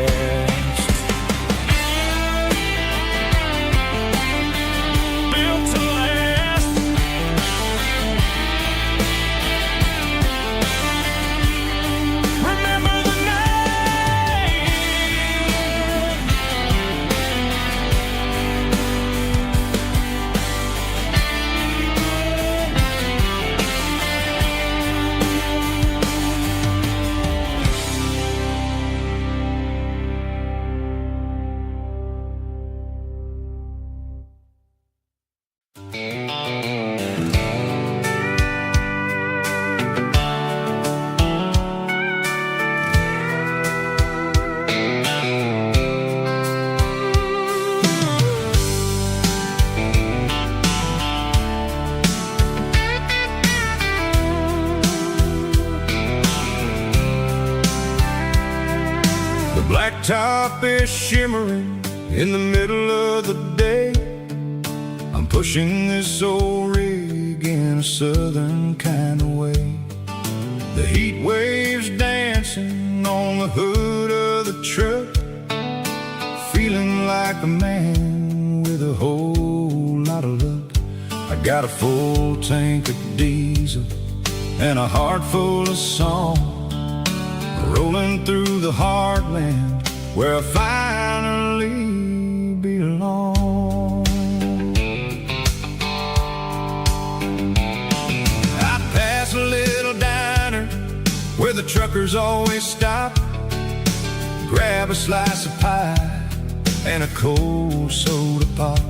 Blacktop is shimmering in the middle of the day. I'm pushing this old rig in a southern kind of way. The heat waves dancing on the hood of the truck, feeling like a man with a whole lot of luck. I got a full tank of diesel and a heart full of song, rolling through the heartland where I finally belong. I pass a little diner where the truckers always stop, grab a slice of pie and a cold soda pop.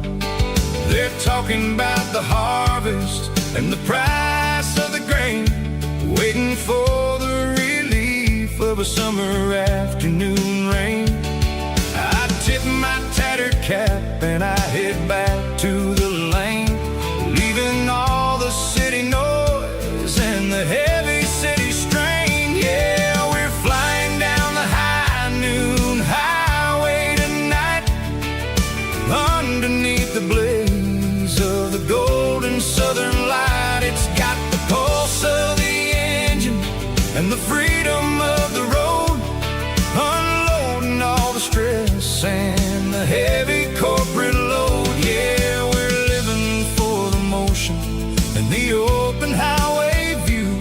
They're talking about the harvest and the price of the grain, waiting for the relief of a summer afternoon rain. I tip my tattered cap and I head back to the lane, leaving all the city noise and the heavy city strain. Yeah, we're flying down the high noon highway tonight, underneath the blaze of the golden southern light. It's got the pulse of the engine and the freedom of the road, unloading all the stress and the heavy corporate load. Yeah, we're living for the motion and the open highway view,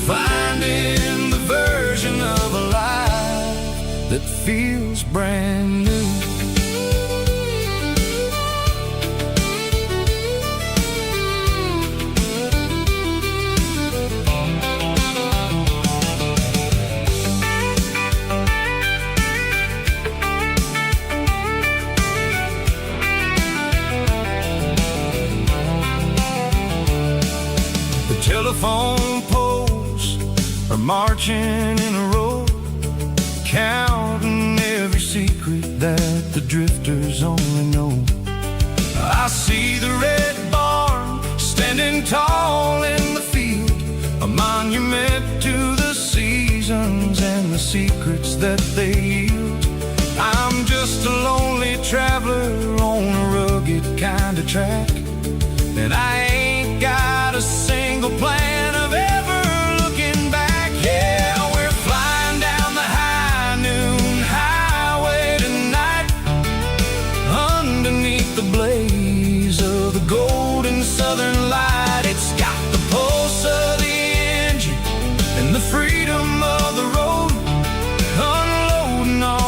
finding the version of a life that feels brand new. Telephone poles are marching in a row, counting every secret that the drifters only know. I see the red barn standing tall in the field, a monument to the seasons and the secrets that they yield. I'm just a lonely traveler on a rugged kind of track, and I ain't got a single plan of ever looking back. Yeah, we're flying down the high noon highway tonight, underneath the blaze of the golden southern light. It's got the pulse of the engine and the freedom of the road, unloading all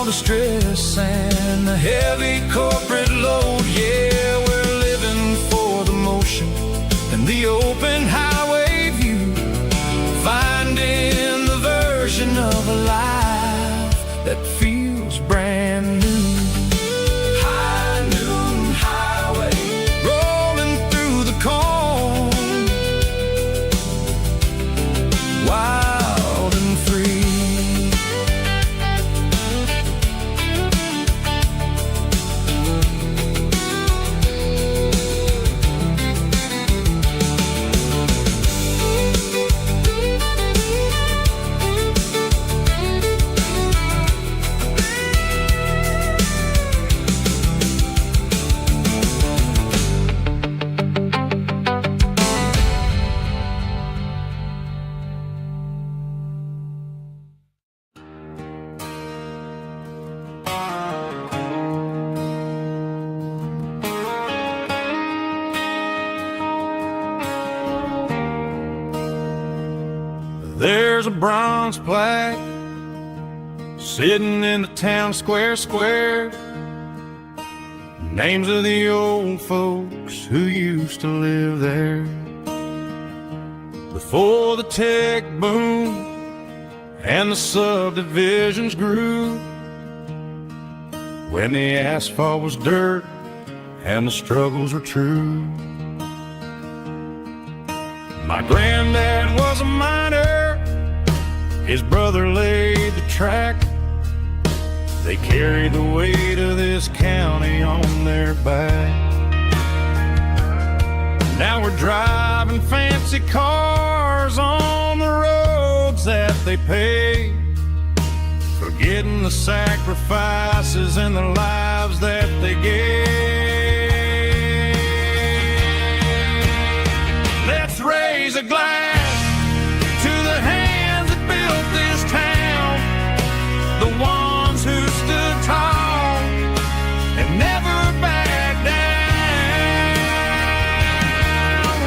there's a bronze plaque sitting in the town square. Names of the old folks who used to live there before the tech boom and the subdivisions grew, when the asphalt was dirt and the struggles were true. My granddad was a miner, his brother laid the track. They carried the weight of this county on their back. Now we're driving fancy cars on the roads that they paved, forgetting the sacrifices and the lives that they gave. Let's raise a glass to the hands that built this town, the ones who stood tall and never backed down.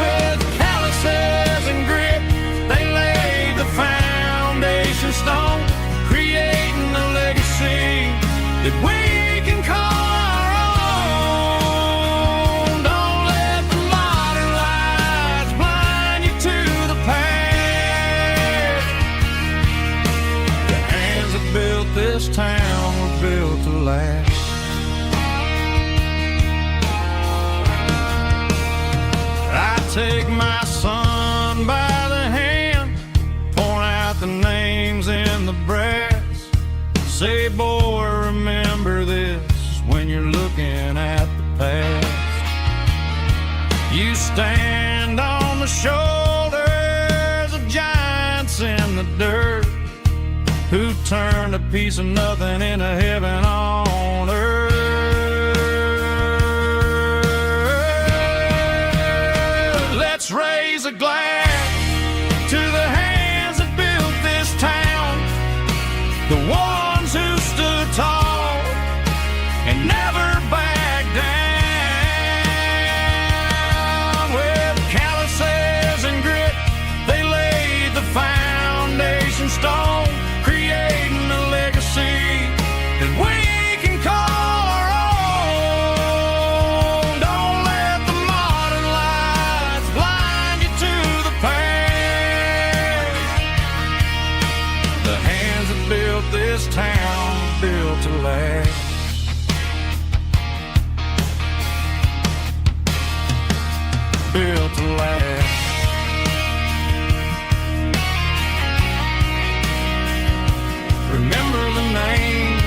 With calluses and grit, they laid the foundation stone, creating a legacy that we can call our own. Don't let the modern lights blind you to the past. The hands that built this town were built to last. I take my son by the hand, point out the names in the brass. Say, boy, remember this when you're looking at the past. You stand on the shoulders of giants in the dirt, who turned a piece of nothing into heaven on earth. Let's raise a glass to the hands that built this town, the ones who stood tall and never backed down. With calluses and grit, they laid the foundation stone, creating a legacy that we can call our own. Don't let the modern lights blind you to the past. The hands that built this town built to last. Built to last. Remember the names.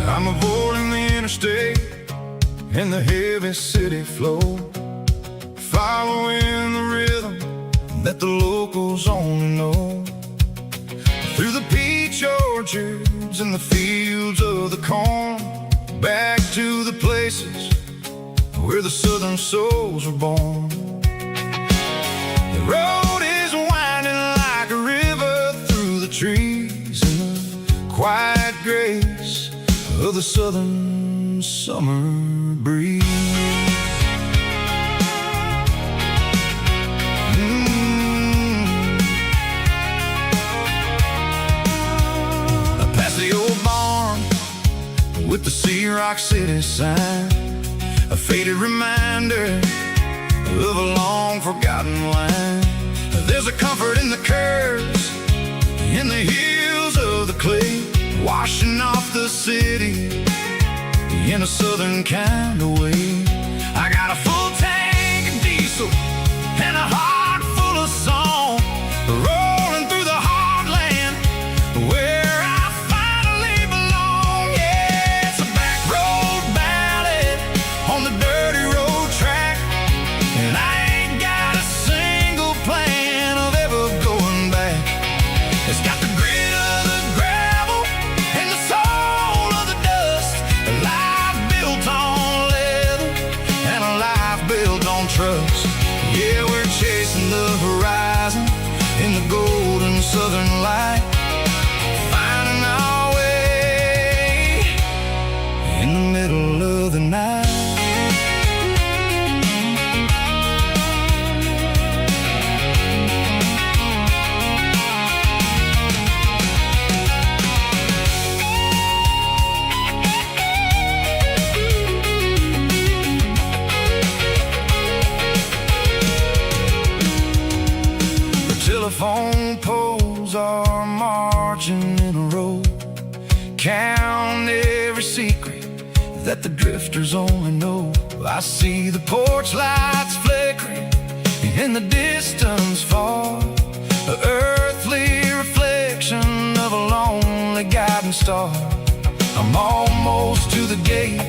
I'm avoiding the interstate and the heavy city flow, following the rhythm that the locals only know. Through the peach orchards and the fields of the corn, back to the places where the southern souls were born. The road is winding like a river through the trees in the quiet grace of the southern summer breeze. with the Sea Rock City sign, a faded reminder of a long forgotten line. There's a comfort in the curves, in the heels of the clay, washing off the city in a southern kind of way. I got a full tank of diesel and a heart full of song, rolling through the heartland where I finally belong. Yeah, it's a back road ballad on the dirty road track, and I ain't got a single plan of ever going back. It's got the grit of the gravel and the soul of the dust, a life built on leather and a life built on trust. Yeah, we're chasing the horizon in the golden southern light, finding our way in the middle of the night. Telephone poles are marching in a row, count every secret that the drifters only know. I see the porch lights flickering in the distance far, an earthly reflection of a lonely guiding star. I'm almost to the gate,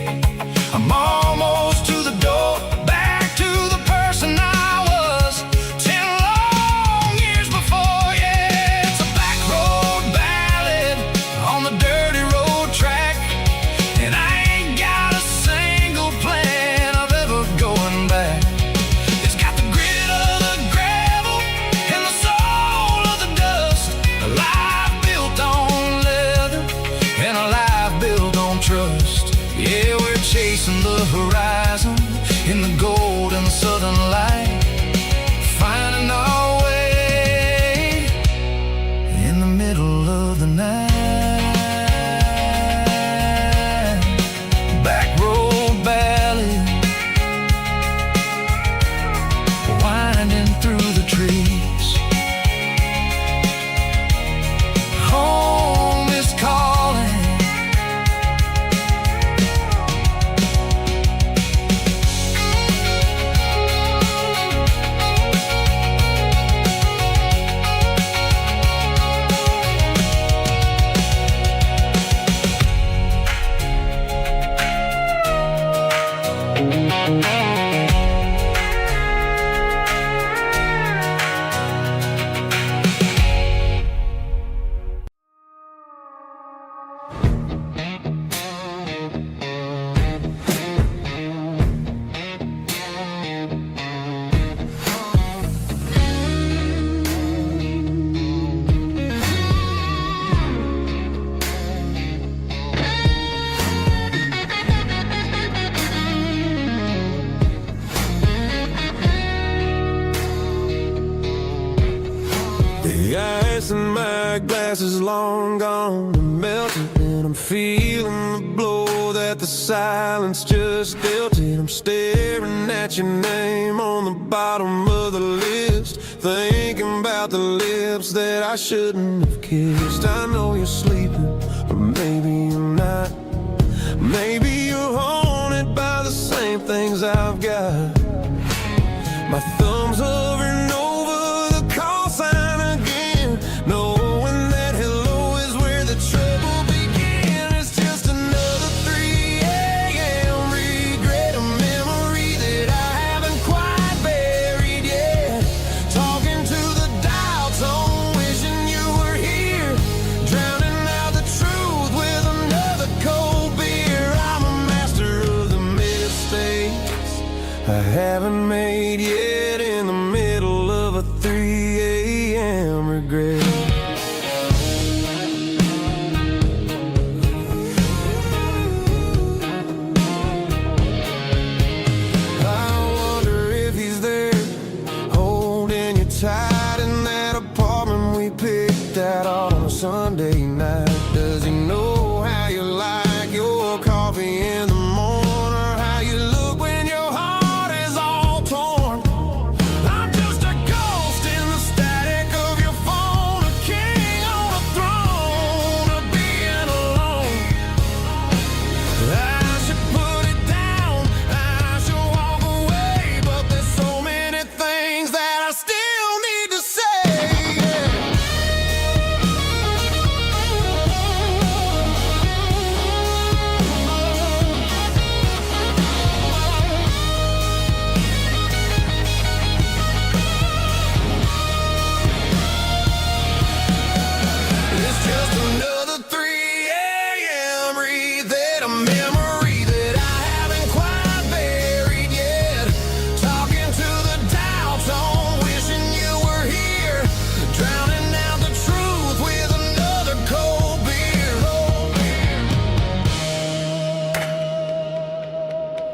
I'm almost to the door, back to the person I was 10 long years before. Yeah, it's a back road ballad on the dirty road track, and I ain't got a single plan of ever going back. It's got the grit of the gravel and the soul of the dust, a life built on leather and a life built on trust. Yeah, we're chasing the horizon in the golden southern light, finding our way in the middle of the night. Back road ballad, winding through the trees. Home is calling. The ice in my glass is long gone and melted, and I'm feeling the blow that the silence just dealt it. I'm staring at your name on the bottom of the list, thinking about the lips that I shouldn't have kissed. I know you're sleeping, or maybe you're not. Maybe you're haunted by the same things I've got. My thumb's hovering over the call sign again, knowing that hello is where the trouble began. It's just another 3 a.m. regret, a memory that I haven't quite buried yet. Talking to the dial tone, wishing you were here, drowning out the truth with another cold beer. I'm a master of the mistakes I haven't made yet, in the middle of a 3 a.m. regret. I wonder if he's there, holding you tight in that apartment we picked out on a Sunday night. Does he know how you like your car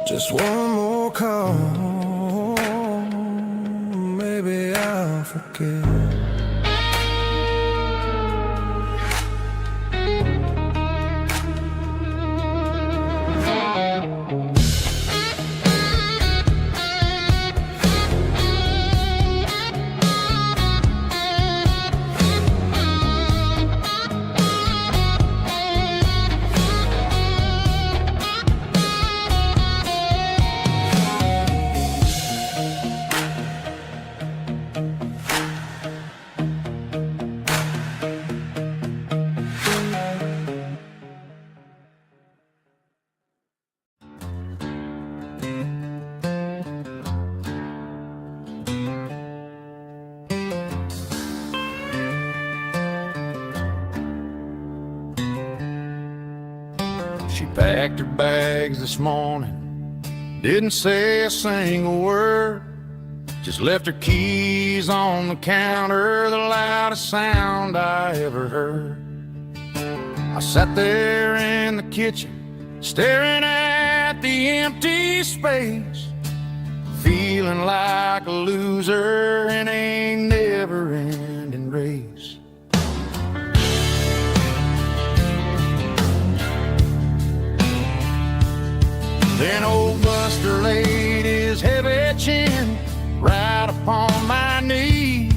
Just one more call, maybe I'll forget. She packed her bags this morning, didn't say a single word, just left her keys on the counter, the loudest sound I ever heard. I sat there in the kitchen, staring at the empty space, feeling like a loser in a never-ending race. Then old Buster laid his heavy chin right upon my knee,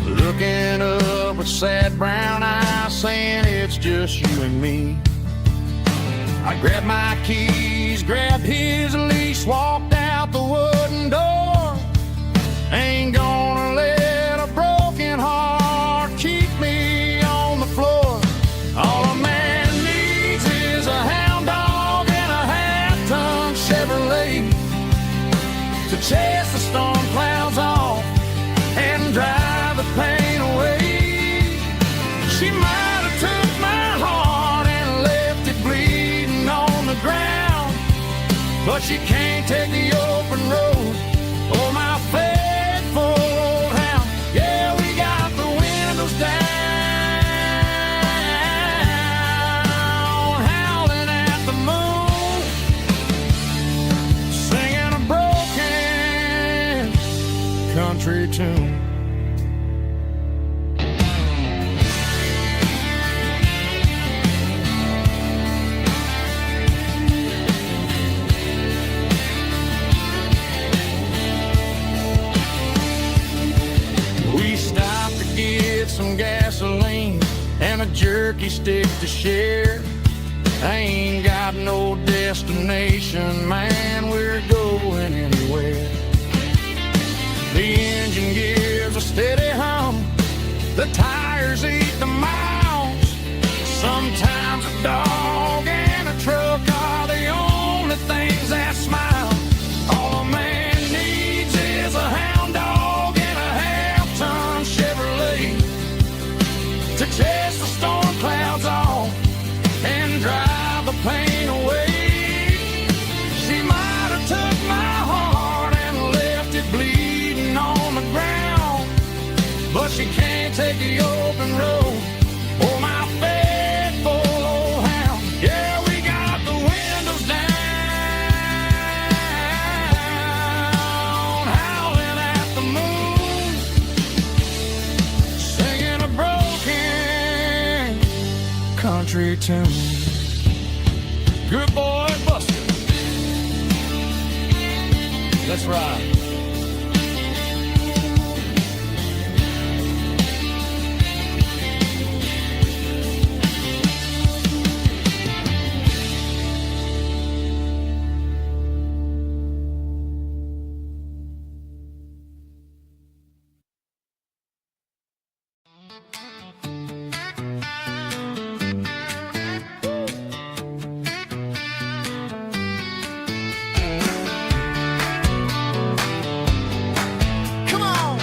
looking up with sad brown eyes, saying it's just you and me. I grabbed my keys, grabbed his leash, walked out the wooden door. Ain't gonna let a broken heart keep me on the floor. All a man needs is a hound dog and a half-ton Chevrolet to chase the storm clouds off and drive the pain away. She might have took my heart and left it bleeding on the ground, but she can't take the open road. Oh, my faithful old hound. Yeah, we got the windows down, howling at the moon, singing a broken country tune. We stopped to get some gasoline and a jerky stick to share. I ain't got no destination, man, we're going anywhere. The engine gives a steady hum, the tires eat the miles. Sometimes a dog and a truck are the only things that smile. All a man needs is a hound dog and a half-ton Chevrolet to chase the storm clouds off and drive the pain away. She might have took my heart and left it bleeding on the ground, but she can't take the open road. Oh, my faithful old hound. Yeah, we got the windows down, howling at the moon, singing a broken country tune. Good boy, Buster. Let's ride. Come on.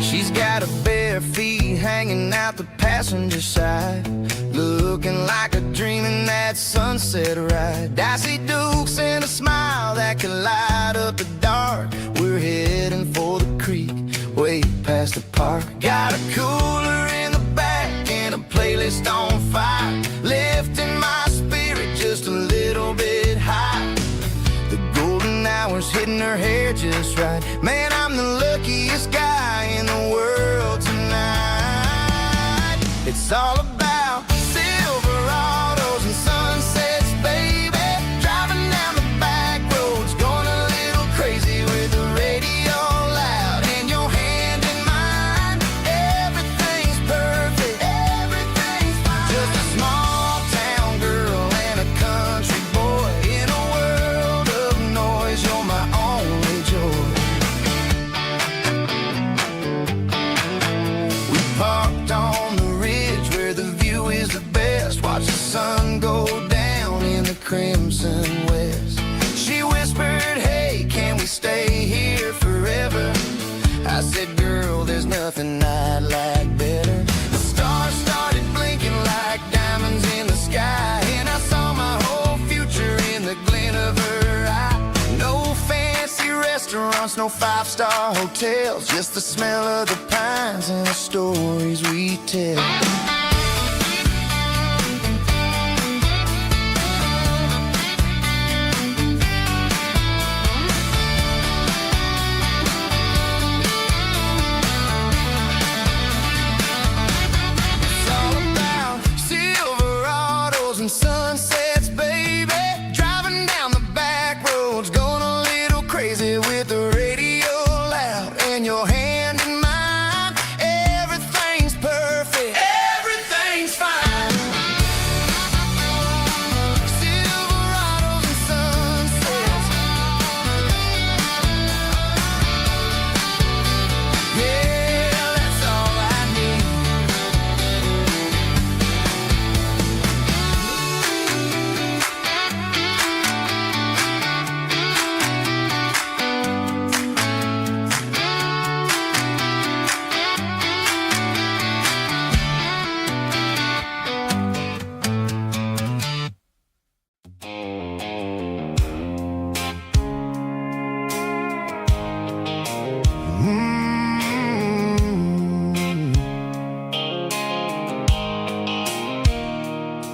She's got her bare feet hanging out the passenger side, looking like a dream in that sunset ride. Dicey dukes and a smile that can light up the dark. We're heading for the creek, way past the park. Got a cooler in the back and a playlist on fire, lifting my spirit just and her hair just right. Man, I'm the luckiest guy in the world tonight. It's all about Silverados and sunsets, baby. Driving down the back roads, going a little crazy with the radio loud and your hand in mine. Everything's perfect, everything's fine. Just a small town girl and a country boy in a world of noise. You're my only joy. We parked on the ridge where the view is the best. Watch the sun go down in the crimson west. She whispered, hey, can we stay here forever? I said, girl, there's nothing I'd like better. The stars started blinking like diamonds in the sky, and I saw my whole future in the glint of her eye. No fancy restaurants, no five-star hotels, just the smell of the pines and the stories we tell. It's all about Silverados and sunsets, baby. Driving down the back roads, going a little crazy with the radio loud and your hand in mine. Everything's perfect, everything's fine. Silverados and sunsets. Yeah, that's all I need.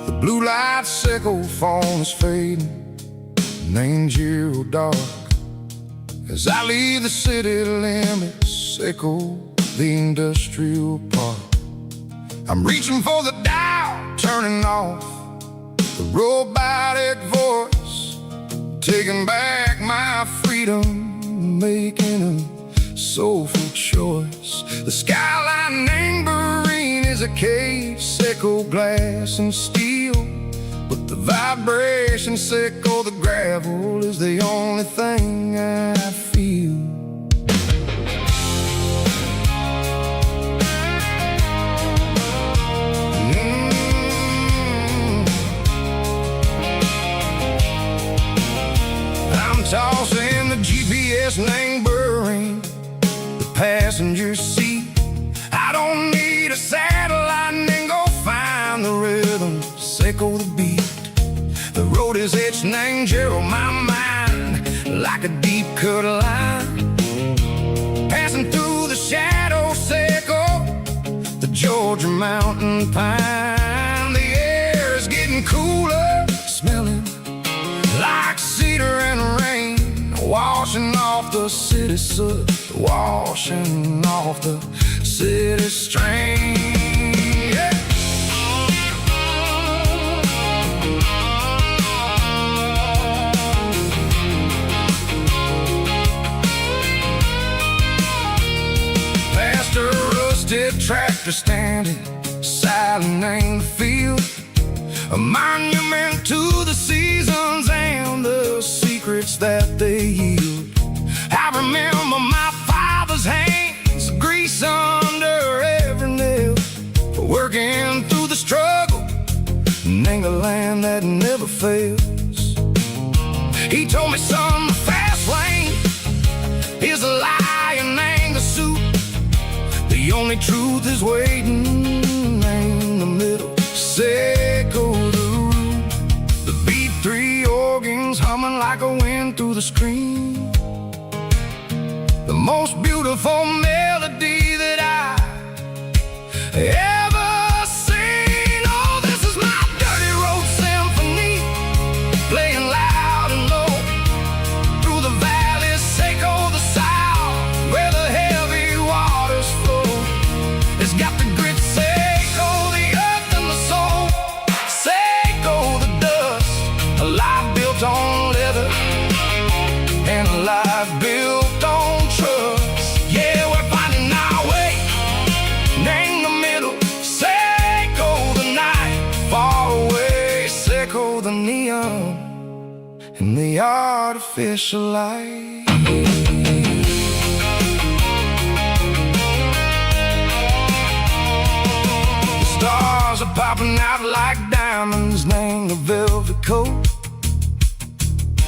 The blue light sickle phone is fading, and angel dark. As I leave the city limits, echo the industrial park. I'm reaching for the dial, turning off the robotic voice, taking back my freedom, making a soulful choice. The skyline neighboring is a case, echo glass and steel, but the vibration sickle, the gravel is the only thing I feel. I'm tossing the GPS neighboring the passenger seat. I don't need a satellite and go find the rhythm, sickle the beat. The road is etched and angel on my mind like a deep cut line, passing through the shadow sickle, the Georgia mountain pine. The air is getting cooler, smelling like cedar and rain, washing off the city soot, washing off the city strain. Yeah. Past a rusted tractor standing silent in the field, a monument to the seasons and the secrets that they yield. I remember my father's hands, grease under every nail, for working through the struggle in the land that never fails. He told me, son, the fast lane is a lie and ain't a suit. The only truth is waiting in the middle, sickle the root. The B3 organs humming like a wind through the screen, the most beautiful melody that I ever seen. Oh, this is my dirty road symphony, playing loud and low through the valley. below the neon and the artificial light. The stars are popping out like diamonds, named the velvet coat.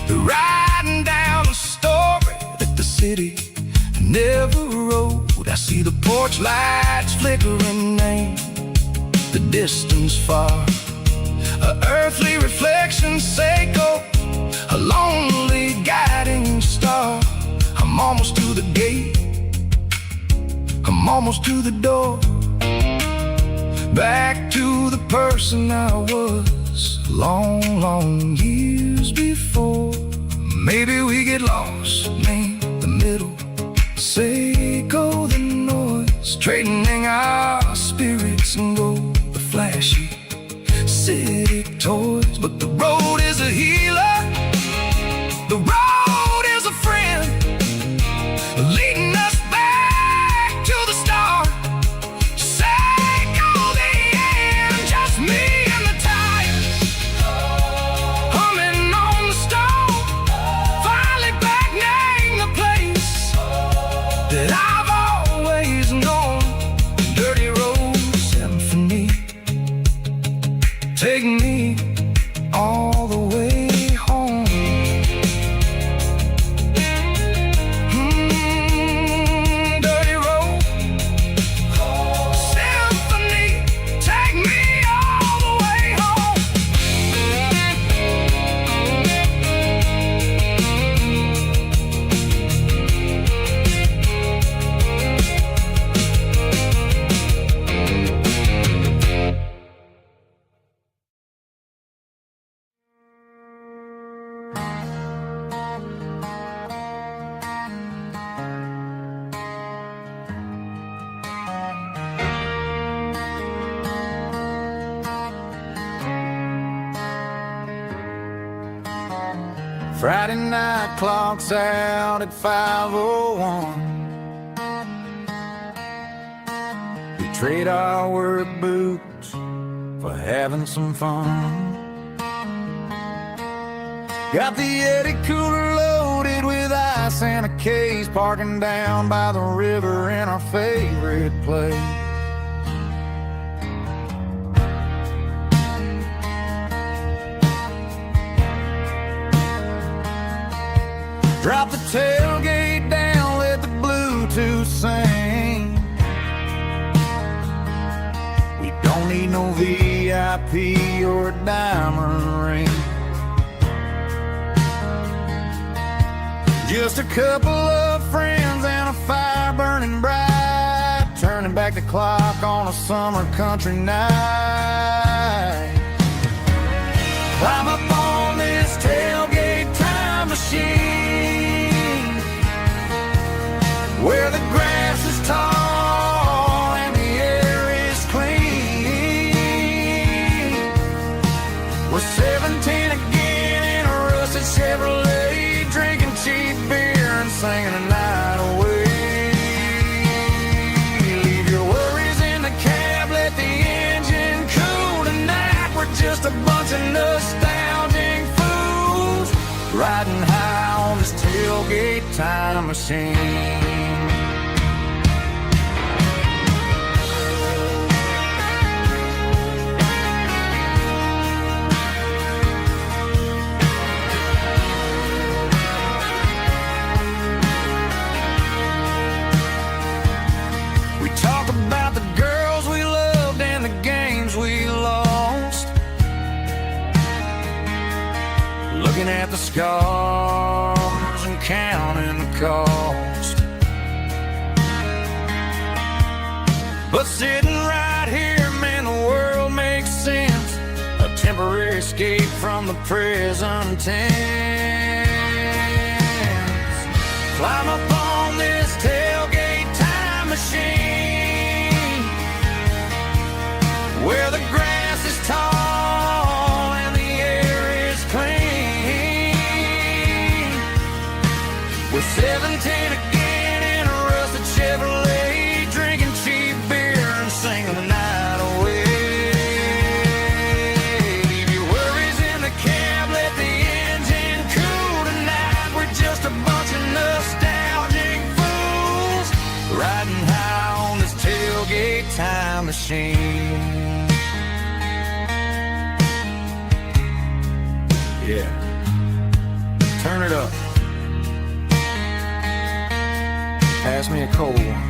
They're riding down the story that the city never wrote. I see the porch lights flickering in the distance far. An earthly reflection Seiko, a lonely guiding star. I'm almost to the gate, I'm almost to the door. Back to the person I was long, long years before. Maybe we get lost, me, the middle, Seiko, the noise, trading our spirits and gold, the flashy city toys. But the road is a healer, the road is a friend, leading us back to the start. Seiko, the end, just me and the tires, humming on the stove, finally back name the place that I've always known. Dirty road symphony, take me all the way home. Dirty road symphony, take me all the way home. Friday night clock's out at 5:01. We trade our work boots for having some fun. Got the Yeti cooler loaded with ice and a case, parking down by the river in our favorite place. Drop the tailgate down, let the Bluetooth sing. We don't need no VIP or a diamond ring. Just a couple of friends and a fire burning bright, turning back the clock on a summer country night. Climb up on this tailgate time machine, where the grass is tall and the air is clean. We're 17 again in a rusted Chevrolet, drinking cheap beer and singing the night away. Leave your worries in the cab, let the engine cool tonight. We're just a bunch of nostalgic fools, riding high on this tailgate time machine. We talk about the girls we loved and the games we lost, looking at the scars and counting the cost. But sitting right here, man, the world makes sense. A temporary escape from the present tense. Climb up on this tailgate time machine, where the grass is tall and the air is clean. We're 17 again in a rusted Chevrolet, drinking cheap beer and singing the night away. Leave your worries in the machine. Yeah. Turn it up. Pass me a cold one.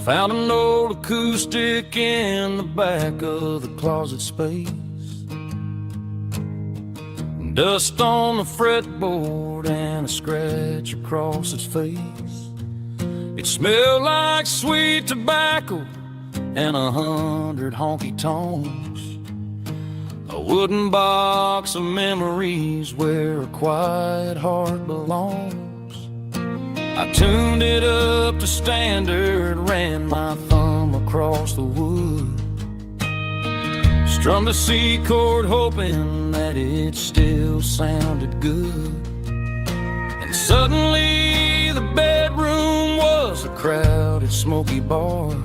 Found an old acoustic in the back of the closet space. Dust on the fretboard and a scratch across its face. It smelled like sweet tobacco and 100 honky-tonks. A wooden box of memories where a quiet heart belongs. I tuned it up to standard, ran my thumb across the wood, strummed a C chord hoping that it still sounded good. And suddenly the bedroom was a crowded smoky bar,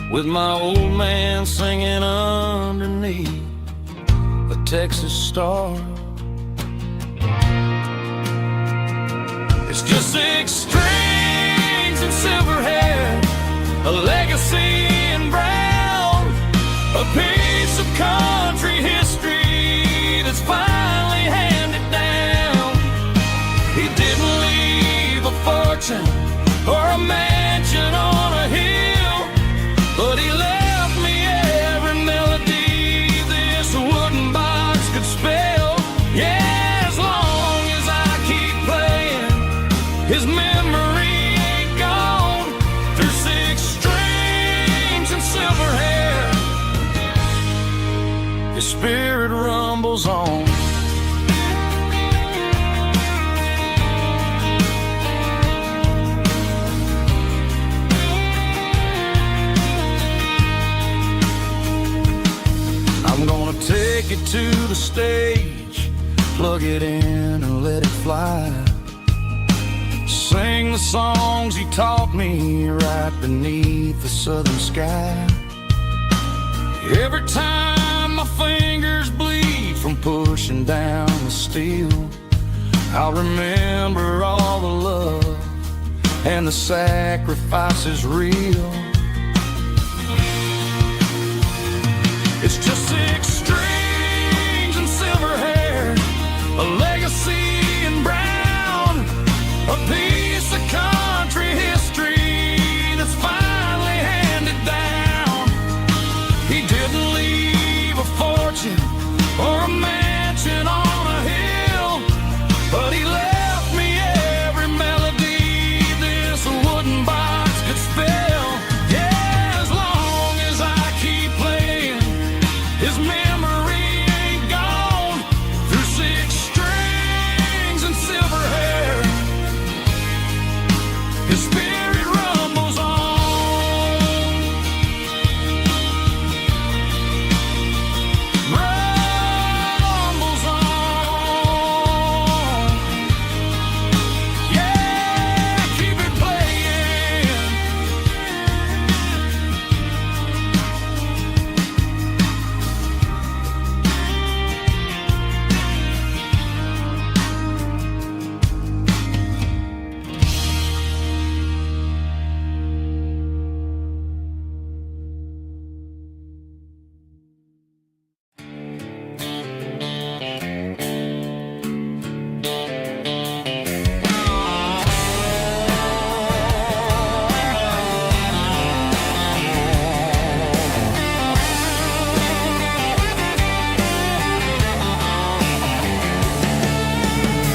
with my old man singing underneath a Texas star. It's just 6 strings and silver hair, a legacy in brown, a piece of country history that's finally handed down. He didn't leave a fortune or a mansion on a hill, but he left me every melody this wooden box could spell. Yeah. His memory ain't gone through 6 strings and silver hair. His spirit rumbles on. I'm gonna take it to the stage, plug it in and let it fly. Sing the songs he taught me right beneath the southern sky. Every time my fingers bleed from pushing down the steel, I'll remember all the love and the sacrifices real. It's just 6 strings and silver hair, a legacy in brown, a piece of country history that's finally handed down. He didn't leave a fortune or a mansion on a hill, but he left me every melody this wooden box could spell. Yeah, as long as I keep playing, his memory ain't gone through 6 strings and silver hair. His spirit rumbles on. Rumbles on. Yeah, keep it playing.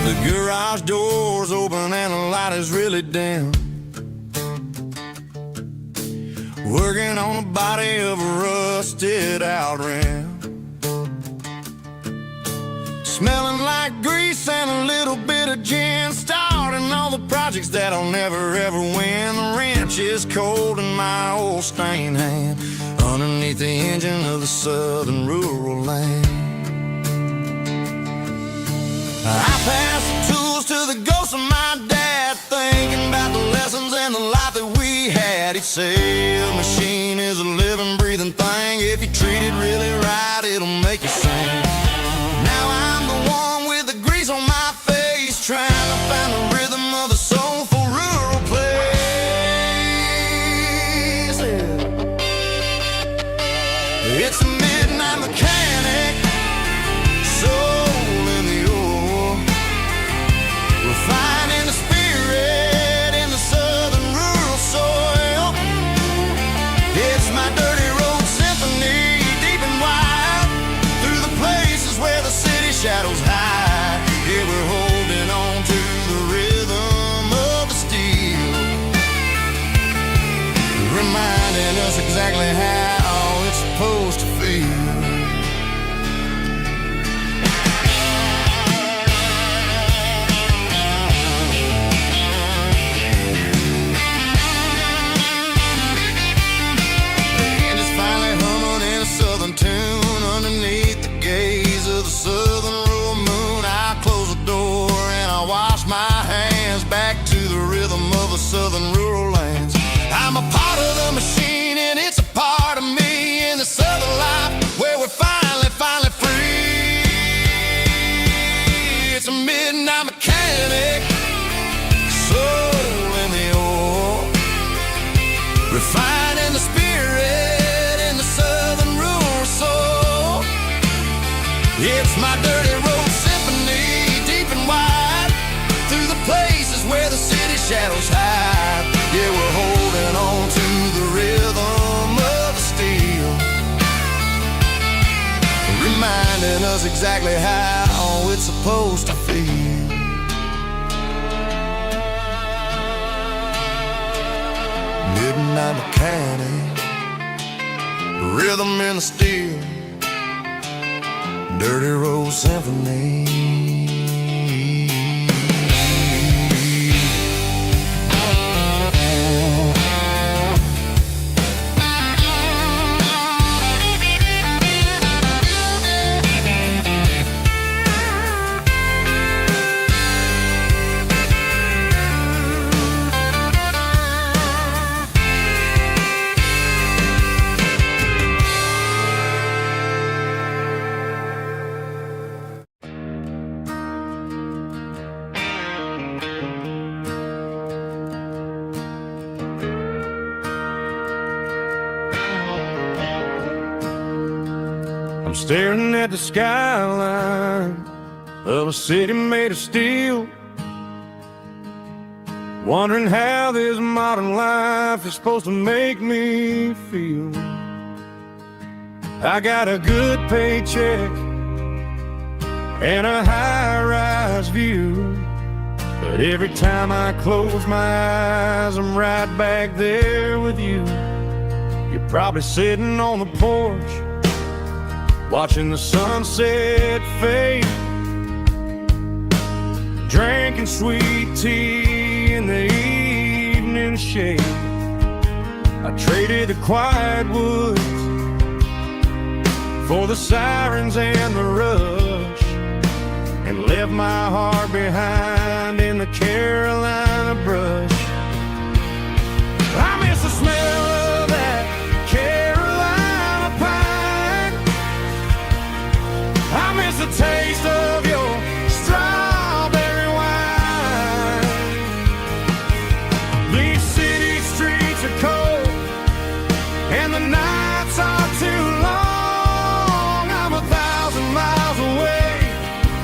The garage door's open and the light is really dim. Working on the body of a rusted out rim. Smelling like grease and a little bit of gin. Starting all the projects that I'll never ever win. The wrench is cold in my old stained hand, underneath the engine of the southern rural land. I pass the tools to the ghost of my dad, thinking about the lessons and the life that we had. He'd say a machine is a living, breathing thing. If you treat it really right, it'll make you sing. Now I'm the one with the grease on my face, trying to find the rhythm of the soulful rural place. Yeah. It's a midnight mechanic, soul in the ore, refining the spirit in the southern rural soil. It's my dirty road symphony, deep and wide, through the places where the city shadows hide. Yeah, we're holding on to the rhythm of the steel, reminding us exactly how it's supposed to feel. Tune underneath the gaze of the southern rural moon. I close the door and I wash my hands, back to the rhythm of the southern rural lands. I'm a part of the machine and it's a part of me in the southern life where we're finally free. It's a midnight mechanic, soul in the ore, refining the spirit in the southern rural soul. It's my dirty road symphony, deep and wide, through the places where the city shadows hide. Yeah, we're holding on to the rhythm of the steel, reminding us exactly how it's supposed to feel. Midnight mechanic, rhythm in the steel, dirty road symphony. I'm staring at the skyline of a city made of steel, wondering how this modern life is supposed to make me feel. I got a good paycheck and a high-rise view, but every time I close my eyes, I'm right back there with you. You're probably sitting on the porch, watching the sunset fade, drinking sweet tea in the evening shade. I traded the quiet woods for the sirens and the rush, and left my heart behind in the Carolina brush. I miss the smell of that Carolina pine. I miss the taste of your strawberry wine. These city streets are cold and the nights are too long. I'm 1,000 miles away,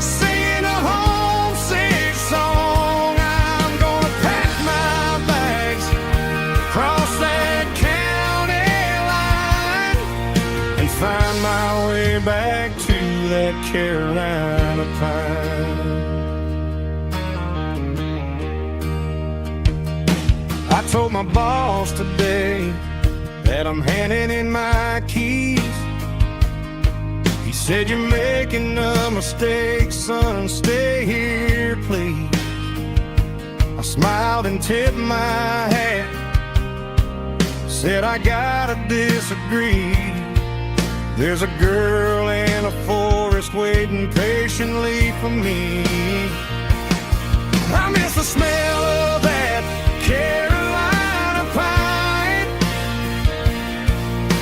singing a homesick song. I'm gonna pack my bags, cross that county line, and find my way back to that Carolina pine. I told my boss today that I'm handing in my keys. He said, "You're making a mistake, son, stay here, please." I smiled and tipped my hat, said, "I gotta disagree. There's a girl in a forest just waiting patiently for me. I miss the smell of that Carolina pine.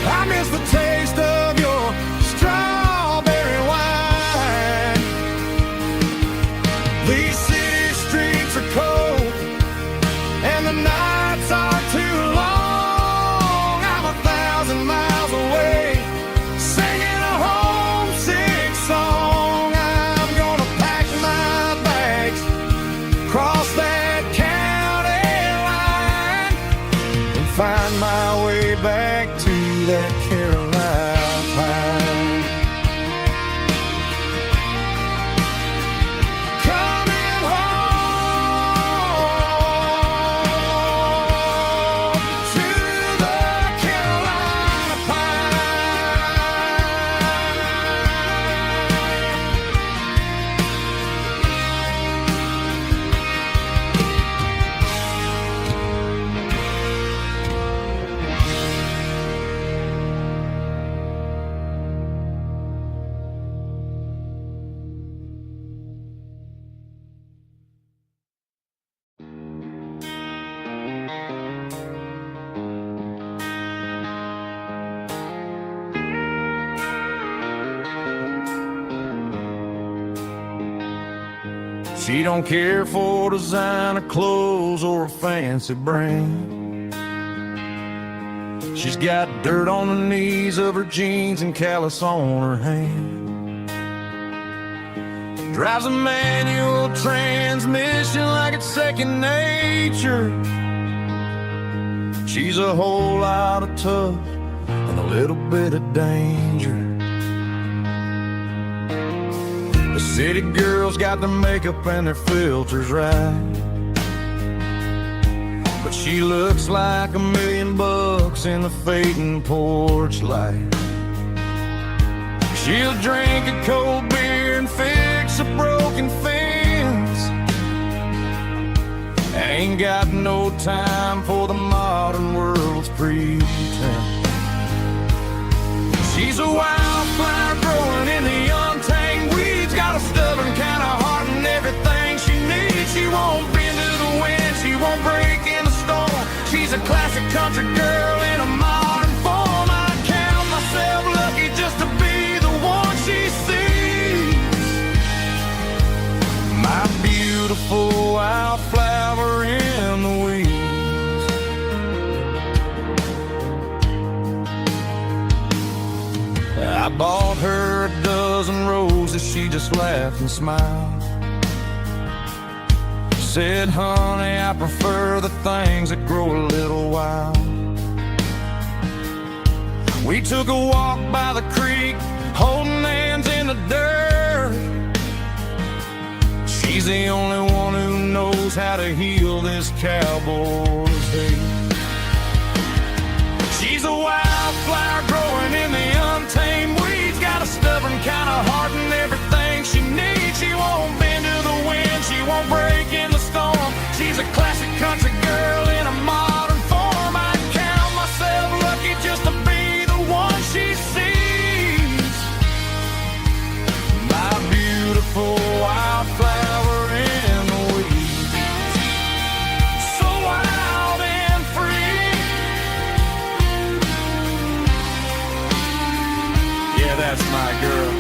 I miss the taste of your strawberry wine. These city streets are cold and the nights are too long. I'm 1,000 miles away, singing a homesick song. I'm gonna pack my bags, cross that county line, and find my way back to that Carolina pine. Coming home to the Carolina She don't care for designer clothes or a fancy brand. She's got dirt on the knees of her jeans and callus on her hand. Drives a manual transmission like it's second nature. She's a whole lot of tough and a little bit of danger. The city girls got their makeup and their filters right, but she looks like $1 million in the fading porch light. She'll drink a cold beer and fix a broken fence. Ain't got no time for the modern world's pretense. She's a wildflower growing in the untamed weeds. Got a stubborn kind of heart and everything she needs. She won't bend to the wind, she won't break in the storm. She's a classic country girl in a modern form. I count myself lucky just to be the one she sees. My beautiful wildflower in the weeds. I bought her a dozen roses, she just laughed and smiled. Said, honey, I prefer the things that grow a little wild. We took a walk by the creek, holding hands in the dirt. She's the only one who knows how to heal this cowboy's hate. She's a wildflower growing in the untamed weeds. Got a stubborn kind of heart and everything she needs. She won't bend to the wind, she won't break in the storm. She's a classic country girl in a modern form. I count myself lucky just to be the one she sees. My beautiful wildflower in the weeds. So wild and free. Yeah, that's my girl.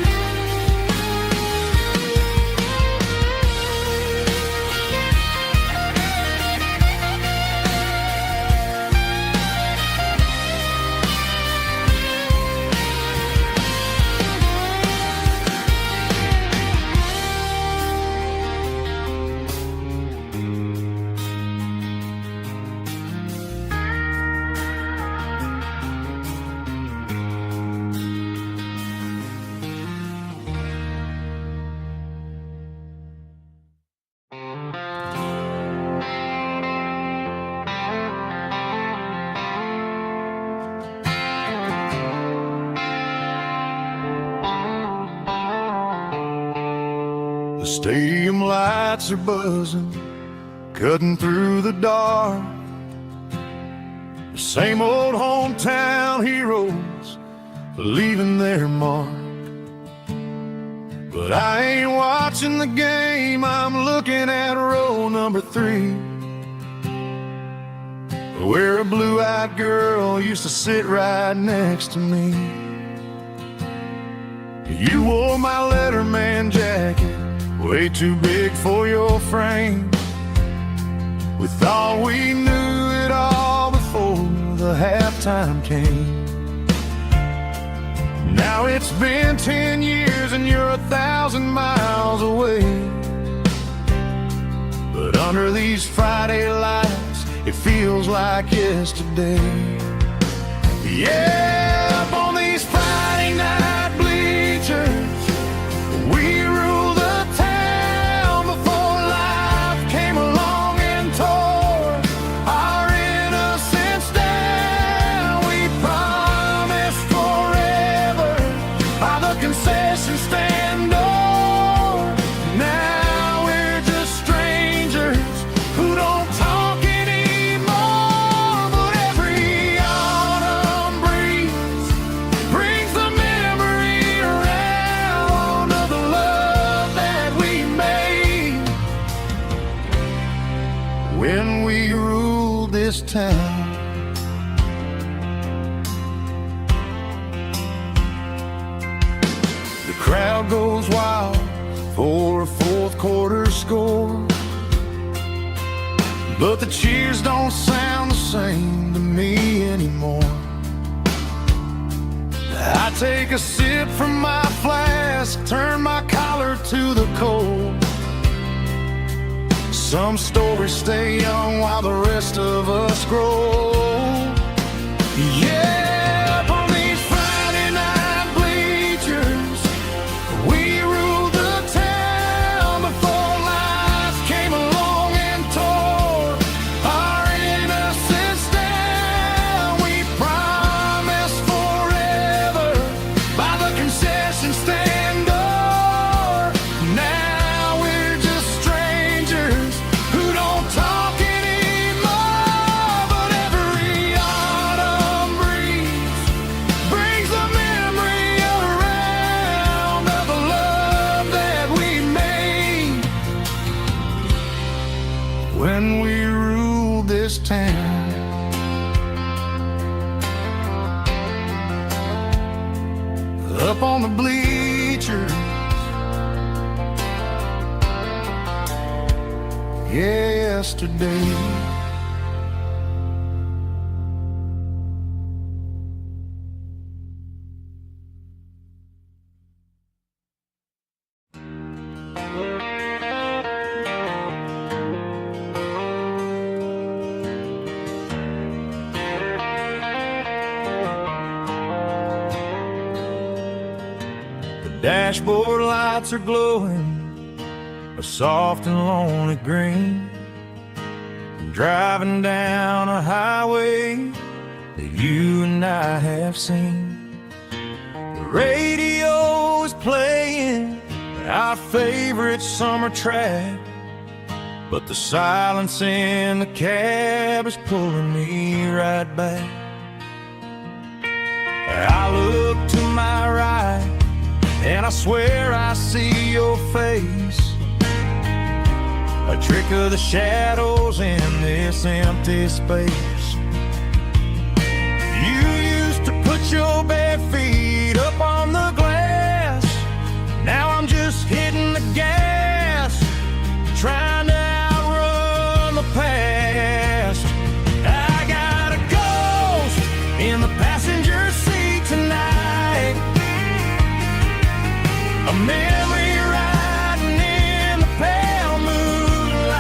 The stadium lights are buzzing, cutting through the dark. The same old hometown heroes leaving their mark. But I ain't watching the game, I'm looking at row number 3, where a blue-eyed girl used to sit right next to me. You wore my Letterman jacket, way too big for your frame. We thought we knew it all before the halftime came. Now it's been 10 years and you're 1,000 miles away. But under these Friday lights, it feels like yesterday. Yeah, up on these Friday night bleachers, we rule the town before life came along and tore our innocence down. We promised forever by the concession stand door. Now we're just strangers who don't talk anymore. But every autumn breeze brings the memory around of the love that we made when we ruled this town. The crowd goes wild for a fourth quarter score, but the cheers don't sound the same to me anymore. I take a sip from my flask, turn my collar to the cold. Some stories stay young while the rest of us grow. Yeah, up on these Friday night bleachers, we ruled the town before life came along and tore our innocence down. We promised forever by the concession stand door. Now we're just strangers who don't talk anymore. But every autumn breeze brings the memory around of the love that we made when we ruled this town. Up on the bleachers, yesterday. The dashboard lights are glowing a soft and lonely green. I'm driving down a highway that you and I have seen. The radio is playing our favorite summer track, but the silence in the cab is pulling me right back. I look to my right and I swear I see your face, a trick of the shadows in this empty space. You used to put your bare feet up on the glass. Now I'm just hitting the gas, trying to outrun the past. I got a ghost in the passenger seat tonight, a memory riding in the pale moonlight.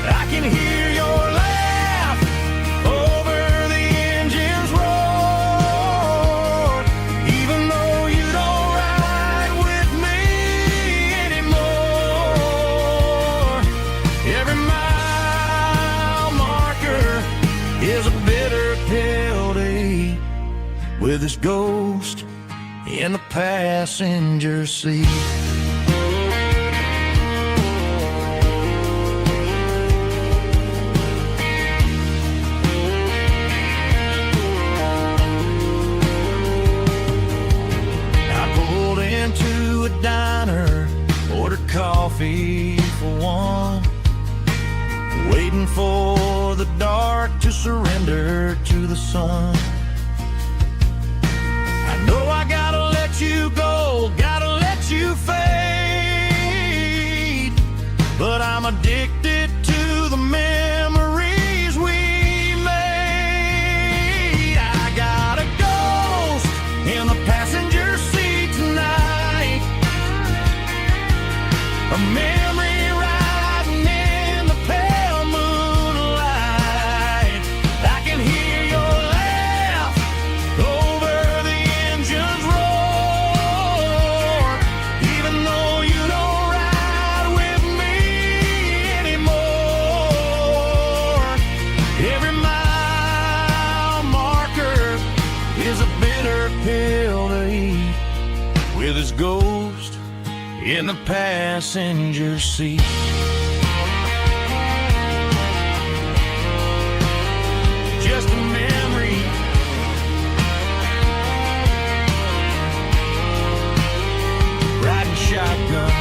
I can hear your laugh over the engine's roar, even though you don't ride with me anymore. Every mile marker is a bitter pill to eat with this ghost in the passenger seat. I pulled into a heart to surrender to the sun. I know I gotta let you go, gotta let you fade, but I'm addicted to the memories we made. I got a ghost in the passenger seat tonight, a memory riding in the pale moonlight. I can hear your laugh over the engine's roar, even though you don't ride with me anymore. Every mile marker is a bitter pill to eat, with his ghost in the passenger seat. Just a memory, riding shotgun.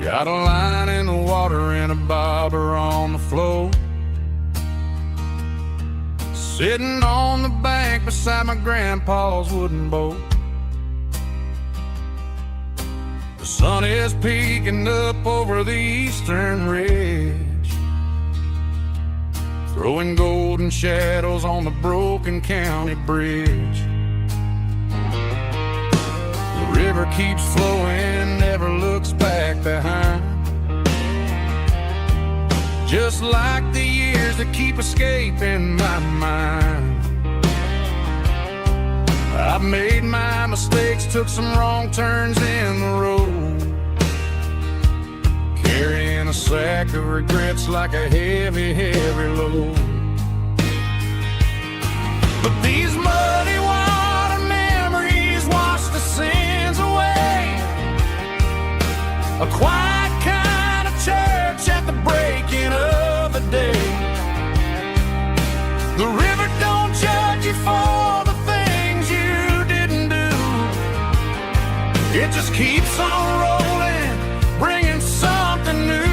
Got a line in the water and a bobber on the floor, sitting on the bank beside my grandpa's wooden boat. The sun is peeking up over the eastern ridge, throwing golden shadows on the broken county bridge. The river keeps flowing, never looks back behind, just like the years that keep escaping my mind. I've made my mistakes, took some wrong turns in the road, carrying a sack of regrets like a heavy, heavy load. But these muddy water memories wash the sins away, a quiet kind of church at the breaking of the day. The river don't judge you for the things you didn't do, it just keeps on rolling, bringing something new.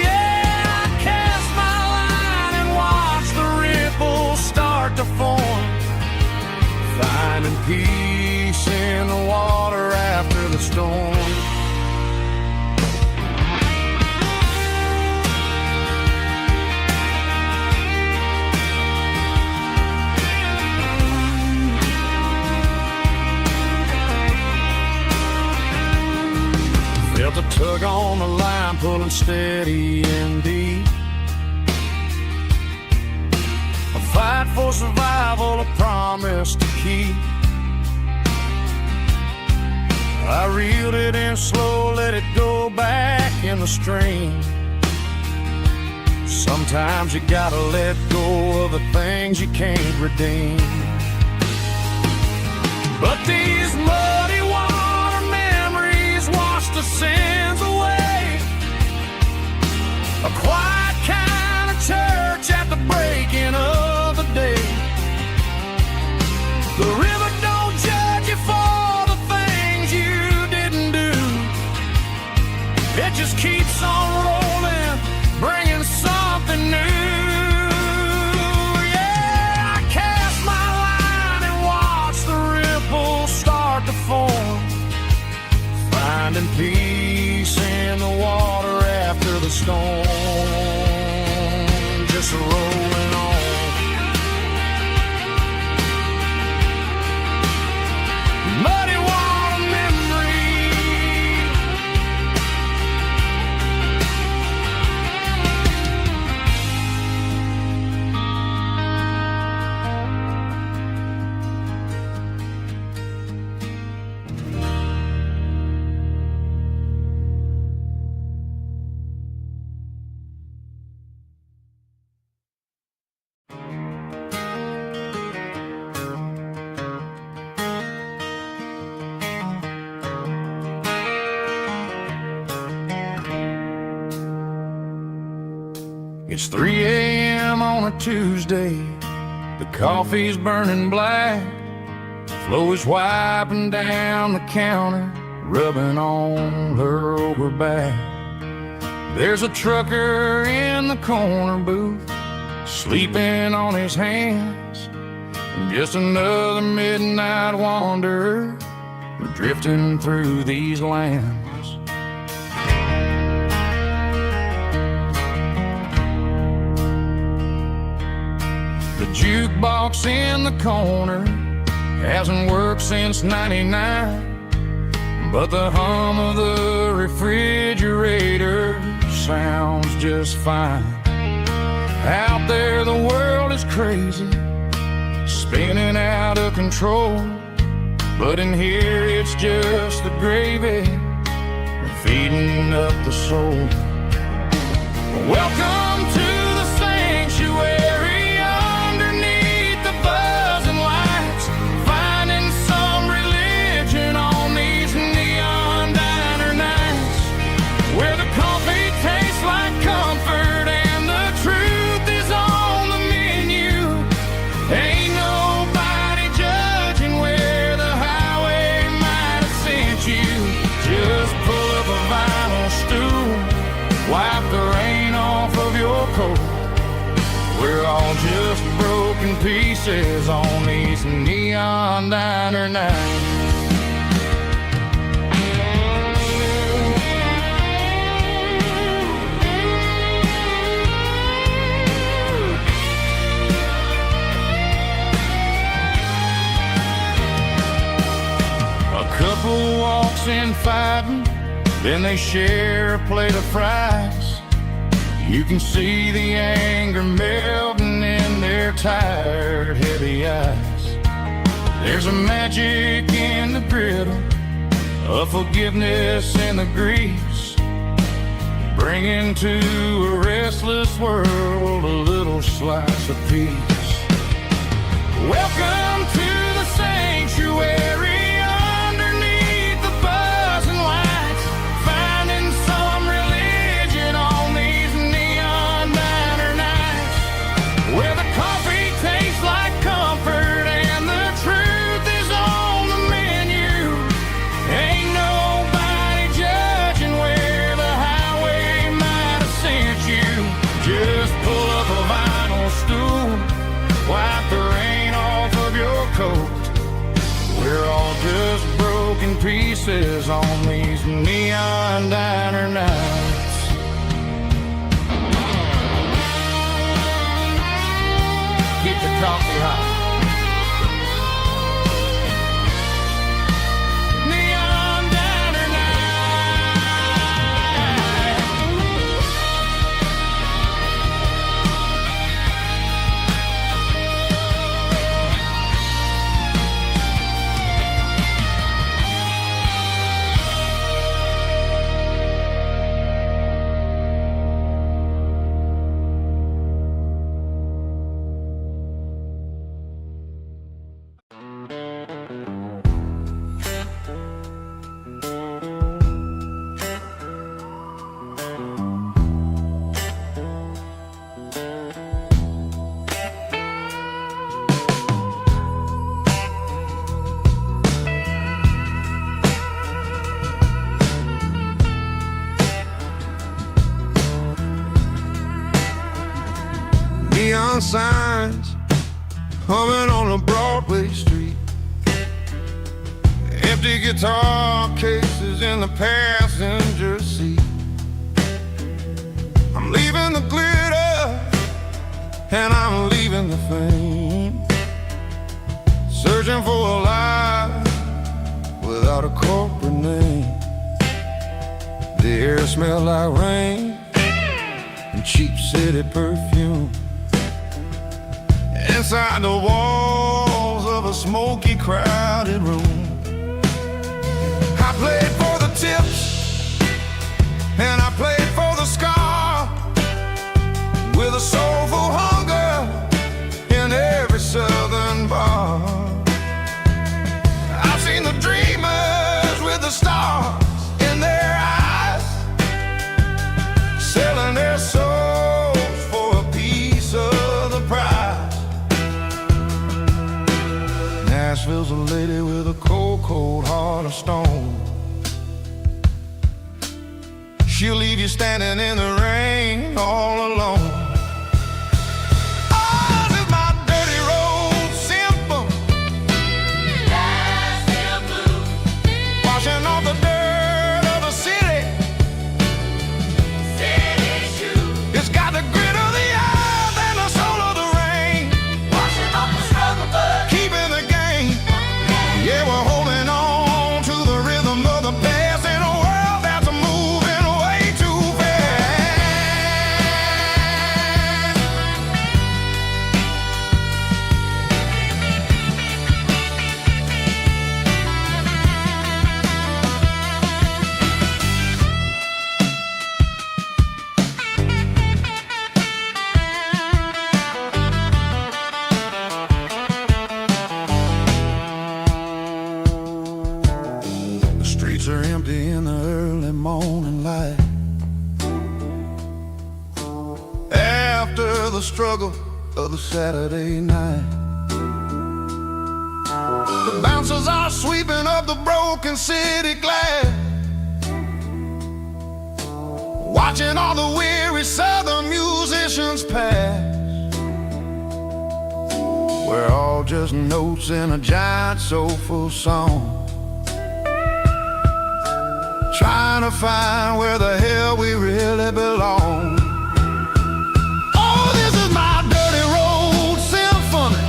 Yeah, I cast my line and watch the ripples start to form, finding peace in the water after the storm. Felt a tug on the line, pulling steady and deep, a fight for survival, a promise to keep. I reeled it in slow, let it go back in the stream. Sometimes you gotta let go of the things you can't redeem. But these muddy water memories wash the sins away, a quiet kind of church at the breaking of the day. The river don't judge you for the things you didn't do, it just keeps on rolling, bringing something new. Yeah, I cast my line and watch the ripples start to form, finding peace in the water after the storm. It's 3 a.m. on a Tuesday. The coffee's burning black. Flo is wiping down the counter, rubbing on her over back. There's a trucker in the corner booth, sleeping on his hands. Just another midnight wanderer, drifting through these lands. The jukebox in the corner hasn't worked since '99, but the hum of the refrigerator sounds just fine. Out there the world is crazy, spinning out of control, but in here it's just the gravy feeding up the soul. Welcome to the sanctuary, underneath the buzzing lights, finding some religion on these neon diner nights, where the coffee tastes like comfort and the truth is on the menu. Ain't nobody judging where the highway might have sent you. Just pull up a vinyl stool, wipe the rain off of your coat. We're all just broken pieces on these neon diner nights. A couple walks in fighting, then they share a plate of fries. You can see the anger melting in their tired, heavy eyes. There's a magic in the griddle, a forgiveness in the grease, bringing to a restless world a little slice of peace. Welcome to the sanctuary, underneath the buzzing lights, finding some religion on these neon diner nights, where the coffee tastes like comfort and the truth is on the menu. Ain't nobody judging where the highway might have sent you. Just pull up a vinyl stool, wipe the rain off of your coat. We're all just broken pieces on these neon diner nights. Keep the coffee hot. Neon diner neon signs humming on a Broadway street, empty guitar cases in the passenger seat. I'm leaving the glitter and I'm leaving the fame, searching for a life without a corporate name. The air smells like rain and cheap city perfume. Inside the walls of a smoky, crowded room, I played for the tips and I played for the scar, with a soulful hunger in every southern bar. I've seen the dreamers with the stars in their eyes, selling their souls for cold heart of stone. She'll leave you standing in the rain all alone. Oh, this is my dirty road symphony. Nashville blues. Washing off the dirt of the city. City shoes. It's got the grit of the earth and the soul of the rain. Washing off the struggle, but keeping the game. Yeah, we're holding on to the rhythm of the past in a world that's moving way too The streets are empty in the early morning light. After the struggle of the Saturday night, the bouncers are sweeping up the broken city glass, watching all the weary southern musicians pass. We're all just notes in a giant soulful song, trying to find where the hell we really belong. Oh, this is my dirty road symphony.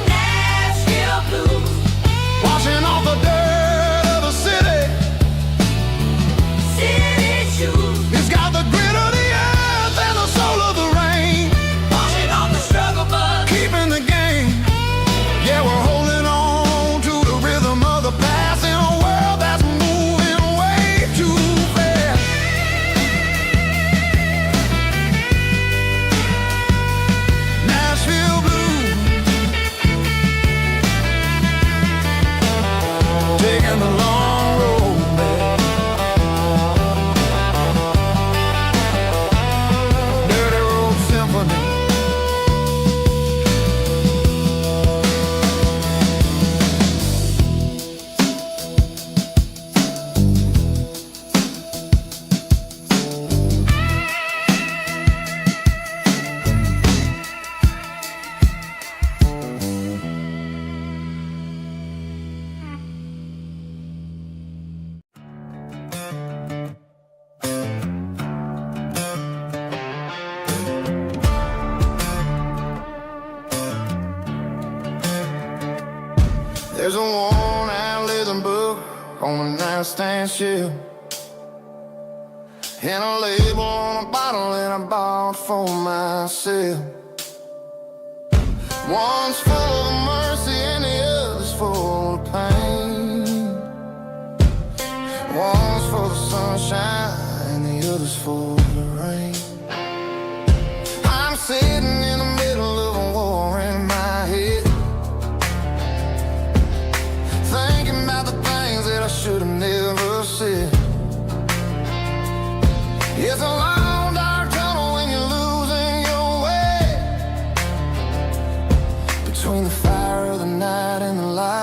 Nashville blues. Washing off the dirt of the city. City shoes. It's got the grit of the earth and the soul of the rain. Washing off the struggle, but keeping the game. Yeah, we're holding on to the rhythm of the past in a world that's moving way too fast. Nashville blues, taking the long road back. Dirty road symphony. There's a worn-out leather book on the nightstand shelf, and a label on a bottle that I bought for myself. One's full of mercy and the other's full of pain. One's full of sunshine and the other's full of rain. I'm sitting in the middle of a war in my head, thinking about the things that I should have never said. It's a long dark tunnel when you're losing your way, between the fire of the night and the light